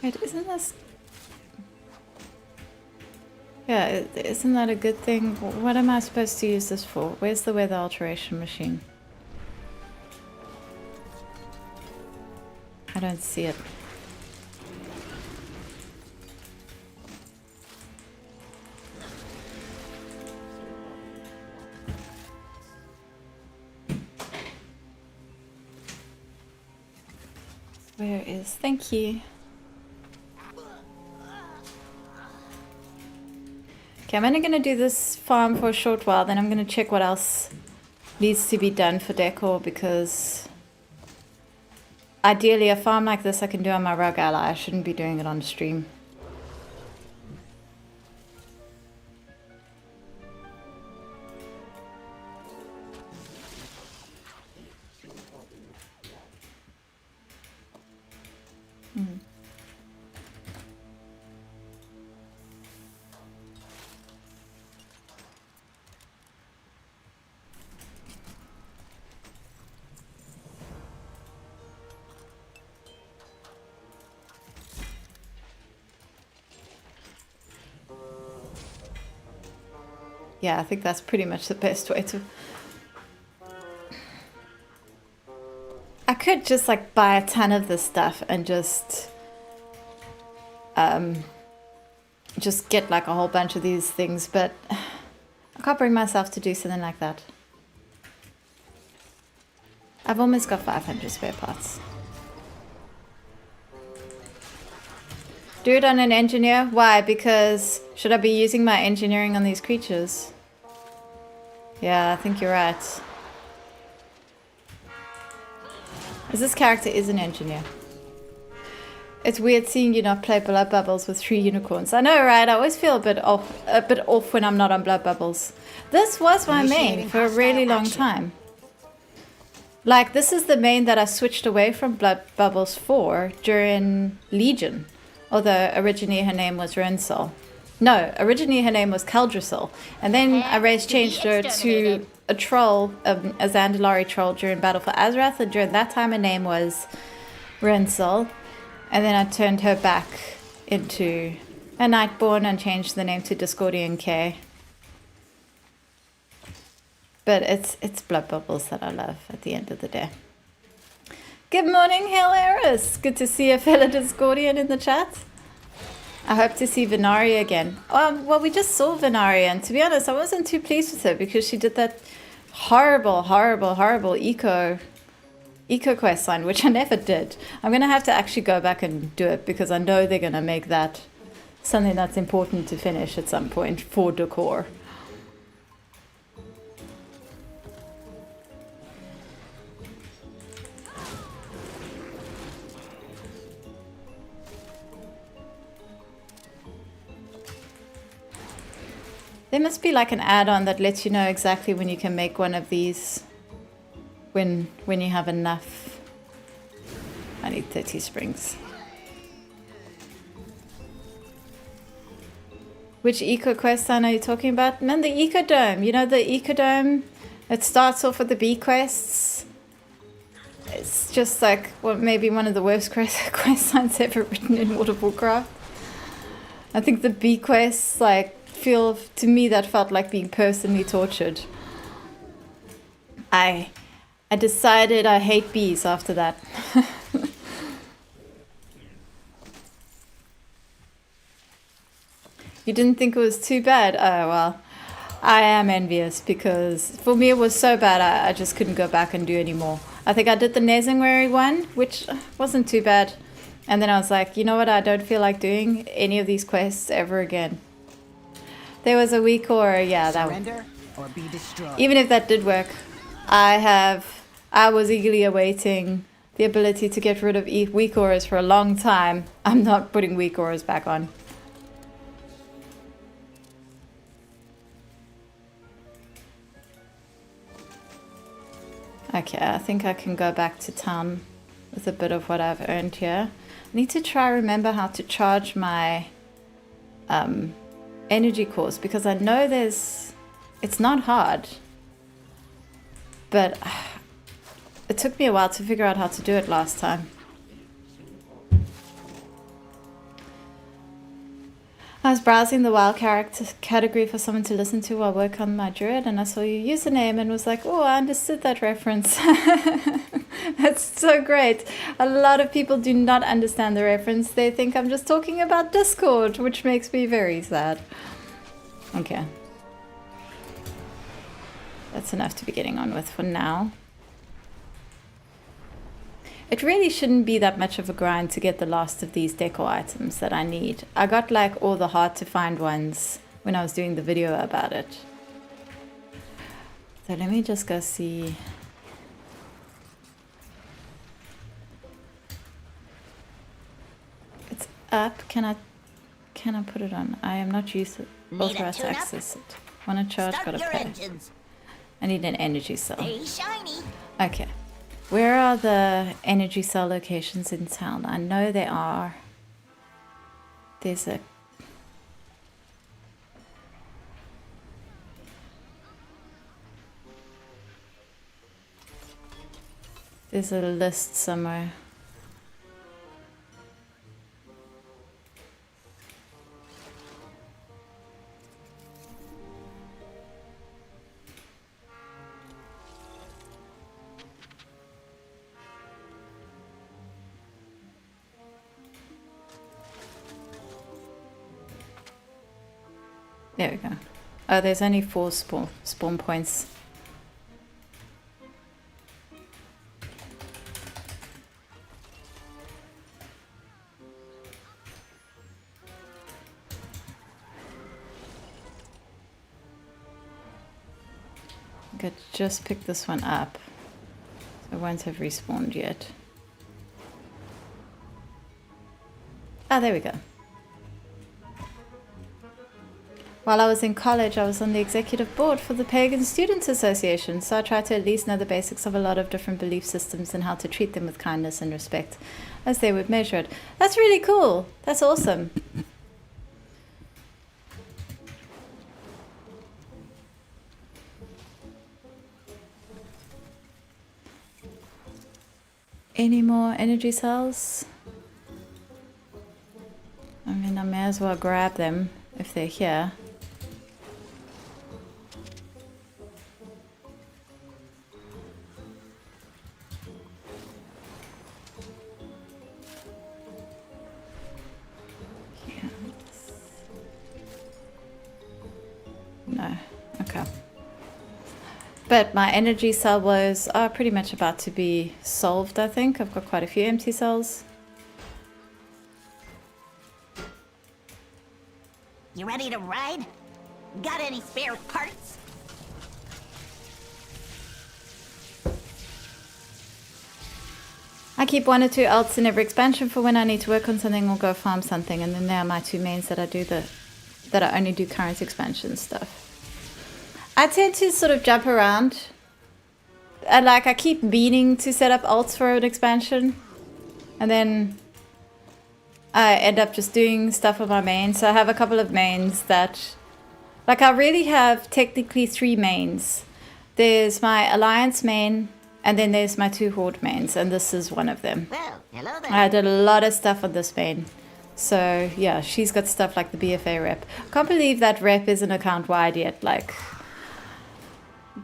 Wait, isn't this... Yeah, isn't that a good thing? What am I supposed to use this for? Where's the weather alteration machine? I don't see it. Where is... Thank you. Okay, I'm only going to do this farm for a short while, then I'm going to check what else needs to be done for decor, because ideally a farm like this I can do on my rogue ally. I shouldn't be doing it on stream. Yeah, I think that's pretty much the best way to... I could just like buy a ton of this stuff and just get like a whole bunch of these things, but I can't bring myself to do something like that. I've almost got 500 spare parts. Do it on an engineer? Why? Because should I be using my engineering on these creatures? Yeah, I think you're right. As this character is an engineer. It's weird seeing you not play Blood Bubbles with 3 unicorns. I know, right? I always feel a bit off when I'm not on Blood Bubbles. This was my main for a really long time. Like, this is the main that I switched away from Blood Bubbles for during Legion. Although originally her name was Rensol. No, originally her name was Keldrasil. And then I changed her to a troll, a Zandalari troll during Battle for Azeroth. And during that time her name was Rensol. And then I turned her back into a Nightborn and changed the name to Discordian K. But it's Blood Bubbles that I love at the end of the day. Good morning, Hail Eris. Good to see a fellow Discordian in the chat. I hope to see Venaria again. Well, we just saw Venaria, and to be honest, I wasn't too pleased with her because she did that horrible eco quest line, which I never did. I'm gonna have to actually go back and do it because I know they're gonna make that something that's important to finish at some point for Decor. There must be like an add-on that lets you know exactly when you can make one of these. When you have enough. I need 30 springs. Which eco quest line are you talking about? Man, the Ecodome. You know the Ecodome? It starts off with the bee quests. It's just like, well, maybe one of the worst quest lines ever written in World of Warcraft. I think the bee quests like to me that felt like being personally tortured. I decided I hate bees after that. You didn't think it was too bad? Oh, well, I am envious because for me it was so bad I just couldn't go back and do any more. I think I did the Nezingwari one, which wasn't too bad. And then I was like, you know what? I don't feel like doing any of these quests ever again. There was a week or, yeah, that one. Surrender or be destroyed. Even if that did work, I was eagerly awaiting the ability to get rid of weak auras for a long time. I'm not putting weak auras back on. Okay, I think I can go back to town with a bit of what I've earned here. I need to try remember how to charge my energy cores because I know it's not hard, but it took me a while to figure out how to do it last time. I was browsing the WoW character category for someone to listen to while working on my druid, and I saw your username and was like, oh, I understood that reference. That's so great. A lot of people do not understand the reference. They think I'm just talking about Discord, which makes me very sad. Okay. That's enough to be getting on with for now. It really shouldn't be that much of a grind to get the last of these decor items that I need. I got like all the hard to find ones when I was doing the video about it. So let me just go see. It's up. Can I put it on? I am not used to authorized to access it. Want to charge? Gotta pay. Engines. I need an energy cell. Stay shiny. Okay. Where are the energy cell locations in town? I know there are. There's a... There's a list somewhere. There we go. Oh, there's only 4 spawn points. I could just pick this one up. So it won't have respawned yet. Ah, there we go. While I was in college, I was on the executive board for the Pagan Students Association, so I tried to at least know the basics of a lot of different belief systems and how to treat them with kindness and respect as they would measure it. That's really cool. That's awesome. Any more energy cells? I mean, I may as well grab them if they're here. No, okay. But my energy cell woes are pretty much about to be solved, I think. I've got quite a few empty cells. You ready to ride? Got any spare parts? I keep 1 or 2 alts in every expansion for when I need to work on something or go farm something, and then there are my 2 mains that I only do current expansion stuff. I tend to sort of jump around, and like I keep meaning to set up alts for an expansion, and then I end up just doing stuff on my main. So I have a couple of mains that, like, I really have technically 3 mains. There's my Alliance main, and then there's my 2 Horde mains, and this is one of them. Well, hello there. I did a lot of stuff on this main, So yeah, she's got stuff like the BFA rep. I can't believe that rep isn't account wide yet. Like,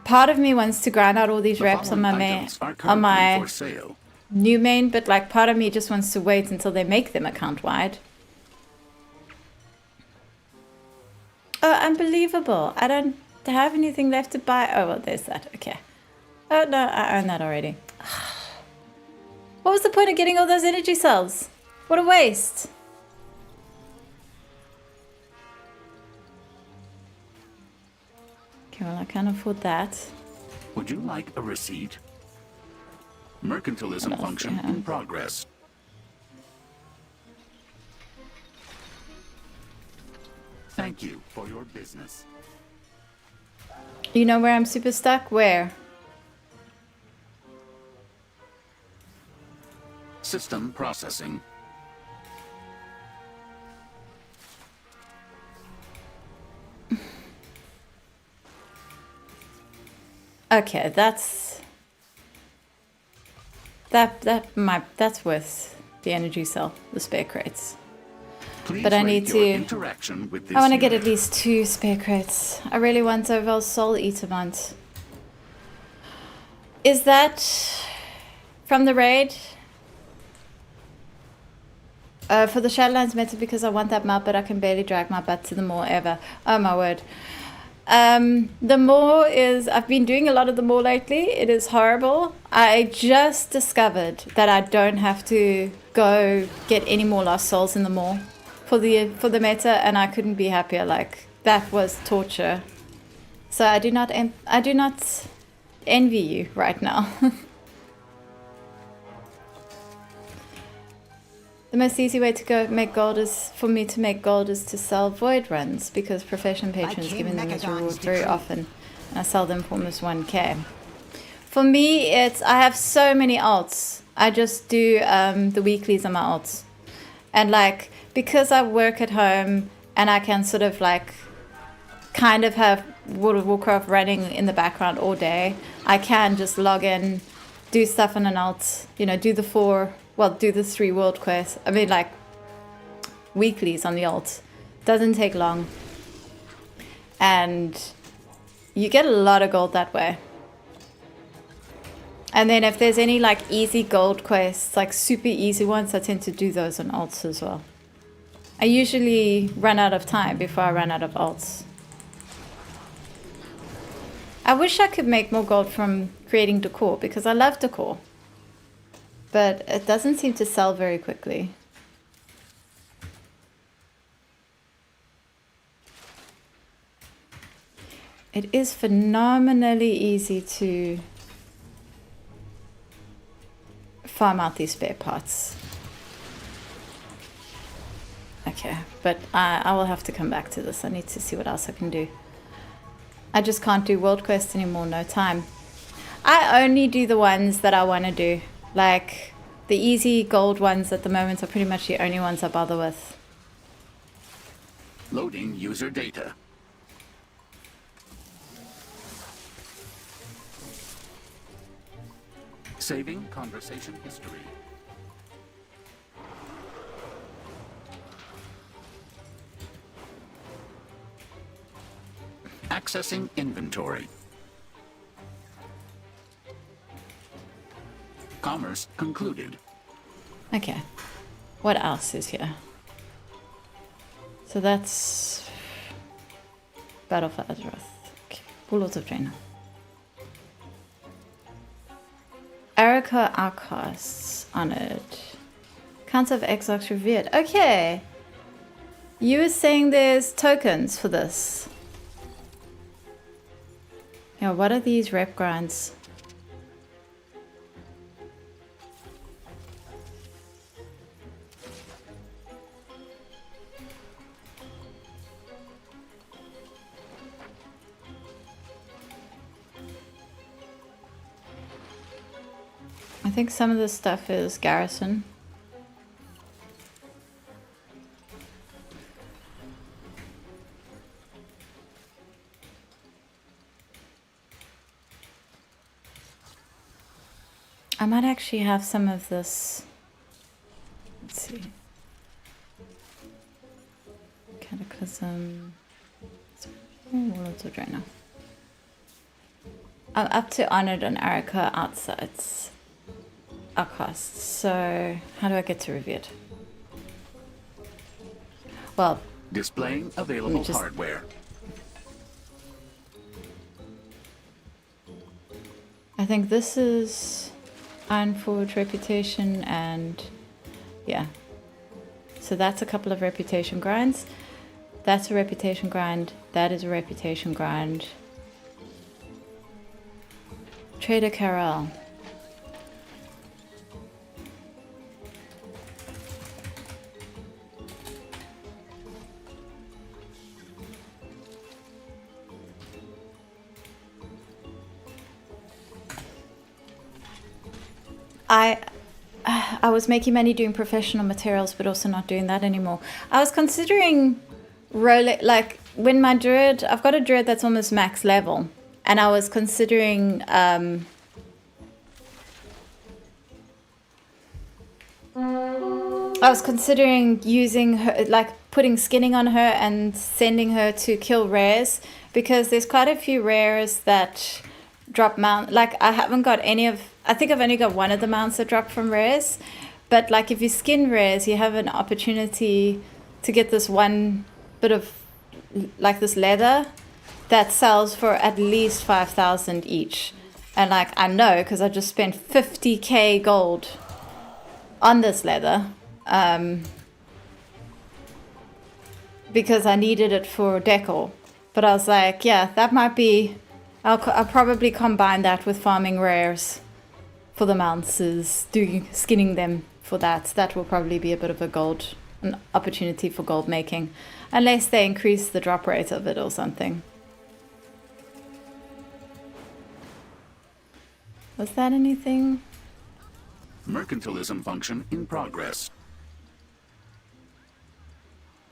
part of me wants to grind out all these reps on my main, on my new main, but like part of me just wants to wait until they make them account wide. Oh, unbelievable. I don't have anything left to buy. Oh, well, there's that. Okay. Oh, no, I own that already. What was the point of getting all those energy cells? What a waste. Okay, well, I can't afford that. Would you like a receipt? Mercantilism function in progress. Thank you for your business. You know where I'm super stuck? Where? System processing. Okay, that's worth the energy cell, the spare crates. Please but I need to. Interaction with this I want to get at least 2 spare crates. I really want Zovel's Soul Eater mount. Is that from the raid? For the Shadowlands meta, because I want that map, but I can barely drag my butt to the mall ever. Oh my word. The mall is, I've been doing a lot of the mall lately. It is horrible. I just discovered that I don't have to go get any more Lost Souls in the mall for the meta, and I couldn't be happier. Like, that was torture. So I do not envy you right now. The most easy way to make gold is to sell void runs, because profession patrons give them as reward very often, and I sell them for almost 1k. For me, I have so many alts. I just do the weeklies on my alts, and like, because I work at home and I can sort of like kind of have World of Warcraft running in the background all day, I can just log in, do stuff on an alt, you know, do the 3 world quests. I mean, like, weeklies on the alt. Doesn't take long. And you get a lot of gold that way. And then if there's any, like, easy gold quests, like super easy ones, I tend to do those on alts as well. I usually run out of time before I run out of alts. I wish I could make more gold from creating Decor, because I love Decor. But it doesn't seem to sell very quickly. It is phenomenally easy to farm out these spare parts. Okay, but I will have to come back to this. I need to see what else I can do. I just can't do world quests anymore, no time. I only do the ones that I want to do. Like, the easy gold ones at the moment are pretty much the only ones I bother with. Loading user data. Saving conversation history. Accessing inventory. Commerce concluded. Okay. What else is here? So that's Battle for Azeroth. Okay. Warlords of Draenor. Araka Outcasts honored. Council of Exarchs revered. Okay. You were saying there's tokens for this. Yeah, what are these rep grinds? I think some of this stuff is garrison. I might actually have some of this. Let's see. Cataclysm. Warlords or Draenor. I'm up to Honored and Araka outsides our costs. So how do I get to Revered? Well, displaying available hardware. I think this is Ironforge reputation and yeah. So that's a couple of reputation grinds. That's a reputation grind. That is a reputation grind. Trader Carol. I was making money doing professional materials, but also not doing that anymore. I was considering rolling, like when my druid, I've got a druid that's almost max level, and I was considering I was considering using her, like putting skinning on her and sending her to kill rares, because there's quite a few rares that drop mount. Like I haven't got any of, I think I've only got one of the mounts that drop from rares, but like if you skin rares, you have an opportunity to get this one bit of like this leather that sells for at least 5,000 each. And like I know because I just spent 50k gold on this leather because I needed it for Decor. But I was like, yeah, that might be, I'll probably combine that with farming rares for the mounts, is doing skinning them for that. That will probably be a bit of an opportunity for gold making, unless they increase the drop rate of it or something. Was that anything? Mercantilism function in progress.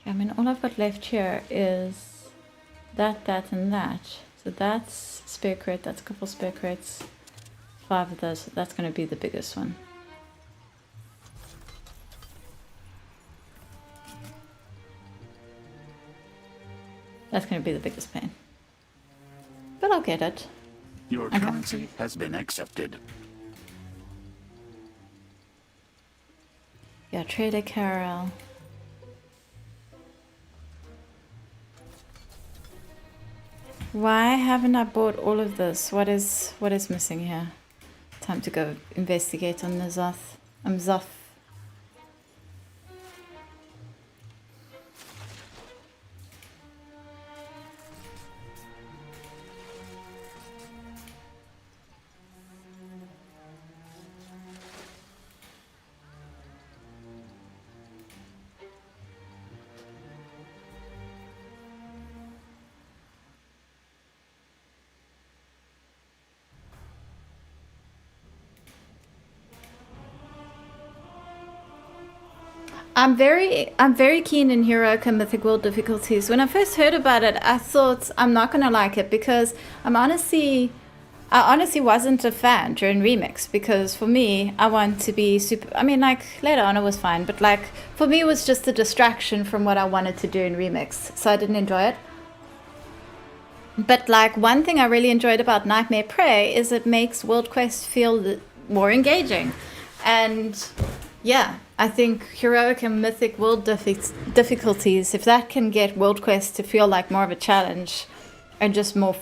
I mean, all I've got left here is that, and that. So that's spare crate, that's a couple spare crates. 5 of those, that's going to be the biggest one. That's going to be the biggest pain. But I'll get it. Your currency has been accepted. Yeah, Trader Carol. Why haven't I bought all of this? What is missing here? Time to go investigate on the Zoth. Zoth. I'm very keen in Heroic and Mythic World difficulties. When I first heard about it, I thought I'm not gonna like it because I honestly wasn't a fan during Remix, because for me, I want to be super, I mean, like later on it was fine, but like for me it was just a distraction from what I wanted to do in Remix, so I didn't enjoy it. But like one thing I really enjoyed about Nightmare Prey is it makes World Quest feel more engaging. And yeah, I think Heroic and Mythic World difficulties, if that can get World Quest to feel like more of a challenge and just more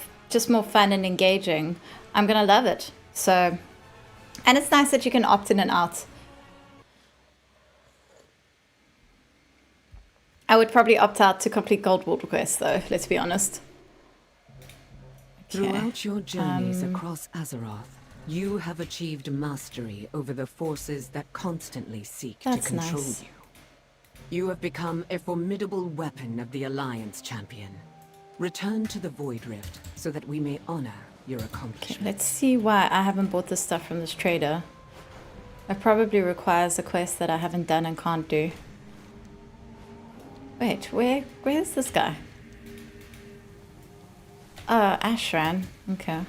fun and engaging, I'm gonna love it. So, and it's nice that you can opt in and out. I would probably opt out to complete Gold World Quest though, let's be honest. Throughout your journeys across Azeroth, you have achieved mastery over the forces that constantly seek to control you. You have become a formidable weapon of the Alliance champion. Return to the Void Rift so that we may honor your accomplishments. Okay, let's see why I haven't bought this stuff from this trader. It probably requires a quest that I haven't done and can't do. Wait, where's this guy? Ashran. Okay.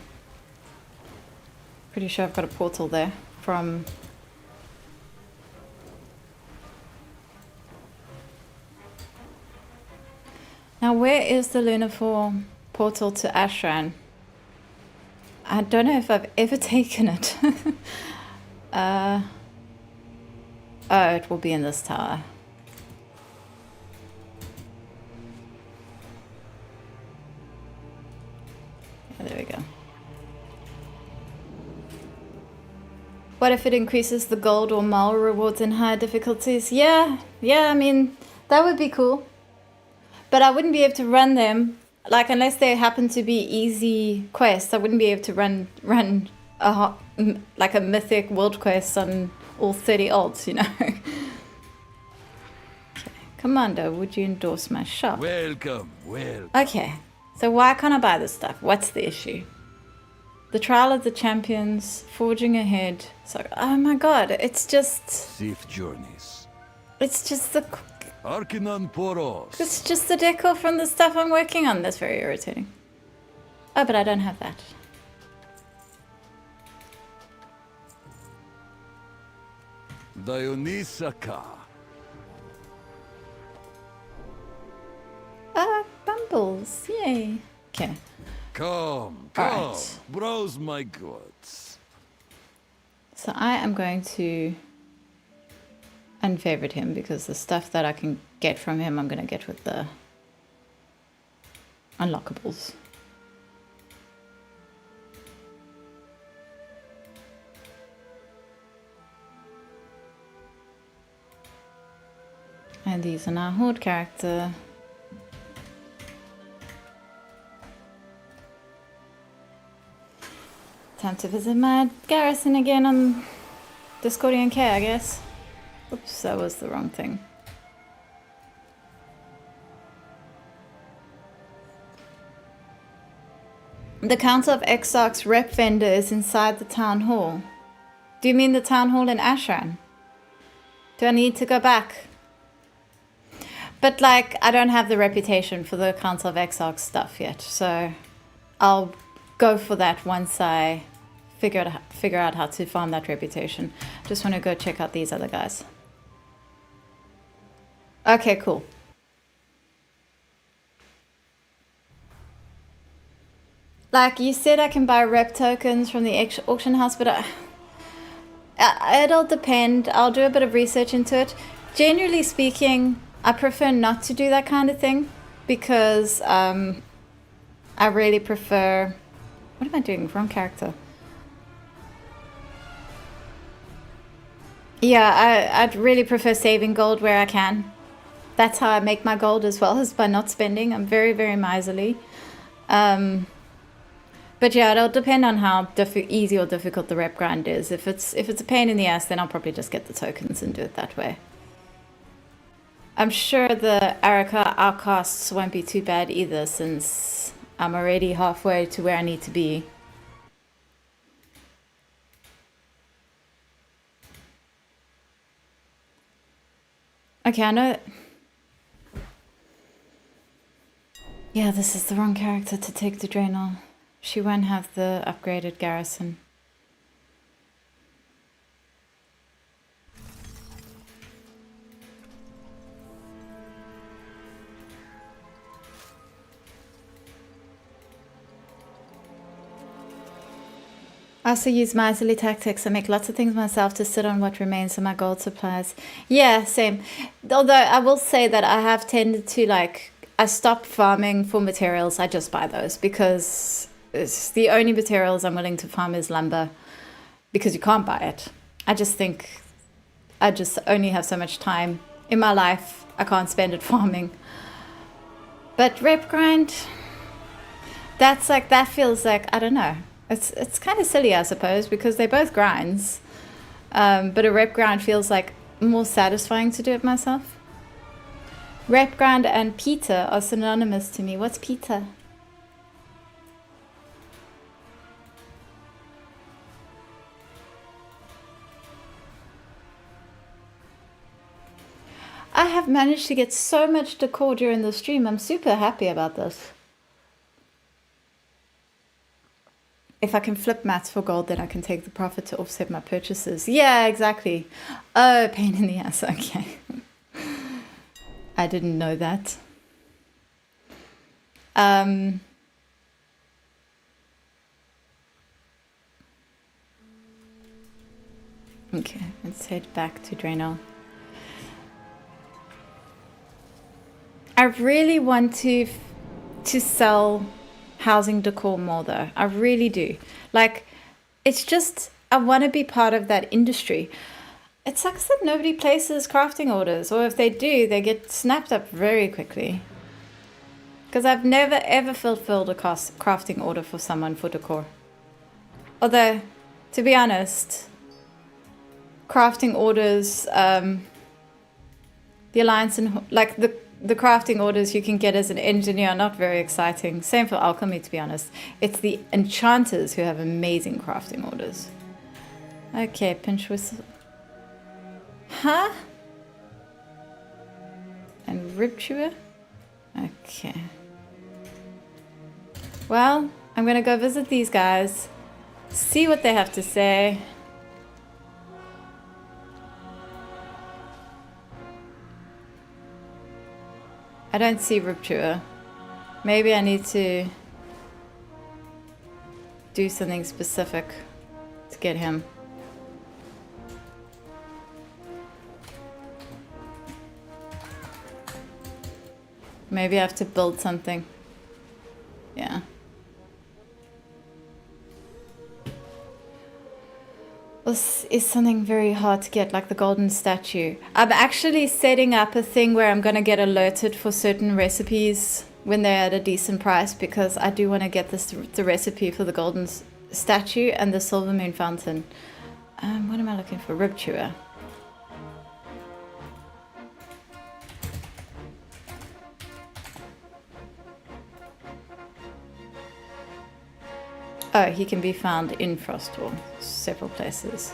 Pretty sure I've got a portal there from... Now, where is the Lunafor portal to Ashran? I don't know if I've ever taken it. Oh, it will be in this tower. Yeah, there we go. What if it increases the gold or mal rewards in higher difficulties? Yeah, I mean, that would be cool. But I wouldn't be able to run them, like, unless they happen to be easy quests. I wouldn't be able to run like a mythic world quest on all 30 alts, you know. Okay. Commander, would you endorse my shop? Welcome. Okay, so why can't I buy this stuff? What's the issue? The Trial of the Champions, Forging Ahead. So, oh my god, it's just... Safe journeys. It's just the... Arcanon Poros. It's just the decor from the stuff I'm working on. That's very irritating. Oh, but I don't have that. Dionysaka. Ah, bumbles. Yay. Okay. Come, Right. browse my goods. So I am going to unfavorite him because the stuff that I can get from him, I'm going to get with the unlockables. And these are now Horde character. Time to visit my garrison again on Discordian K, I guess. Oops, that was the wrong thing. The Council of Exarch's rep vendor is inside the town hall. Do you mean the town hall in Ashran? Do I need to go back? But like, I don't have the reputation for the Council of Exarch stuff yet, so I'll go for that once I figure out how to farm that reputation. Just want to go check out these other guys. Okay, cool. Like you said, I can buy rep tokens from the auction house, but it'll depend. I'll do a bit of research into it. Generally speaking, I prefer not to do that kind of thing because I really prefer... What am I doing? Wrong character. Yeah, I'd really prefer saving gold where I can. That's how I make my gold as well, is by not spending. I'm very, very miserly. But yeah, it'll depend on how easy or difficult the rep grind is. If it's a pain in the ass, then I'll probably just get the tokens and do it that way. I'm sure the Araka outcasts won't be too bad either, since I'm already halfway to where I need to be. Okay, I know... Yeah, this is the wrong character to take to Draenor. She won't have the upgraded garrison. I also use miserly tactics. I make lots of things myself to sit on what remains of my gold supplies. Yeah, same. Although I will say that I have tended to, like, I stopped farming for materials. I just buy those because it's the only materials I'm willing to farm is lumber, because you can't buy it. I just think I just only have so much time in my life. I can't spend it farming. But rep grind, that's like, that feels like, I don't know. It's kind of silly, I suppose, because they're both grinds. But a rep grind feels like more satisfying to do it myself. Rep grind and Peter are synonymous to me. What's Peter? I have managed to get so much decor during the stream. I'm super happy about this. If I can flip mats for gold, then I can take the profit to offset my purchases. Yeah, exactly. Oh, pain in the ass. Okay. I didn't know that. Okay, let's head back to Draenor. I really want to sell housing decor more though. I really do. Like, it's just, I want to be part of that industry. It sucks that nobody places crafting orders, or if they do, they get snapped up very quickly. Because I've never ever fulfilled a crafting order for someone for decor. Although, to be honest, crafting orders, the alliance and like the crafting orders you can get as an engineer are not very exciting. Same for alchemy, to be honest. It's the enchanters who have amazing crafting orders. Okay, pinch whistle. Huh? And rib chewer? Okay. Well, I'm gonna go visit these guys, see what they have to say. I don't see rib chewer. Maybe I need to do something specific to get him. Maybe I have to build something. Yeah. This is something very hard to get, like the golden statue. I'm actually setting up a thing where I'm going to get alerted for certain recipes when they're at a decent price, because I do want to get the recipe for the golden statue and the silver moon fountain. What am I looking for? Rib chewer. Oh, he can be found in Frostwall, several places.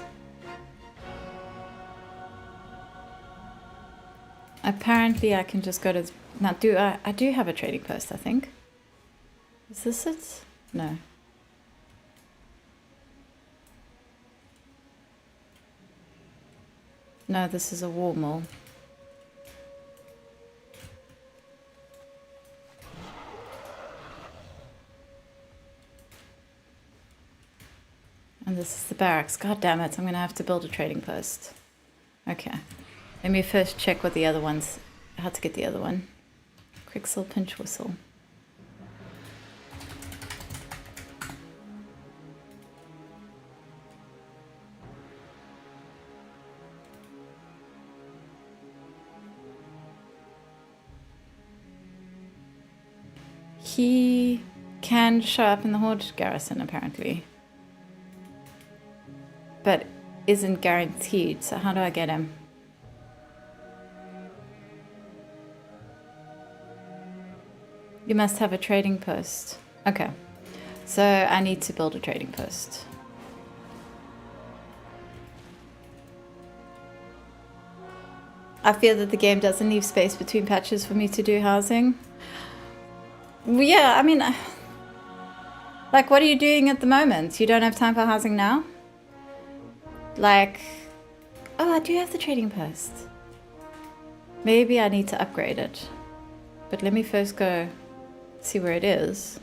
Apparently I can just go to... Now, I do have a trading post, I think. Is this it? No. No, this is a war mill. And this is the barracks. God damn it, I'm gonna have to build a trading post. Okay. Let me first check what the other ones, how to get the other one. Quicksilver pinch whistle. He can show up in the Horde garrison, apparently. But isn't guaranteed, so how do I get him? You must have a trading post. Okay, so I need to build a trading post. I fear that the game doesn't leave space between patches for me to do housing. Yeah, I mean, like, what are you doing at the moment? You don't have time for housing now? Like, oh, I do have the trading post. Maybe I need to upgrade it. But let me first go see where it is.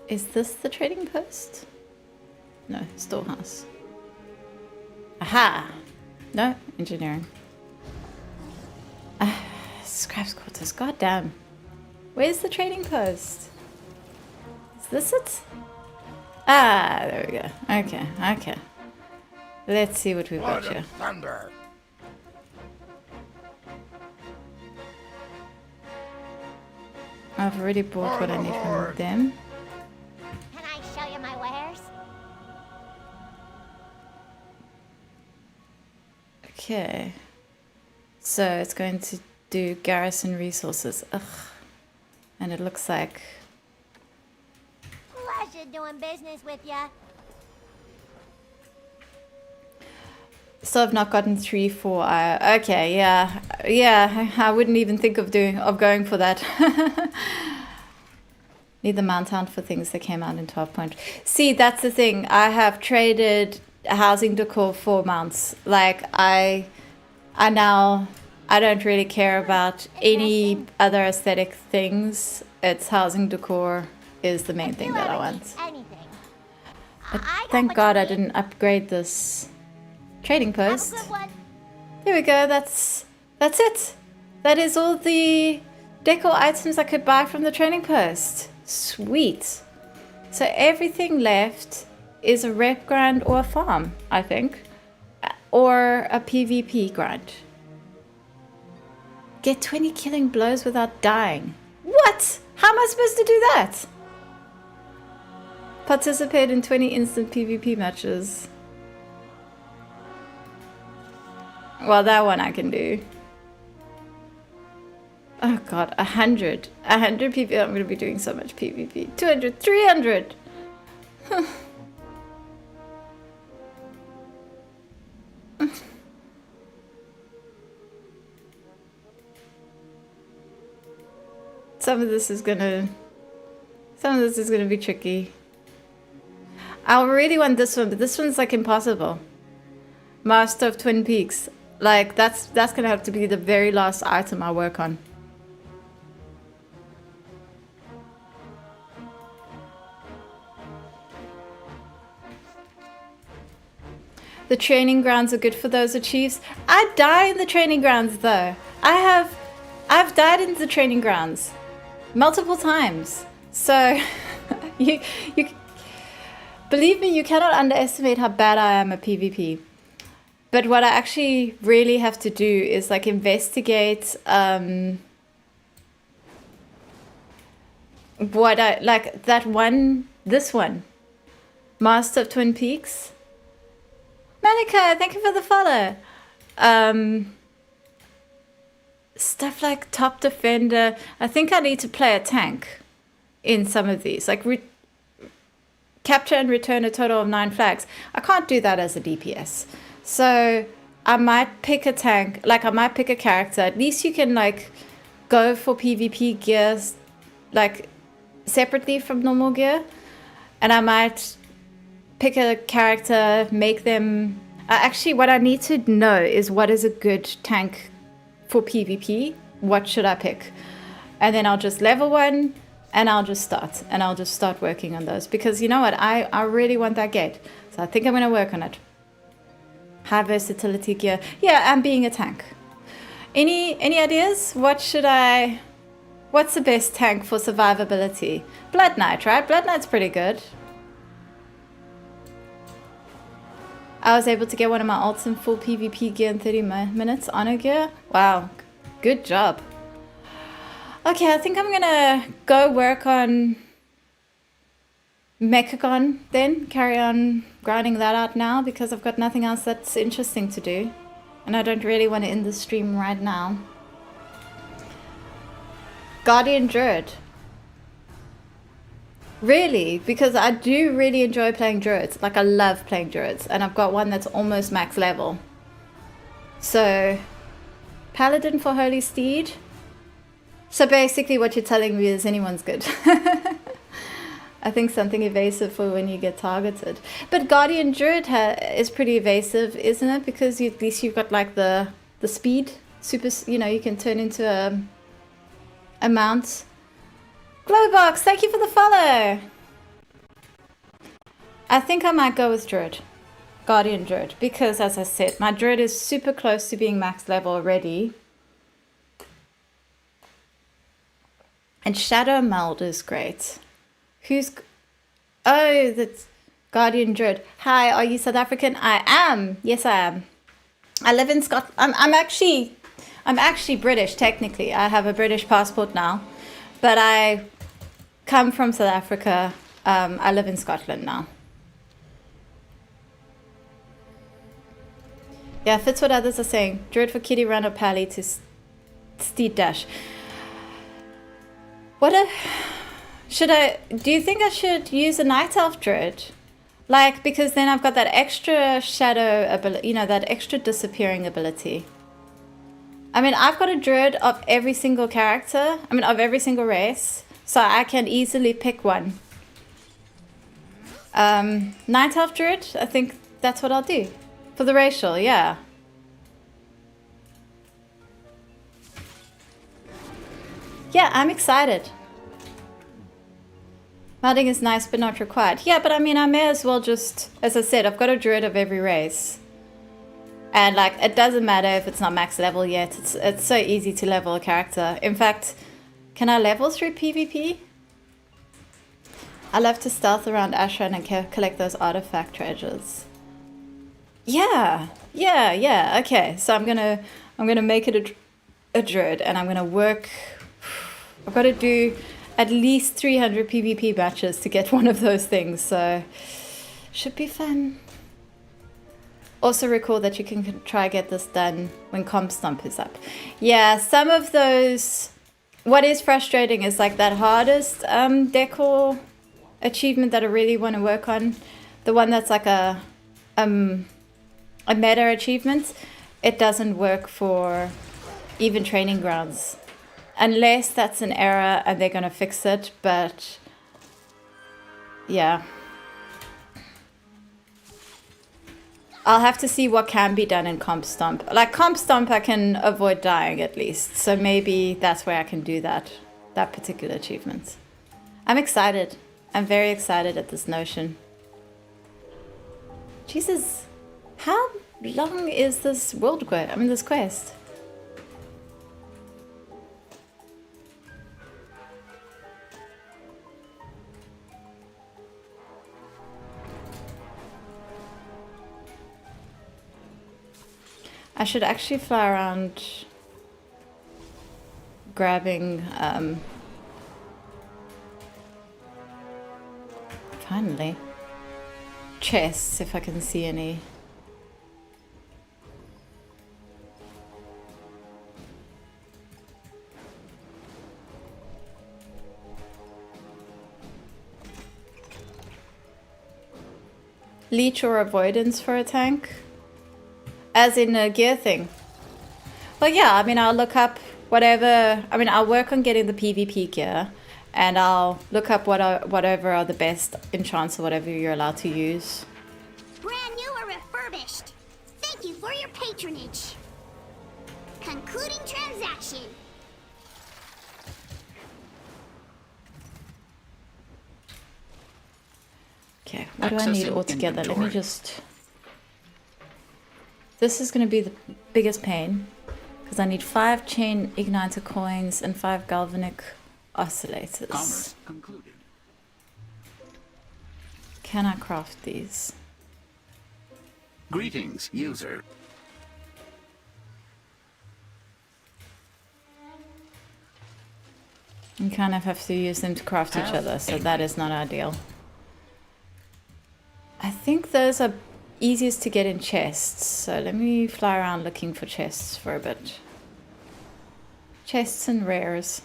Is this the trading post? No, storehouse. Aha! No, engineering. Scraps quarters, goddamn. Where's the trading post? Is this it? Ah, there we go. Okay, okay. Let's see what we've got here. Thunder. I've already bought what I need from them. Can I show you my wares? Okay. So it's going to do garrison resources. Ugh. And it looks like... Pleasure doing business with ya. Still have not gotten 3, 4. Okay, yeah. Yeah, I wouldn't even think of going for that. Need the mount out for things that came out in 12 point. See, that's the thing. I have traded housing decor for mounts. Like I don't really care about any other aesthetic things. It's housing decor is the main thing that I want. Thank God I didn't upgrade this trading post. There we go, that's it. That is all the decor items I could buy from the trading post. Sweet. So everything left is a rep grind or a farm, I think. Or a PvP grind. Get 20 killing blows without dying. What? How am I supposed to do that? Participate in 20 instant PvP matches. Well, that one I can do. Oh god, 100. 100 PvP. I'm going to be doing so much PvP. 200, 300. Some of this is gonna be tricky. I really want this one, but this one's like impossible. Master of Twin Peaks. Like that's gonna have to be the very last item I work on. The training grounds are good for those achieves. I die in the training grounds though. I've died in the training grounds multiple times. So you believe me, you cannot underestimate how bad I am at PvP. But what I actually really have to do is like investigate what I like this one. Master of Twin Peaks. Monica, thank you for the follow. Stuff like top defender. I think I need to play a tank in some of these. Like capture and return a total of 9 flags. I can't do that as a DPS. So I might pick a tank. Like I might pick a character. At least you can like go for PvP gears like separately from normal gear. And I might pick a character, make them... actually, what I need to know is what is a good tank for PvP. What should I pick? And then I'll just level 1 and I'll just start. And I'll just start working on those. Because you know what? I really want that gate. So I think I'm going to work on it. High versatility gear. Yeah, and being a tank. Any ideas? What's the best tank for survivability? Blood Knight, right? Blood Knight's pretty good. I was able to get one of my alts in full PvP gear in 30 minutes. Honor gear? Wow. Good job. Okay, I think I'm gonna go work on Mechagon then. Carry on grinding that out now because I've got nothing else that's interesting to do. And I don't really want to end the stream right now. Guardian Druid. Really, because I do really enjoy playing druids. Like I love playing druids, and I've got one that's almost max level. So, Paladin for Holy Steed. So basically what you're telling me is anyone's good. I think something evasive for when you get targeted. But Guardian Druid is pretty evasive, isn't it? Because at least you've got like the speed. Super, you know, you can turn into a mount. Glowbox, thank you for the follow. I think I might go with Druid. Guardian Druid. Because as I said, my Druid is super close to being max level already. And Shadow Meld is great. Oh, that's Guardian Druid. Hi, are you South African? I am. Yes, I am. I live in Scotland. I'm actually British, technically. I have a British passport now. But I come from South Africa. I live in Scotland now. Yeah, fits what others are saying. Druid for kitty run or pally to steed dash. Do you think I should use a night elf druid? Like, because then I've got that extra shadow ability, you know, that extra disappearing ability. I mean, I've got a druid of every single character. I mean, of every single race. So I can easily pick one. Night elf druid, I think that's what I'll do. For the racial, yeah. Yeah, I'm excited. Modding is nice but not required. Yeah, but I mean, I may as well just, as I said, I've got a druid of every race. And like, it doesn't matter if it's not max level yet. It's so easy to level a character. In fact, can I level through PvP? I love to stealth around Ashran and collect those artifact treasures. Yeah, okay. So I'm gonna make it a druid, and I'm gonna work. I've got to do at least 300 PvP matches to get one of those things. So should be fun. Also recall that you can try get this done when Comp Stomp is up. Yeah, some of those. What is frustrating is like that hardest Decor achievement that I really want to work on, the one that's like a meta achievement, it doesn't work for even training grounds unless that's an error and they're gonna fix it. But yeah, I'll have to see what can be done in Comp Stomp. Like Comp Stomp I can avoid dying at least, so maybe that's where I can do that particular achievement. I'm excited. I'm very excited at this notion. Jesus, how long is this world quest? I mean, this quest. I should actually fly around grabbing finally chests if I can see any. Leech or avoidance for a tank? As in a gear thing? Well, yeah, I mean, I'll look up whatever. I mean, I'll work on getting the PvP gear, and I'll look up whatever are the best enchants or whatever you're allowed to use. Brand new or refurbished. Thank you for your patronage. Concluding transaction. Okay, what do I need altogether? Let me just... This is going to be the biggest pain, because I need 5 chain igniter coins and 5 galvanic oscillators. Commerce concluded. Can I craft these? Greetings, user. You kind of have to use them to craft each other, so that is not ideal. I think those are easiest to get in chests, so let me fly around looking for chests for a bit. Chests and rares.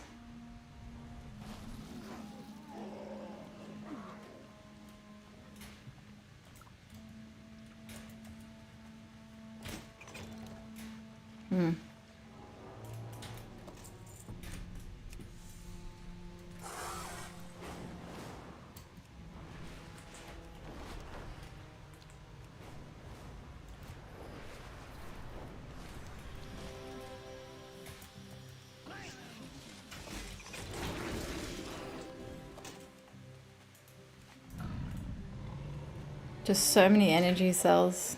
Just so many energy cells,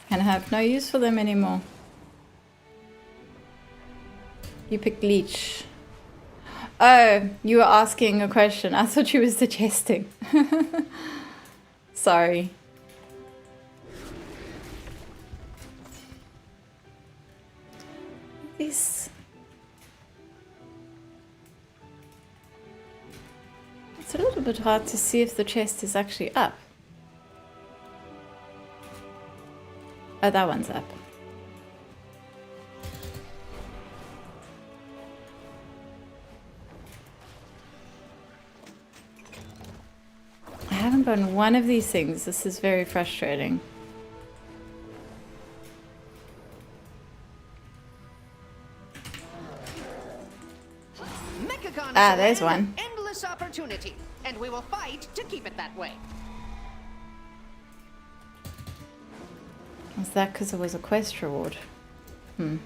and I have no use for them anymore. You picked Leech. Oh, you were asking a question. I thought you were suggesting. Sorry. These... It's a little bit hard to see if the chest is actually up. Oh, that one's up. I haven't gotten one of these things. This is very frustrating. Mechagon there's one. Endless opportunity, and we will fight to keep it that way. Was that because it was a quest reward? Hmm.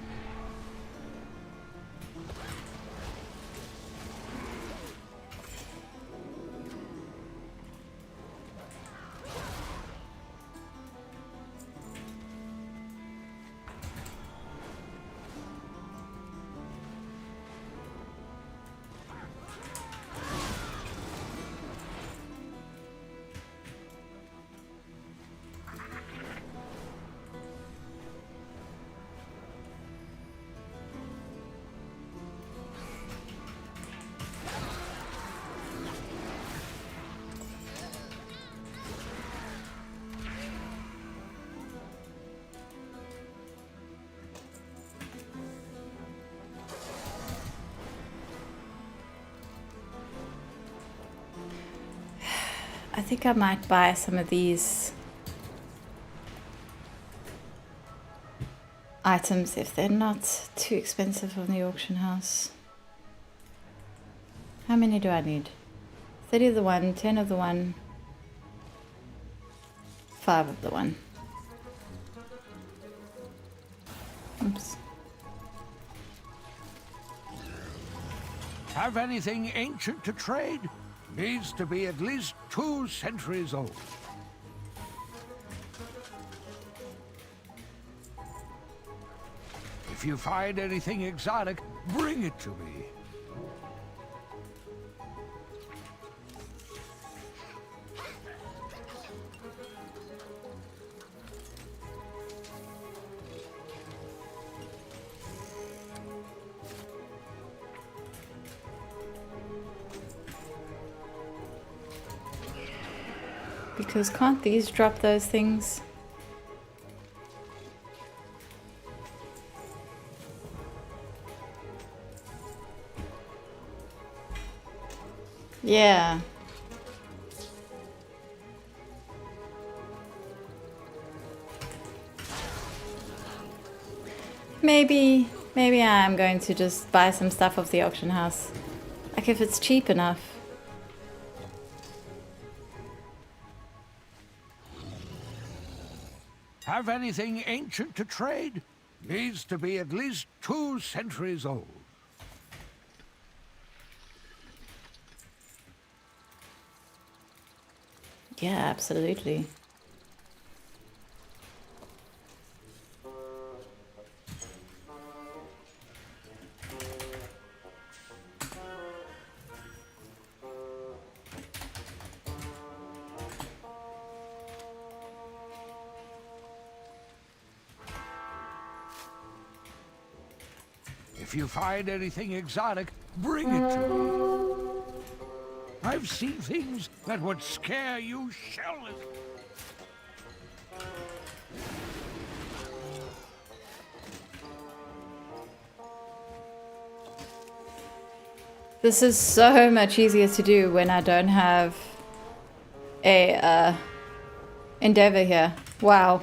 I think I might buy some of these items if they're not too expensive on the auction house. How many do I need? 30 of the one, 10 of the one, 5 of the one. Oops. Have anything ancient to trade? Needs to be at least 2 centuries old. If you find anything exotic, bring it to me. Because can't these drop those things? Yeah. Maybe I'm going to just buy some stuff off the auction house. Like if it's cheap enough. Have anything ancient to trade? Needs to be at least 2 centuries old. Yeah, absolutely. If you find anything exotic, bring it to me. I've seen things that would scare you shitless. This is so much easier to do when I don't have a endeavor here. Wow.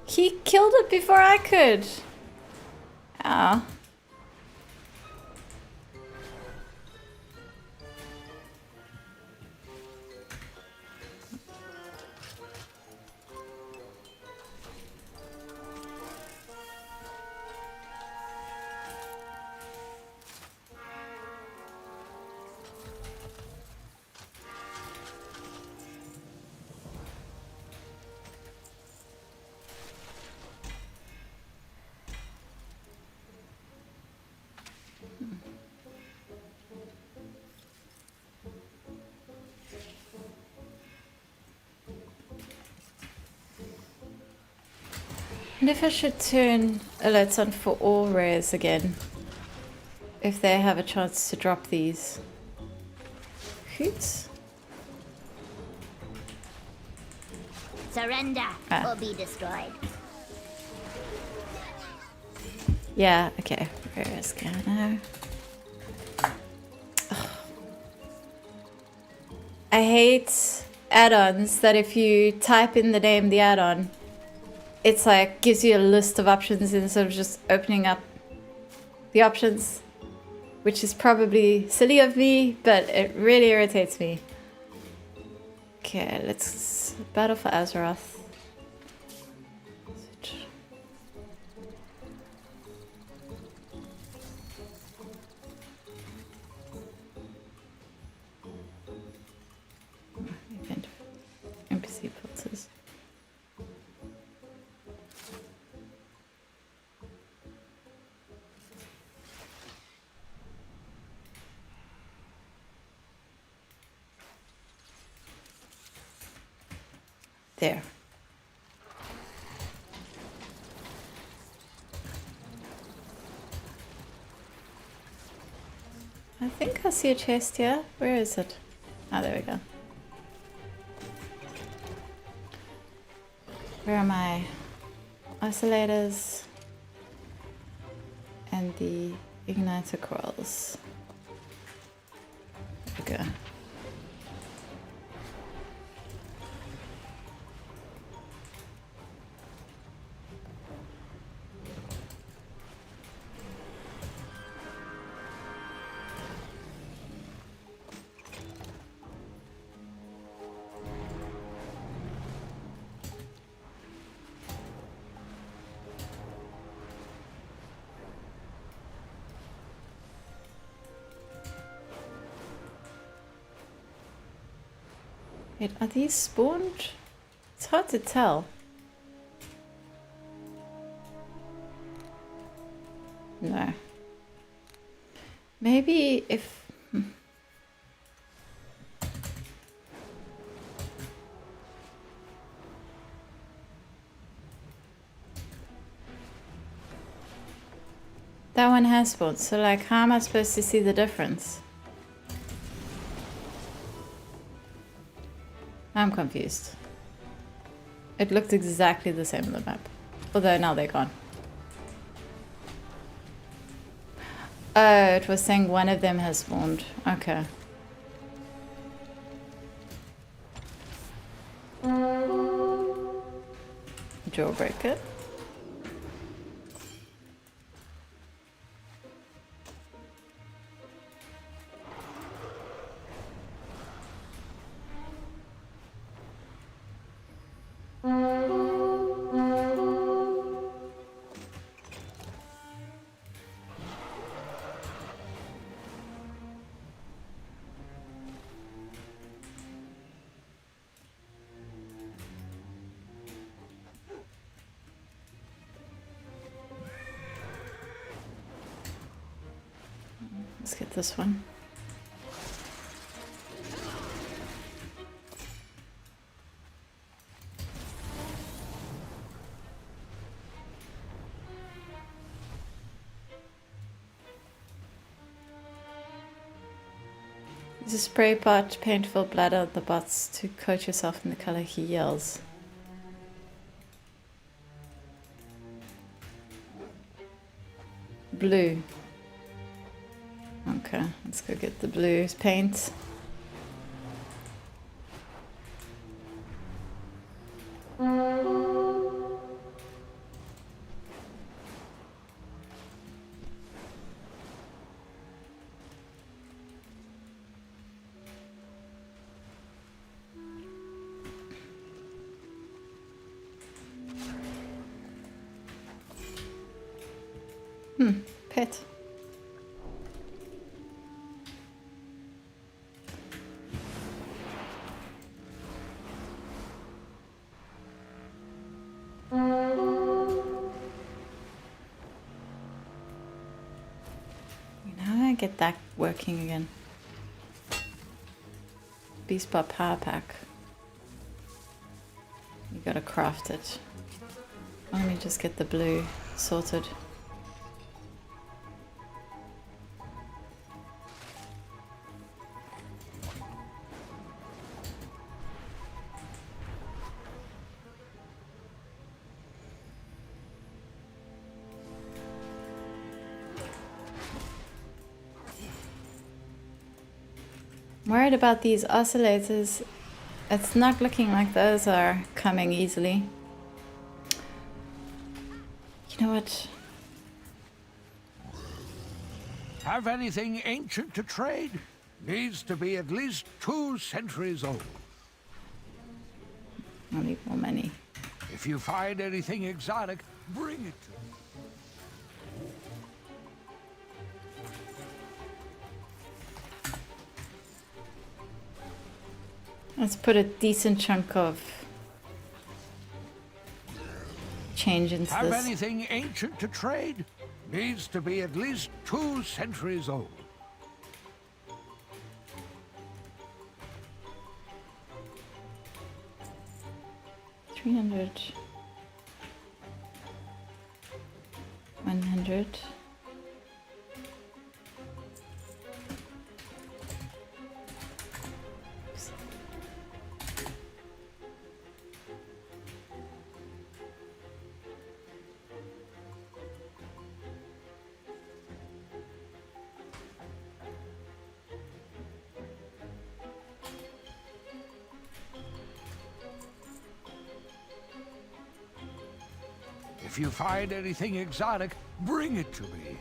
He killed it before I could. Ah. And if I should turn alerts on for all rares again, if they have a chance to drop these. Hoots? Surrender or be destroyed. Yeah, okay. Rare scanner. Ugh. I hate add-ons that if you type in the name of the add-on, it's like gives you a list of options instead of just opening up the options, which is probably silly of me, but it really irritates me. Okay, let's battle for Azeroth. NPC filters. There. I think I see a chest here. Where is it? Ah, there we go. Where are my isolators and the igniter coils? There we go. Wait, are these spawned? It's hard to tell. No. Maybe if... That one has spawned, so like how am I supposed to see the difference? I'm confused. It looked exactly the same on the map. Although now they're gone. Oh, it was saying one of them has spawned. Okay. Jailbreak it. Let's get this one. Use a spray pot, paint full blood on the bots to coat yourself in the color he yells. Blue. Okay, let's go get the blue paint. Pet. Get that working again. Beast Bar Power Pack. You gotta craft it. Let me just get the blue sorted. Worried about these oscillators. It's not looking like those are coming easily. You know what? Have anything ancient to trade? Needs to be at least 2 centuries old. I'll need more money. If you find anything exotic, bring it to me. Let's put a decent chunk of change into Have this. anything ancient to trade? Needs to be at least 2 centuries old. $300. 100. If you find anything exotic, bring it to me.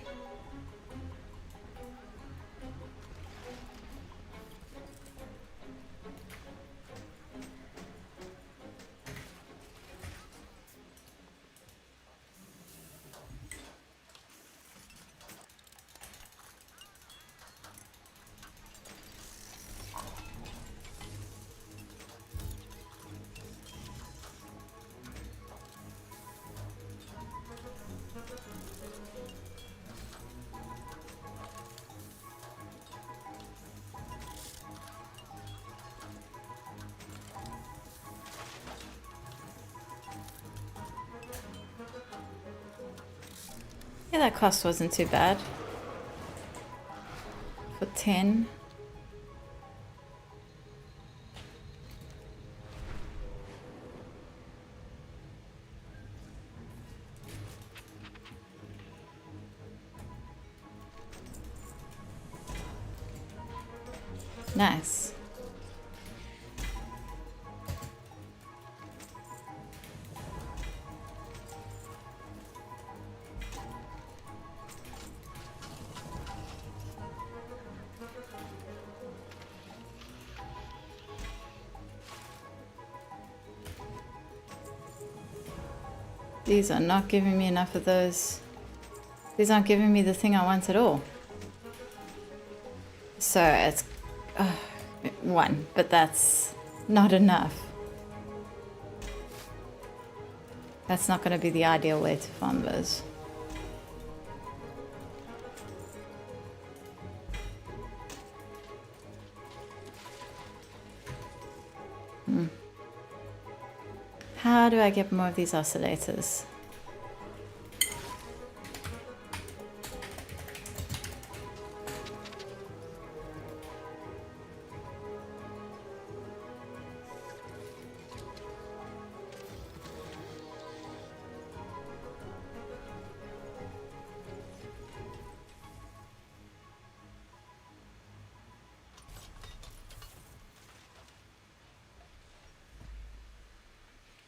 Yeah, that cost wasn't too bad. For 10. Nice. These are not giving me enough of those. These aren't giving me the thing I want at all. So it's 1, but that's not enough. That's not going to be the ideal way to farm those. How do I get more of these oscillators?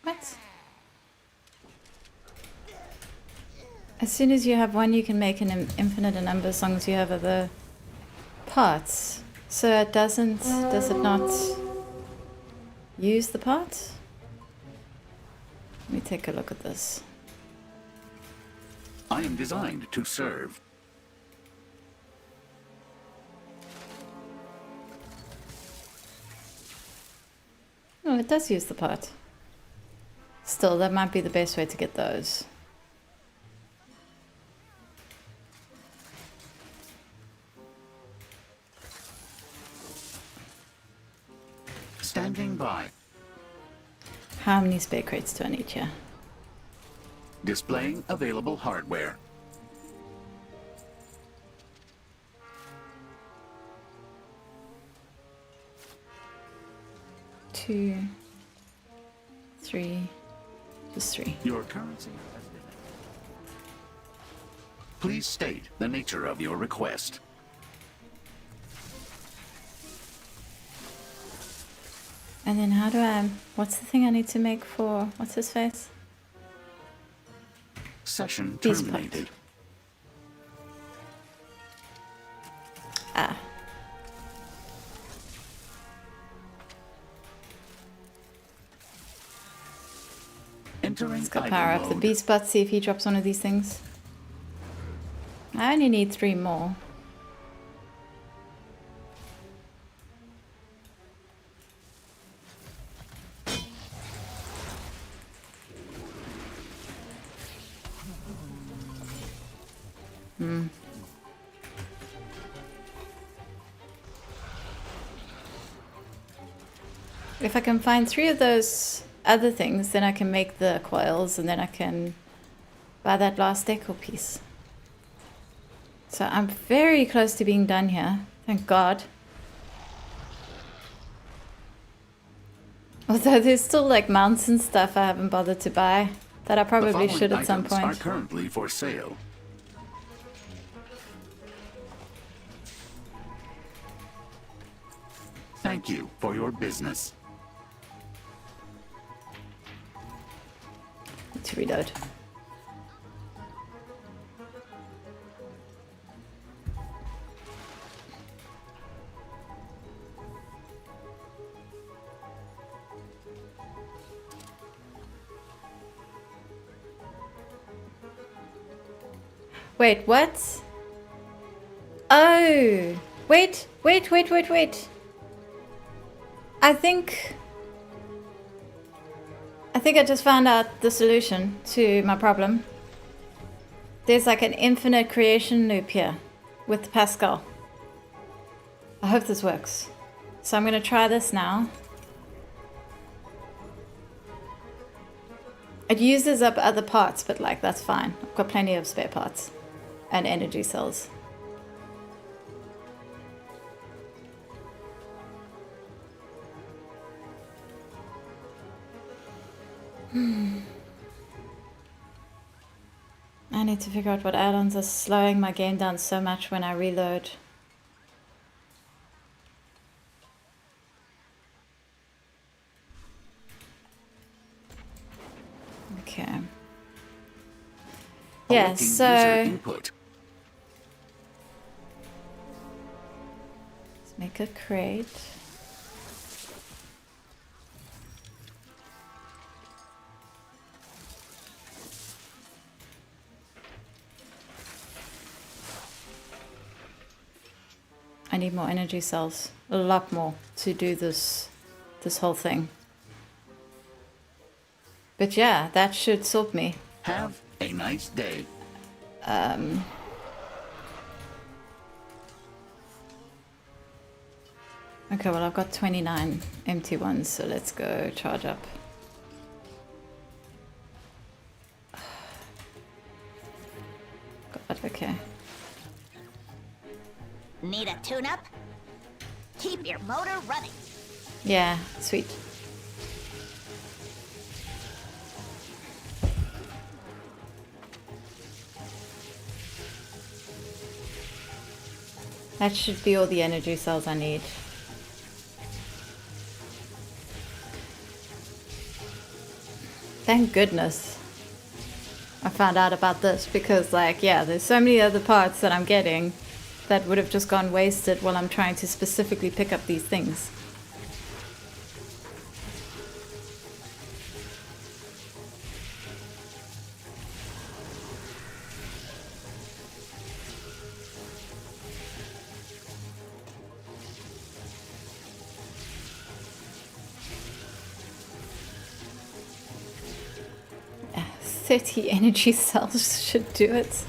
What? As soon as you have one, you can make an infinite number as long as you have other parts. So it doesn't, does it not use the parts? Let me take a look at this. I am designed to serve. Oh, it does use the part. Still, that might be the best way to get those. Standing by. How many spare crates do I need here? Displaying available hardware. Two, 3, just 3. Your currency has been. Please state the nature of your request. And then how do I, what's the thing I need to make for, what's his face? Session These terminated. Ah. Entering Let's go idle power up the mode. beast butt, see if he drops one of these things. I only need 3 more. If I can find 3 of those other things, then I can make the coils, and then I can buy that last decor piece. So I'm very close to being done here. Thank God. Although there's still like mounts and stuff I haven't bothered to buy that I probably should at some point. Are currently for sale. Thank you for your business. To reload. Wait, what? Oh, wait. I think I just found out the solution to my problem. There's like an infinite creation loop here with Pascal. I hope this works. So I'm going to try this now. It uses up other parts, but like that's fine. I've got plenty of spare parts and energy cells. I need to figure out what add-ons are slowing my game down so much when I reload. Okay. Yeah, so let's make a crate. I need more energy cells, a lot more, to do this whole thing. But yeah, that should sort me. Have a nice day. Okay, well I've got 29 empty ones, so let's go charge up. God, okay. Need a tune-up? Keep your motor running. Yeah, sweet. That should be all the energy cells I need. Thank goodness I found out about this, because like, yeah, there's so many other parts that I'm getting that would have just gone wasted while I'm trying to specifically pick up these things. Yeah, 30 energy cells should do it.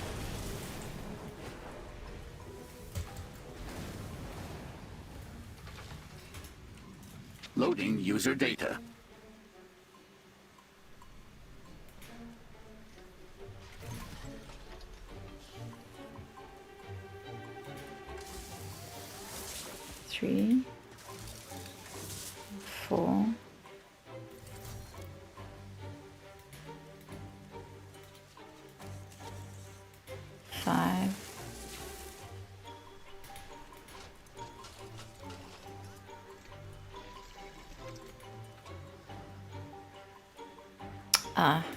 Loading user data. Three, 4, 5.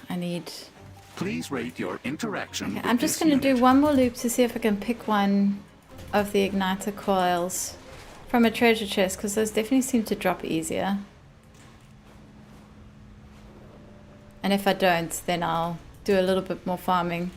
I need... Please rate your interaction. Okay, I'm just going to do one more loop to see if I can pick one of the igniter coils from a treasure chest, because those definitely seem to drop easier. And if I don't, then I'll do a little bit more farming.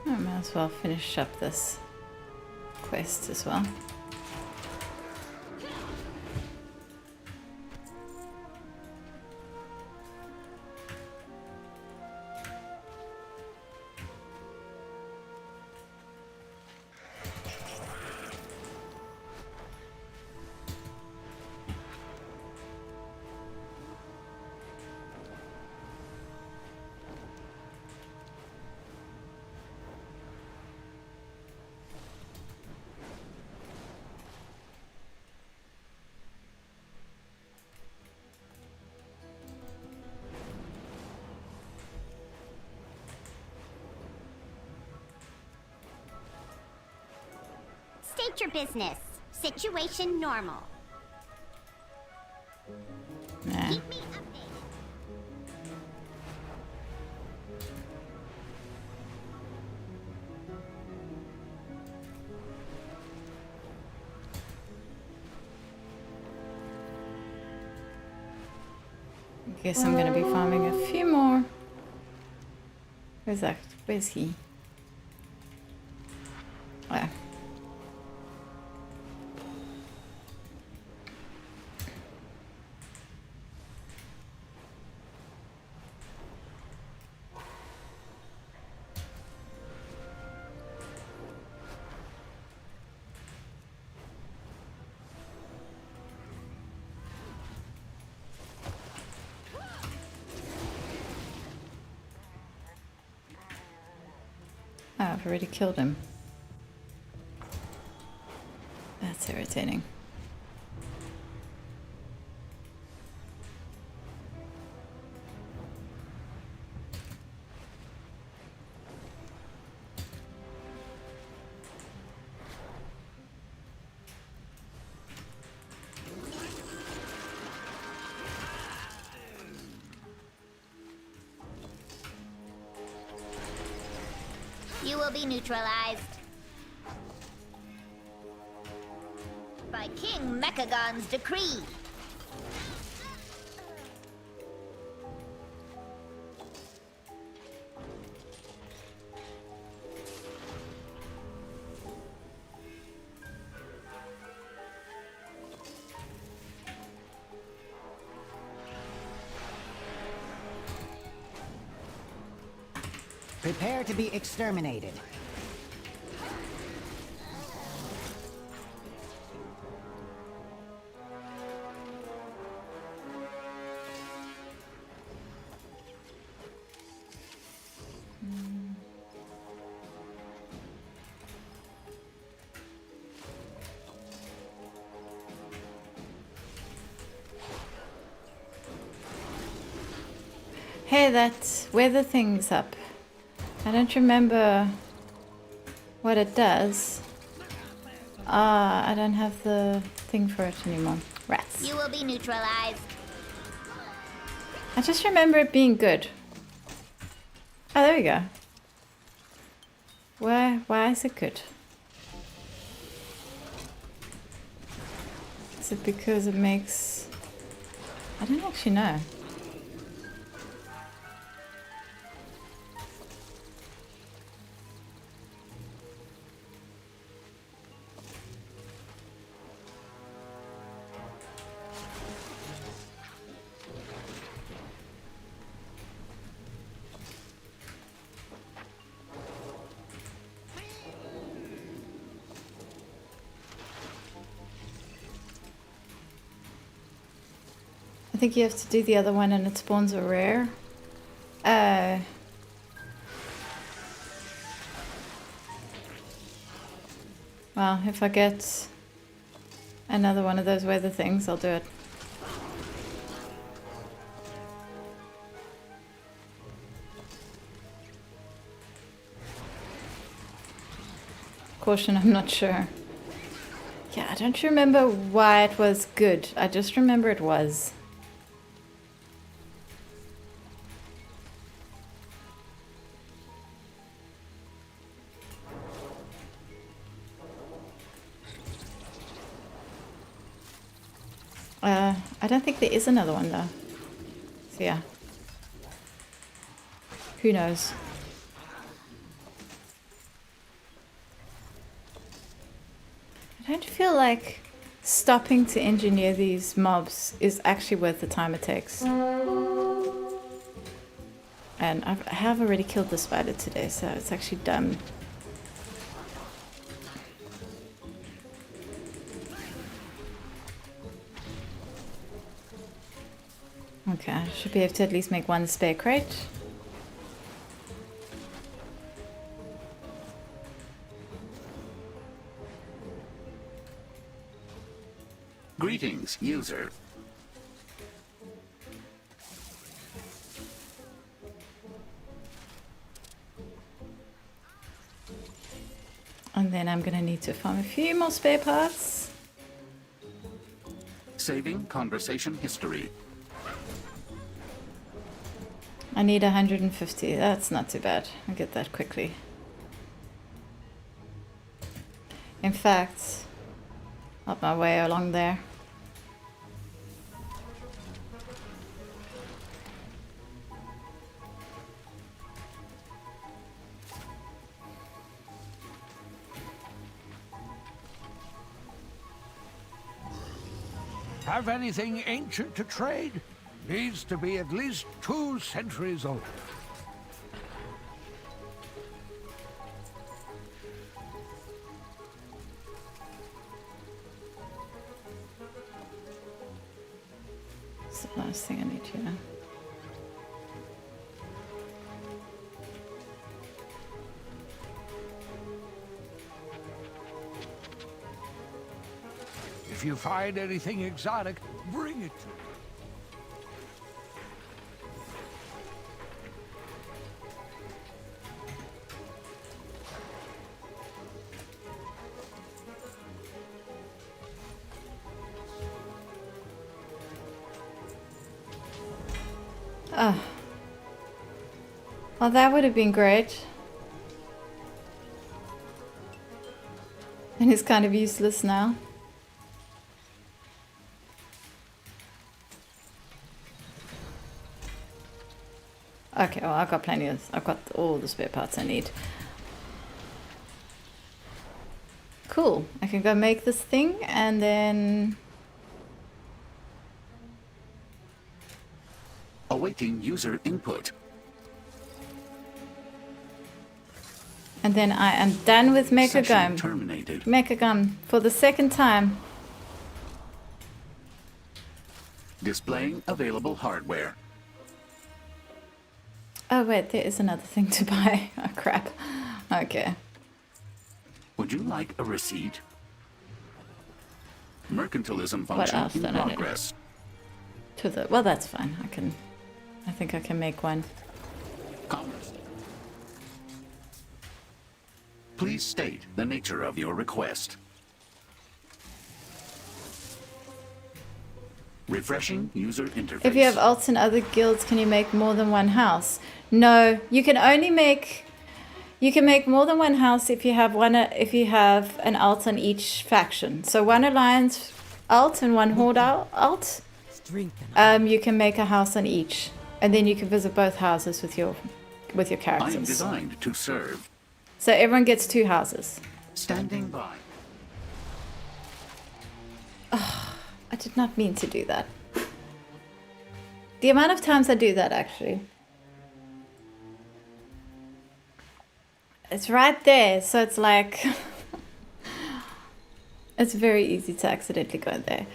I might as well finish up this quest as well. State your business. Situation normal. Nah. Keep me updated. Guess I'm gonna be farming a few more. Where's that? Where's he? Oh. Oh, I've already killed him. That's irritating. You will be neutralized by King Mechagon's decree. Prepare to be exterminated. Hey, that weather thing's up. I don't remember what it does. Ah, I don't have the thing for it anymore. Rats. You will be neutralized. I just remember it being good. Oh, there we go. Why is it good? Is it because it makes... I don't actually know. I think you have to do the other one and it spawns a rare. Well, if I get another one of those weather things, I'll do it. Caution, I'm not sure. Yeah, I don't remember why it was good. I just remember it was. I don't think there is another one though. So yeah. Who knows? I don't feel like stopping to engineer these mobs is actually worth the time it takes. And I have already killed the spider today, so it's actually dumb. Okay, I should be able to at least make one spare crate. Greetings, user. And then I'm gonna need to farm a few more spare parts. Saving conversation history. I need 150. That's not too bad. I'll get that quickly. In fact, up my way along there. Have anything ancient to trade? Needs to be at least 2 centuries old. That's the last thing I need to know. If you find anything exotic, bring it to me. Oh. Well, that would have been great. And it's kind of useless now. Okay, well, I've got plenty of... I've got all the spare parts I need. Cool. I can go make this thing and then... Awaiting user input. And then I am done with Mechagon. Terminated. Mechagon for the second time. Displaying available hardware. Oh wait, there is another thing to buy. Oh crap. Okay. Would you like a receipt? Mercantilism What function else in don't I need? progress. To the... Well, that's fine. I think I can make one. Commerce. Please state the nature of your request. Refreshing user interface. If you have alts in other guilds, can you make more than one house? No, you can only make... You can make more than one house if you have an alt on each faction. So one alliance alt and one horde alt. You can make a house on each, and then you can visit both houses with your characters. I am designed to serve. So everyone gets 2 houses. Standing by. Oh, I did not mean to do that. The amount of times I do that, actually. It's right there, so it's like... it's very easy to accidentally go there.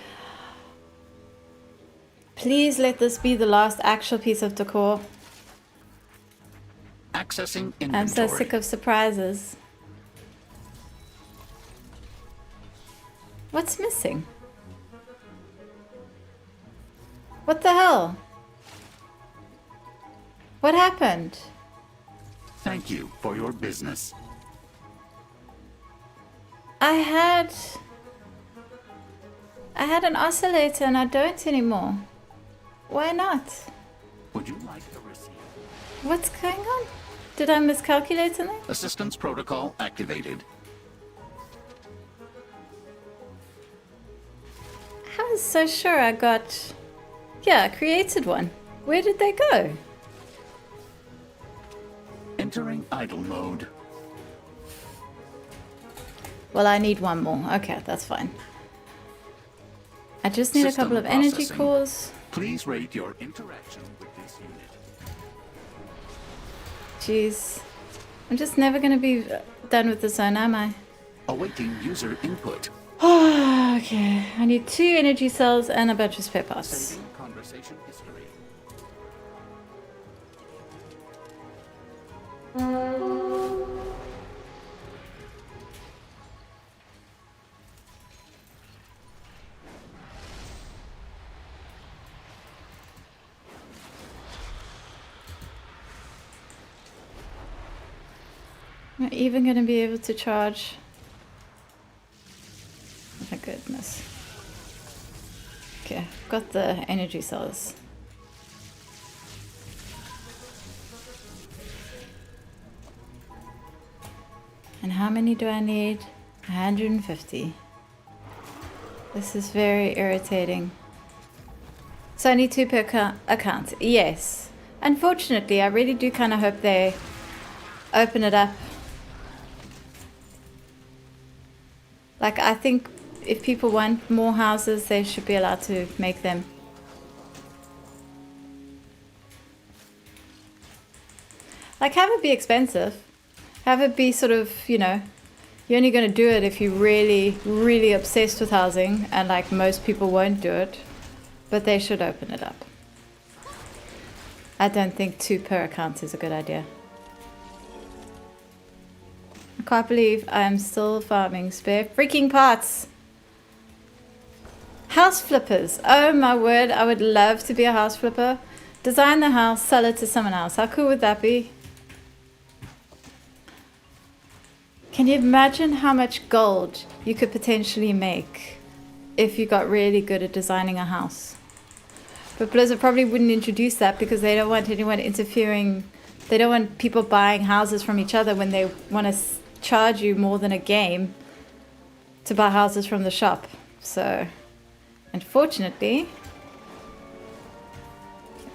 Please let this be the last actual piece of decor. Accessing inventory. I'm so sick of surprises. What's missing? What the hell? What happened? Thank you for your business. I had an oscillator and I don't anymore. Why not? Would you like a receipt? What's going on? Did I miscalculate something? Assistance protocol activated. I was so sure I got... Yeah, I created one. Where did they go? Entering idle mode. Well, I need one more. Okay, that's fine. I just need a couple of energy cores. Please rate your interaction with this unit. Jeez. I'm just never going to be done with this zone, am I? Awaiting user input. Okay. I need 2 energy cells and a bunch of spare parts. Saving conversation history. I'm not even going to be able to charge. Oh my goodness. Okay, got the energy cells. And how many do I need? 150. This is very irritating. So I need 2 per account. Yes. Unfortunately, I really do kind of hope they open it up. Like, I think if people want more houses, they should be allowed to make them. Like, have it be expensive. Have it be sort of, you know, you're only going to do it if you're really, really obsessed with housing, and like most people won't do it. But they should open it up. I don't think 2 per account is a good idea. I can't believe I'm still farming spare freaking parts. House flippers. Oh my word, I would love to be a house flipper. Design the house, sell it to someone else. How cool would that be? Can you imagine how much gold you could potentially make if you got really good at designing a house? But Blizzard probably wouldn't introduce that because they don't want anyone interfering. They don't want people buying houses from each other when they want to charge you more than a game to buy houses from the shop. So, unfortunately,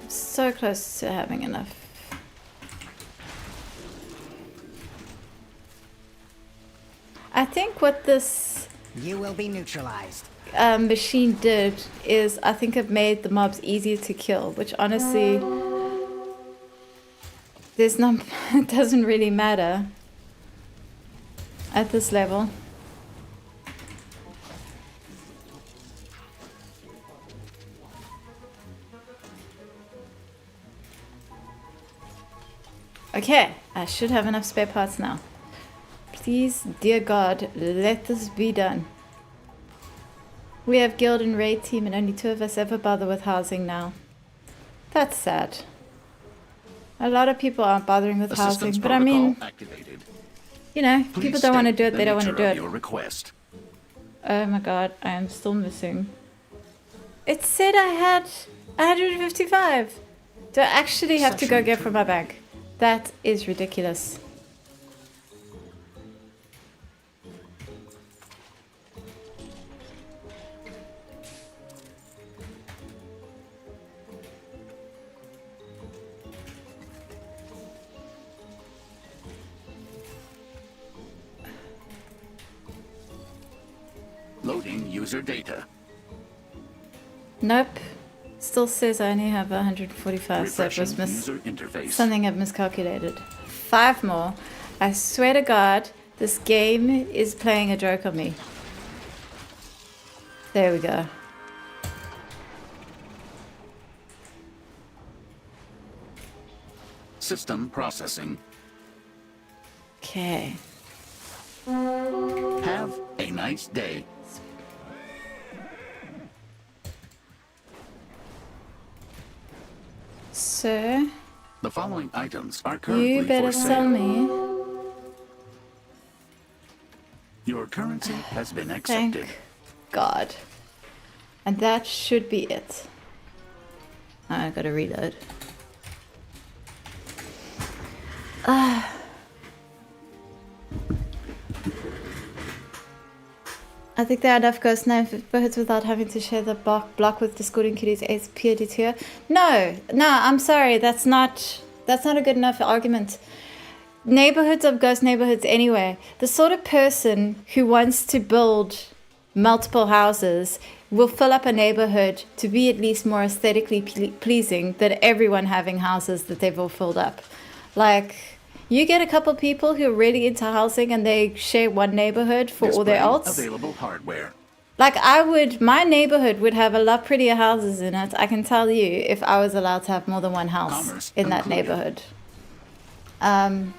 I'm so close to having enough. I think what this You will be neutralized. Machine did is I think it made the mobs easier to kill, which honestly there's not it doesn't really matter at this level. Okay, I should have enough spare parts now. Please, dear God, let this be done. We have guild and raid team and only 2 of us ever bother with housing now. That's sad. A lot of people aren't bothering with housing, but I mean, you know, people don't want to do it, they don't want to do it. Oh my God, I am still missing. It said I had 155. Do I actually have to go get from my bank? That is ridiculous. Loading user data. Nope. Still says I only have 145, so it was something I've miscalculated. 5 more. I swear to God, this game is playing a joke on me. There we go. System processing. Okay. Have a nice day. Sir, the following items are currently you better for sale. sell me. Your currency has been accepted. Thank God. And that should be it. I gotta reload. I think there are enough ghost neighborhoods without having to share the block with discording kitties as peer detour. No, I'm sorry, that's not a good enough argument. Neighborhoods of ghost neighborhoods anyway. The sort of person who wants to build multiple houses will fill up a neighborhood to be at least more aesthetically pleasing than everyone having houses that they've all filled up. Like, you get a couple people who are really into housing and they share one neighborhood for all their alts. Available hardware. Like, my neighborhood would have a lot prettier houses in it, I can tell you, if I was allowed to have more than one house in that neighborhood. I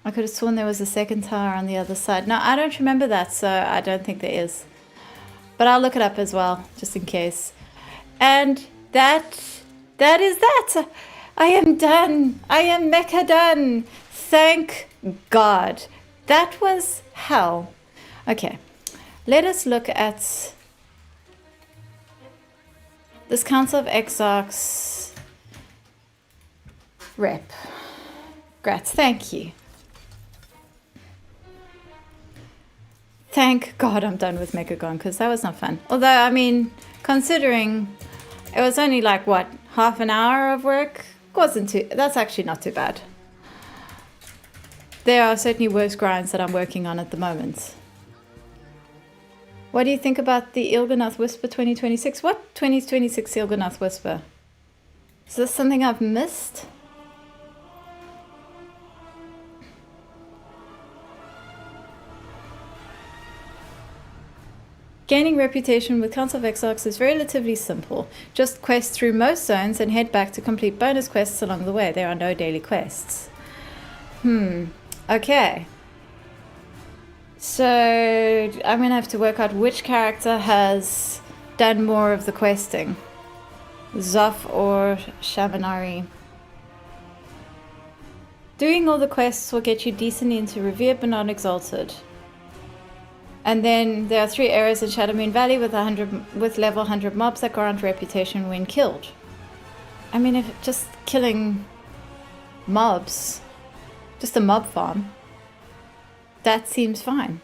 could have sworn there was a second tower on the other side. No, I don't remember that, so I don't think there is. But I'll look it up as well, just in case. And that is that. I am done. I am mecha done. Thank God. That was hell. Okay. Let us look at this Council of Exarchs rep. Grats. Thank you. Thank God I'm done with Mechagon, because that was not fun. Although, I mean, considering it was only like, what, half an hour of work? That's actually not too bad. There are certainly worse grinds that I'm working on at the moment. What do you think about the Il'gynoth Whisper 2026? What 2026 Il'gynoth Whisper? Is this something I've missed? Gaining reputation with Council of Exarchs is relatively simple. Just quest through most zones and head back to complete bonus quests along the way. There are no daily quests. Okay. So I'm going to have to work out which character has done more of the questing. Zoff or Shavanari. Doing all the quests will get you decently into Revered but not Exalted. And then there are 3 areas in Shadowmoon Valley with level 100 mobs that grant reputation when killed. I mean, if just killing mobs, just a mob farm, that seems fine.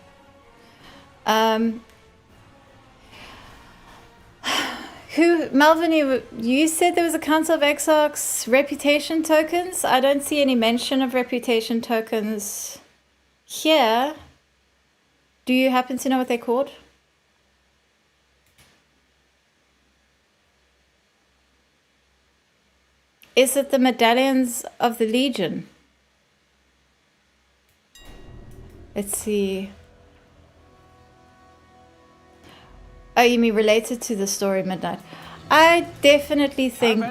Melvin, you said there was a Council of Exarchs reputation tokens? I don't see any mention of reputation tokens here. Do you happen to know what they're called? Is it the Medallions of the Legion? Let's see. Oh, you mean related to the story Midnight? I definitely think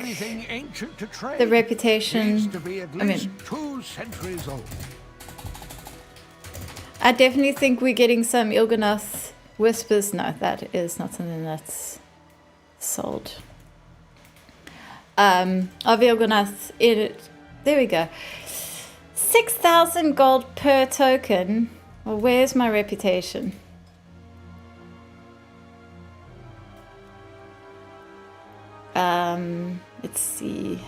the reputation, I mean, 2 centuries old. I definitely think we're getting some Il'gynoth Whispers. No, that is not something that's sold. Of Il'gynoth, there we go. 6,000 gold per token. Well, where's my reputation? Let's see.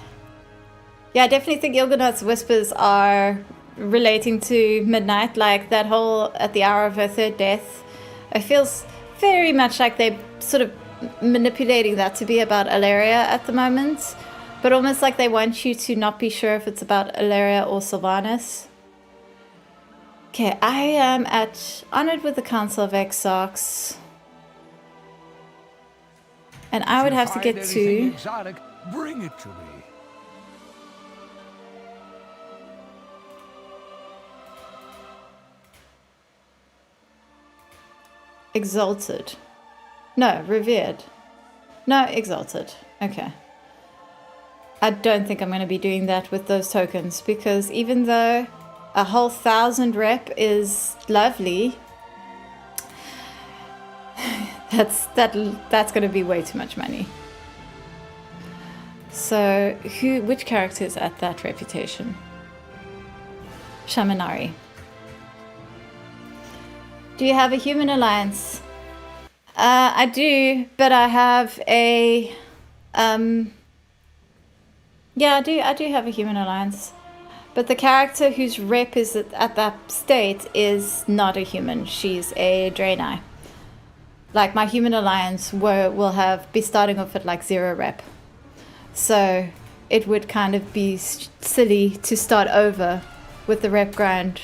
Yeah, I definitely think Il'gynoth's Whispers are relating to Midnight, like that whole at the hour of her third death. It feels very much like they're sort of manipulating that to be about Alaria at the moment, but almost like they want you to not be sure if it's about Alaria or Sylvanas. Okay, I am honored with the Council of Exarchs, and I would have to get to exotic, bring it to me. Exalted. No, Revered. No, Exalted. Okay. I don't think I'm going to be doing that with those tokens, because even though a whole 1,000 rep is lovely, that's going to be way too much money. So which character is at that reputation? Shamanari. Do you have a human alliance? I do, but I have a yeah, I do have a human alliance. But the character whose rep is at that state is not a human. She's a Draenei. Like, my human alliance will be starting off at like 0 rep. So it would kind of be silly to start over with the rep grind.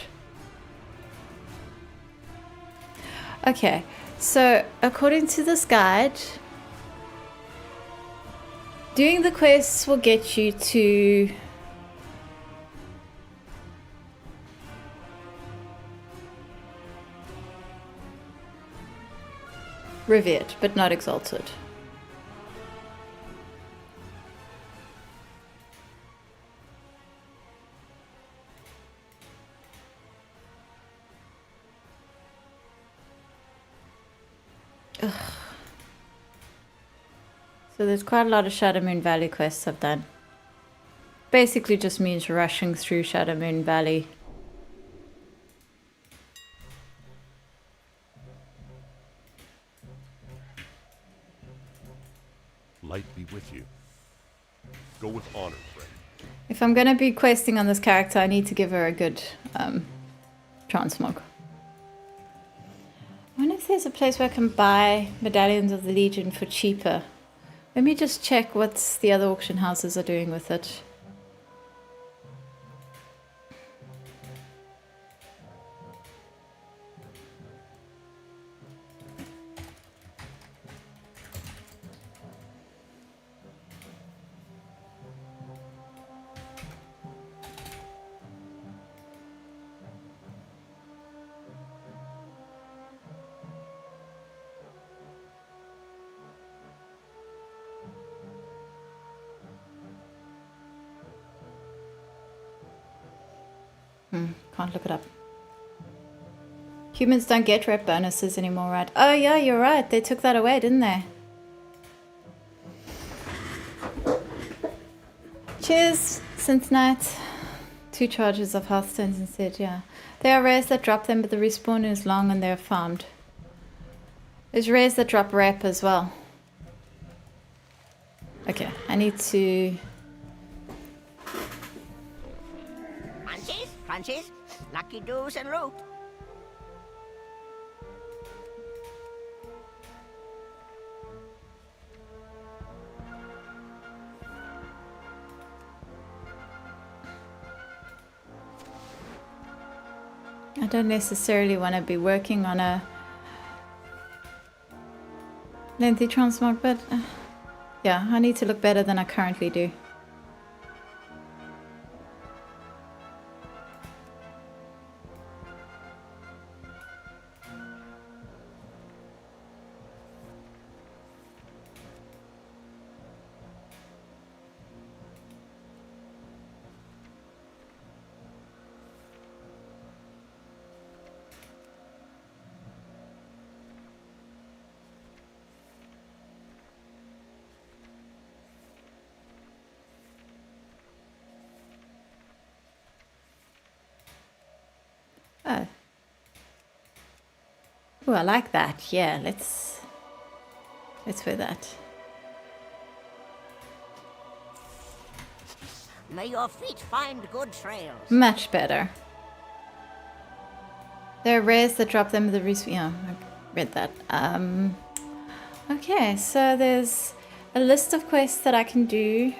Okay, so according to this guide, doing the quests will get you to revered, but not exalted. Ugh. So there's quite a lot of Shadow Moon Valley quests I've done. Basically just means rushing through Shadow Moon Valley. Light be with you. Go with honor, friend. If I'm going to be questing on this character, I need to give her a good transmog. I wonder if there's a place where I can buy Medallions of the Legion for cheaper. Let me just check what the other auction houses are doing with it. Can't look it up. Humans don't get rep bonuses anymore, right? Oh yeah, you're right. They took that away, didn't they? Cheers, since night. 2 charges of hearthstones instead, yeah. There are rares that drop them, but the respawn is long and they're farmed. There's rares that drop rep as well. Okay, I need to... Crunchies, lucky doos and loot. I don't necessarily want to be working on a lengthy transmog, but yeah, I need to look better than I currently do. Oh. Oh, I like that. Yeah, let's wear that. May your feet find good trails. Much better. There are rares that drop them with the respawn. Yeah, I read that. Okay, so there's a list of quests that I can do.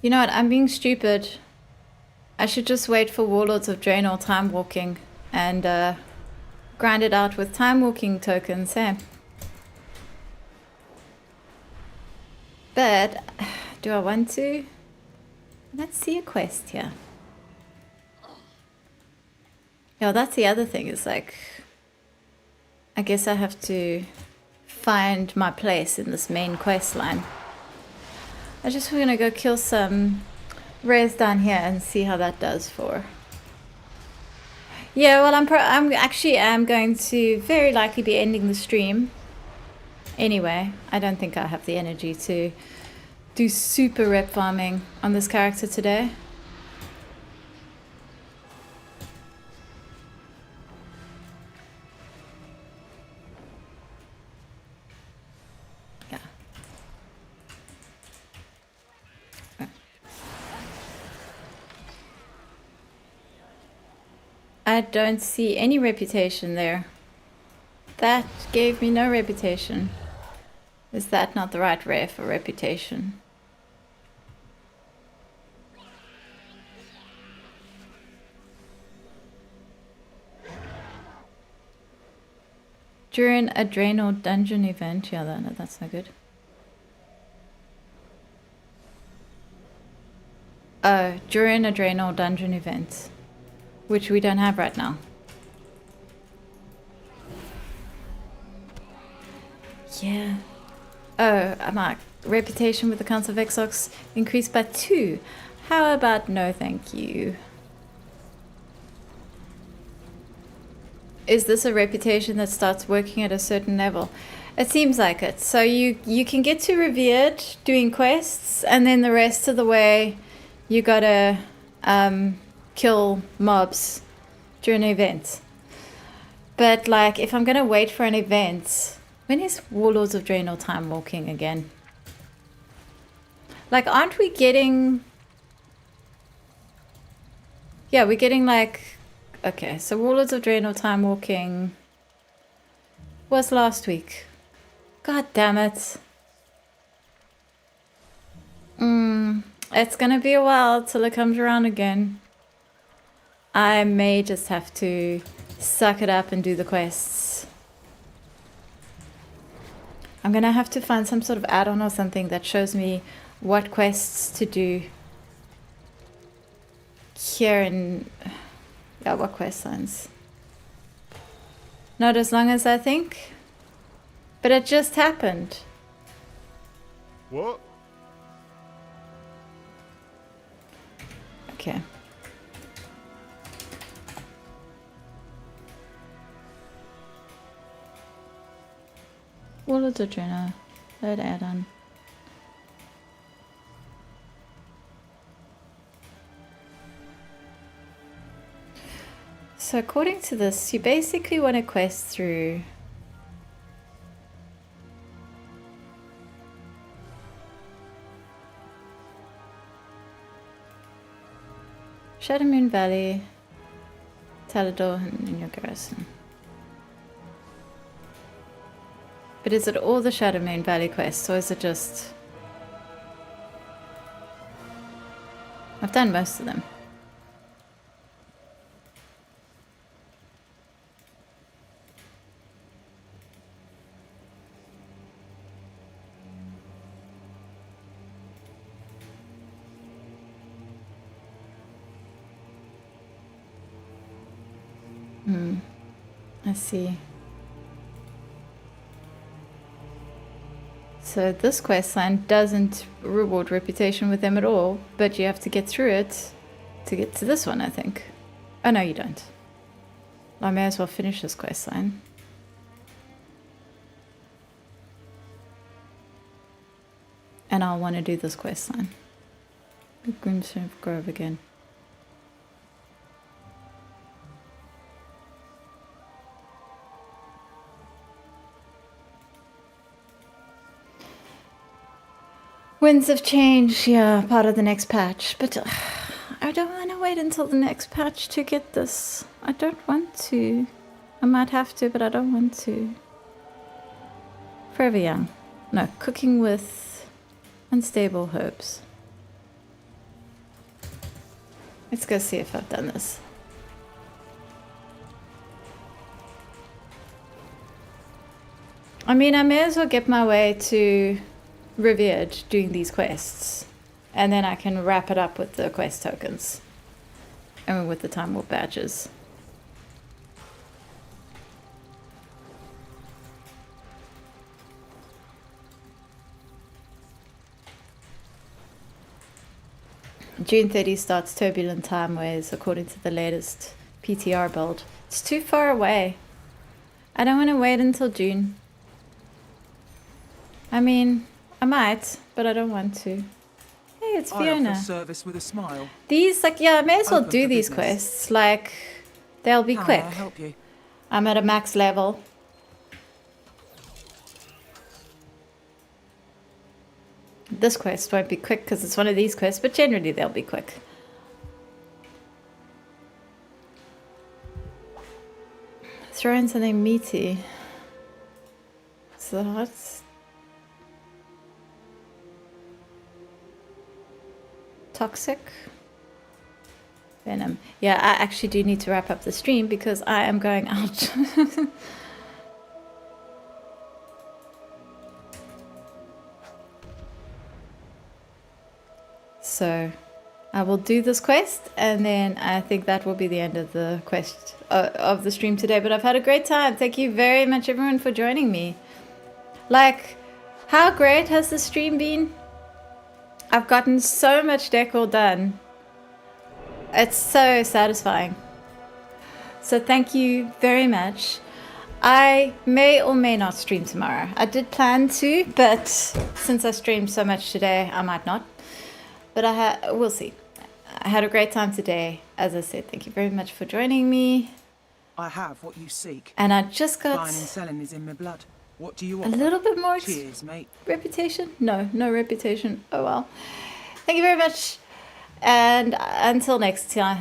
You know what, I'm being stupid. I should just wait for Warlords of Draenor time walking and grind it out with time walking tokens, hey? But do I want to? Let's see a quest here. Yeah, that's the other thing, is like, I guess I have to find my place in this main quest line. I just want to go kill some rares down here and see how that does for. Yeah, well, I'm actually going to very likely be ending the stream. Anyway, I don't think I have the energy to do super rep farming on this character today. I don't see any reputation there. That gave me no reputation. Is that not the right rare for reputation? During a Draenor dungeon event. Yeah, no, that's no good. During a Draenor dungeon event. Which we don't have right now. Yeah. Oh, my reputation with the Council of Exarchs increased by 2. How about no thank you? Is this a reputation that starts working at a certain level? It seems like it. So you can get to revered doing quests, and then the rest of the way you gotta kill mobs during an event. But like, if I'm gonna wait for an event, when is Warlords of Draenor time walking again? Like, aren't we getting... Yeah, we're getting like... Okay, so Warlords of Draenor time walking was last week. God damn it. It's gonna be a while till it comes around again. I may just have to suck it up and do the quests. I'm gonna have to find some sort of add-on or something that shows me what quests to do here in... Yeah, what quest lines? Not as long as I think. But it just happened. What? Okay. Warlords of Draenor. Load add-on. So according to this, you basically want to quest through Shadowmoon Valley, Talador, and in your garrison. But is it all the Shadowmoon Valley quests, or is it just... I've done most of them. I see. So this quest line doesn't reward reputation with them at all, but you have to get through it to get to this one, I think. Oh no, you don't. I may as well finish this quest line. And I'll want to do this quest line. Grimstone Grove again. Winds of Change, yeah, part of the next patch, but I don't want to wait until the next patch to get this. I don't want to. I might have to, but I don't want to. Forever Young. No, cooking with unstable herbs. Let's go see if I've done this. I mean, I may as well get my way to Revered doing these quests. And then I can wrap it up with the quest tokens. And with the Time Warp badges. June 30 starts Turbulent Time Ways according to the latest PTR build. It's too far away. I don't want to wait until June. I mean, I might, but I don't want to. Hey, it's Fiona. I offer service with a smile. These, like, yeah, I may as well do these quests. Like, they'll be quick. How may I help you? I'm at a max level. This quest won't be quick because it's one of these quests, but generally they'll be quick. Throw in something meaty. So what's toxic? Venom. Yeah, I actually do need to wrap up the stream because I am going out. So I will do this quest and then I think that will be the end of the quest of the stream today. But I've had a great time. Thank you very much everyone for joining me. Like, how great has the stream been? I've gotten so much decor done. It's so satisfying. So thank you very much. I may or may not stream tomorrow. I did plan to, but since I streamed so much today, I might not. But we'll see. I had a great time today. As I said, thank you very much for joining me. I have what you seek. And I just got buying and selling is in my blood. What do you a want? little bit more Cheers, mate. Reputation? No reputation. Oh well. Thank you very much. And until next time.